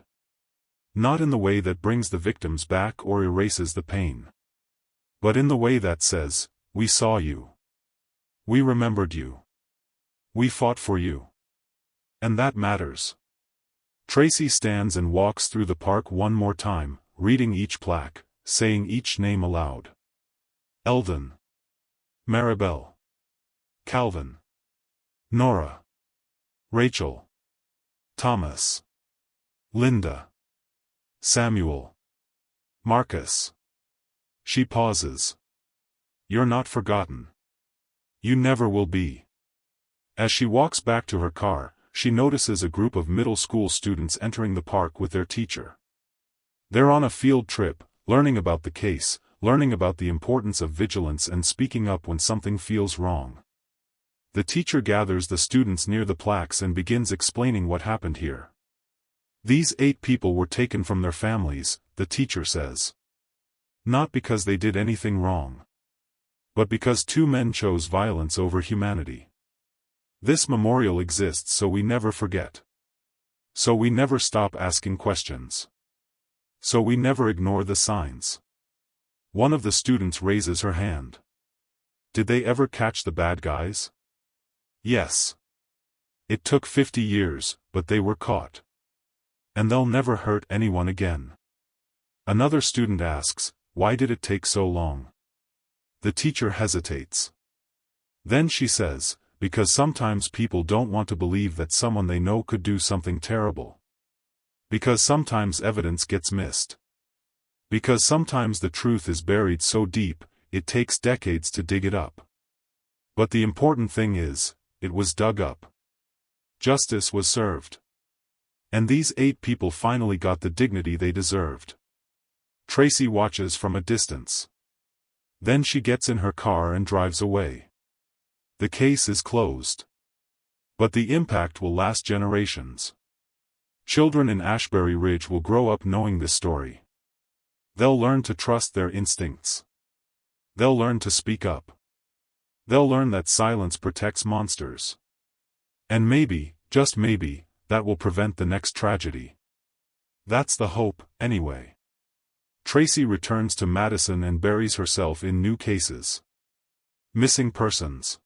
Not in the way that brings the victims back or erases the pain. But in the way that says, we saw you. We remembered you. We fought for you. And that matters. Tracy stands and walks through the park one more time, reading each plaque, saying each name aloud. Eldon. Maribel. Calvin. Nora. Rachel. Thomas. Linda. Samuel. Marcus. She pauses. You're not forgotten. You never will be. As she walks back to her car, she notices a group of middle school students entering the park with their teacher. They're on a field trip, learning about the case, learning about the importance of vigilance and speaking up when something feels wrong. The teacher gathers the students near the plaques and begins explaining what happened here. These 8 people were taken from their families, the teacher says. Not because they did anything wrong. But because 2 men chose violence over humanity. This memorial exists so we never forget. So we never stop asking questions. So we never ignore the signs. One of the students raises her hand. Did they ever catch the bad guys? Yes. It took 50 years, but they were caught. And they'll never hurt anyone again. Another student asks, why did it take so long? The teacher hesitates. Then she says, because sometimes people don't want to believe that someone they know could do something terrible. Because sometimes evidence gets missed. Because sometimes the truth is buried so deep, it takes decades to dig it up. But the important thing is, it was dug up. Justice was served. And these 8 people finally got the dignity they deserved. Tracy watches from a distance. Then she gets in her car and drives away. The case is closed. But the impact will last generations. Children in Ashbury Ridge will grow up knowing this story. They'll learn to trust their instincts. They'll learn to speak up. They'll learn that silence protects monsters. And maybe, just maybe, that will prevent the next tragedy. That's the hope, anyway. Tracy returns to Madison and buries herself in new cases. Missing persons.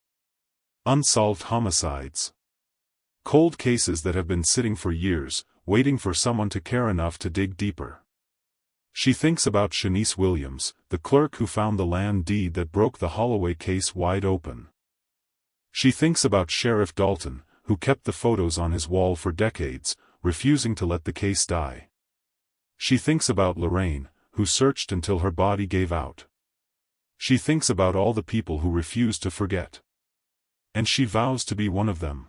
Unsolved homicides. Cold cases that have been sitting for years, waiting for someone to care enough to dig deeper. She thinks about Shanice Williams, the clerk who found the land deed that broke the Holloway case wide open. She thinks about Sheriff Dalton, who kept the photos on his wall for decades, refusing to let the case die. She thinks about Lorraine, who searched until her body gave out. She thinks about all the people who refused to forget. And she vows to be one of them.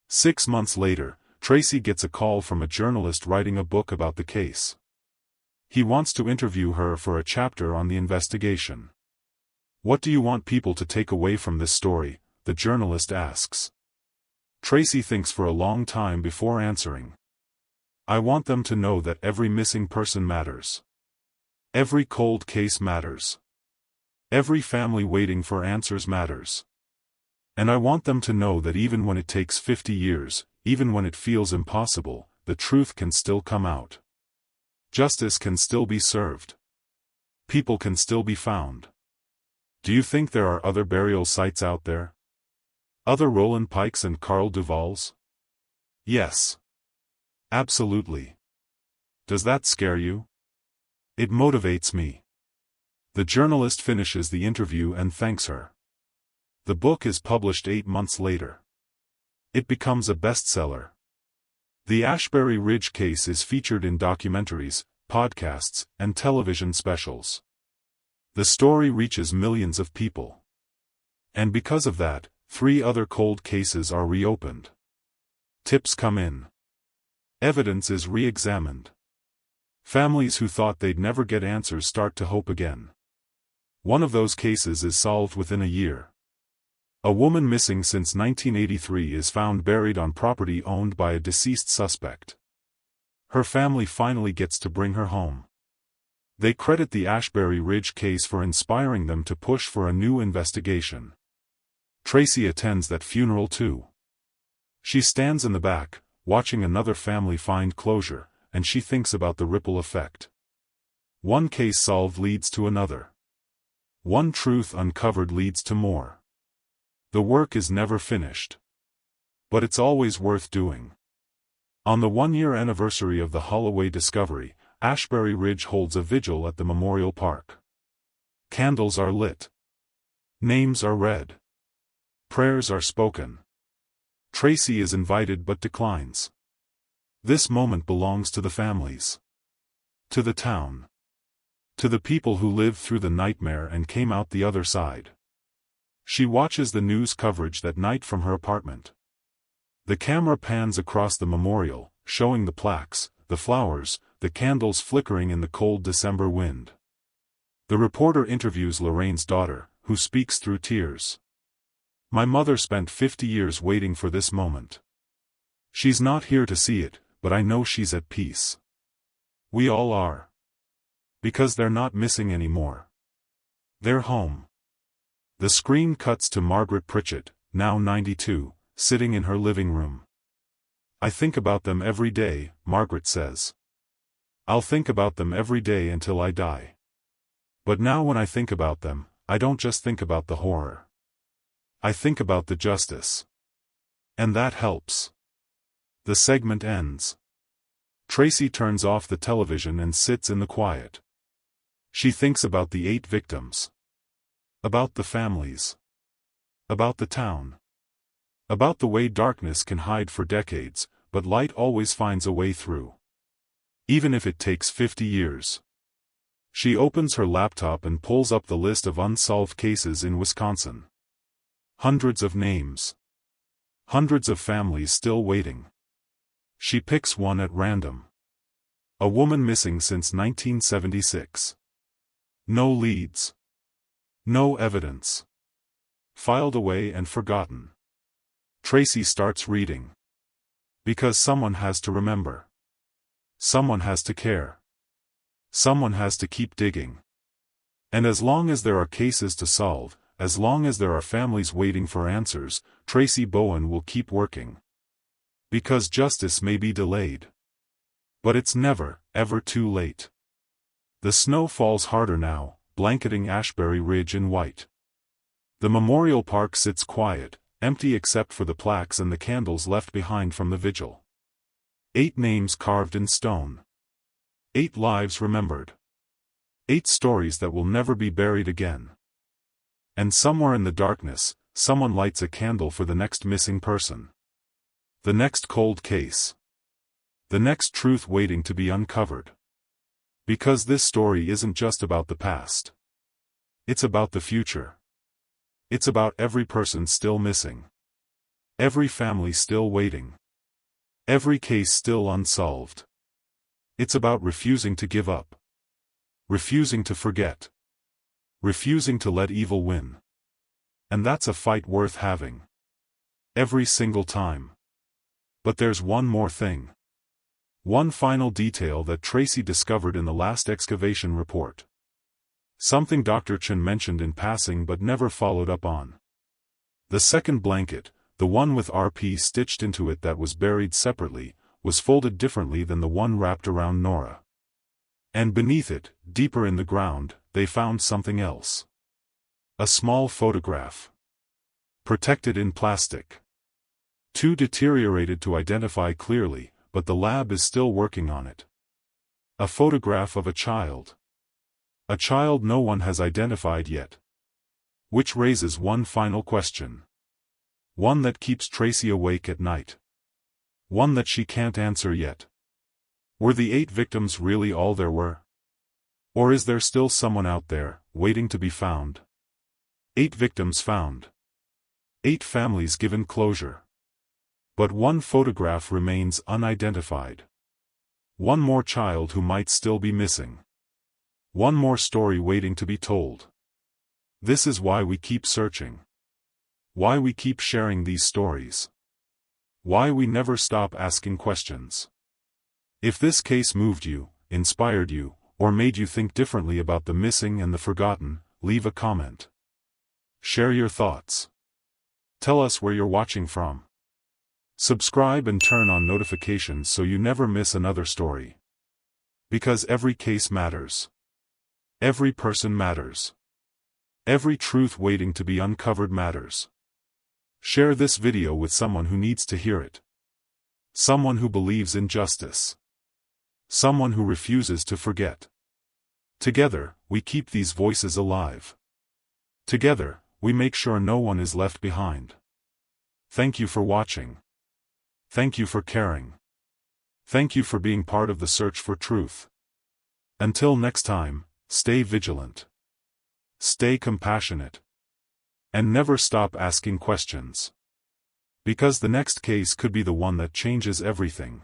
6 months later, Tracy gets a call from a journalist writing a book about the case. He wants to interview her for a chapter on the investigation. What do you want people to take away from this story? The journalist asks. Tracy thinks for a long time before answering. I want them to know that every missing person matters. Every cold case matters. Every family waiting for answers matters. And I want them to know that even when it takes 50 years, even when it feels impossible, the truth can still come out. Justice can still be served. People can still be found. Do you think there are other burial sites out there? Other Roland Pikes and Carl Duvalls? Yes. Absolutely. Does that scare you? It motivates me. The journalist finishes the interview and thanks her. The book is published 8 months later. It becomes a bestseller. The Ashbury Ridge case is featured in documentaries, podcasts, and television specials. The story reaches millions of people. And because of that, 3 other cold cases are reopened. Tips come in. Evidence is re-examined. Families who thought they'd never get answers start to hope again. One of those cases is solved within a year. A woman missing since 1983 is found buried on property owned by a deceased suspect. Her family finally gets to bring her home. They credit the Ashbury Ridge case for inspiring them to push for a new investigation. Tracy attends that funeral too. She stands in the back, watching another family find closure, and she thinks about the ripple effect. One case solved leads to another. One truth uncovered leads to more. The work is never finished. But it's always worth doing. On the one-year anniversary of the Holloway discovery, Ashbury Ridge holds a vigil at the Memorial Park. Candles are lit. Names are read. Prayers are spoken. Tracy is invited but declines. This moment belongs to the families. To the town. To the people who lived through the nightmare and came out the other side. She watches the news coverage that night from her apartment. The camera pans across the memorial, showing the plaques, the flowers, the candles flickering in the cold December wind. The reporter interviews Lorraine's daughter, who speaks through tears. My mother spent 50 years waiting for this moment. She's not here to see it, but I know she's at peace. We all are. Because they're not missing anymore. They're home. The screen cuts to Margaret Pritchett, now 92, sitting in her living room. I think about them every day, Margaret says. I'll think about them every day until I die. But now when I think about them, I don't just think about the horror. I think about the justice. And that helps. The segment ends. Tracy turns off the television and sits in the quiet. She thinks about the 8 victims. About the families. About the town. About the way darkness can hide for decades, but light always finds a way through. Even if it takes 50 years. She opens her laptop and pulls up the list of unsolved cases in Wisconsin. Hundreds of names. Hundreds of families still waiting. She picks one at random. A woman missing since 1976. No leads. No evidence. Filed away and forgotten. Tracy starts reading. Because someone has to remember. Someone has to care. Someone has to keep digging. And as long as there are cases to solve, as long as there are families waiting for answers, Tracy Bowen will keep working. Because justice may be delayed. But it's never, ever too late. The snow falls harder now, blanketing Ashbury Ridge in white. The memorial park sits quiet, empty except for the plaques and the candles left behind from the vigil. 8 names carved in stone. 8 lives remembered. 8 stories that will never be buried again. And somewhere in the darkness, someone lights a candle for the next missing person. The next cold case. The next truth waiting to be uncovered. Because this story isn't just about the past. It's about the future. It's about every person still missing. Every family still waiting. Every case still unsolved. It's about refusing to give up. Refusing to forget. Refusing to let evil win. And that's a fight worth having. Every single time. But there's one more thing. One final detail that Tracy discovered in the last excavation report. Something Dr. Chen mentioned in passing but never followed up on. The second blanket, the one with RP stitched into it that was buried separately, was folded differently than the one wrapped around Nora. And beneath it, deeper in the ground, they found something else. A small photograph. Protected in plastic. Too deteriorated to identify clearly, but the lab is still working on it. A photograph of a child. A child no one has identified yet. Which raises one final question. One that keeps Tracy awake at night. One that she can't answer yet. Were the 8 victims really all there were? Or is there still someone out there, waiting to be found? 8 victims found. 8 families given closure. But one photograph remains unidentified. One more child who might still be missing. One more story waiting to be told. This is why we keep searching. Why we keep sharing these stories. Why we never stop asking questions. If this case moved you, inspired you, or made you think differently about the missing and the forgotten, leave a comment. Share your thoughts. Tell us where you're watching from. Subscribe and turn on notifications so you never miss another story. Because every case matters. Every person matters. Every truth waiting to be uncovered matters. Share this video with someone who needs to hear it. Someone who believes in justice. Someone who refuses to forget. Together, we keep these voices alive. Together, we make sure no one is left behind. Thank you for watching. Thank you for caring. Thank you for being part of the search for truth. Until next time, stay vigilant. Stay compassionate. And never stop asking questions. Because the next case could be the one that changes everything.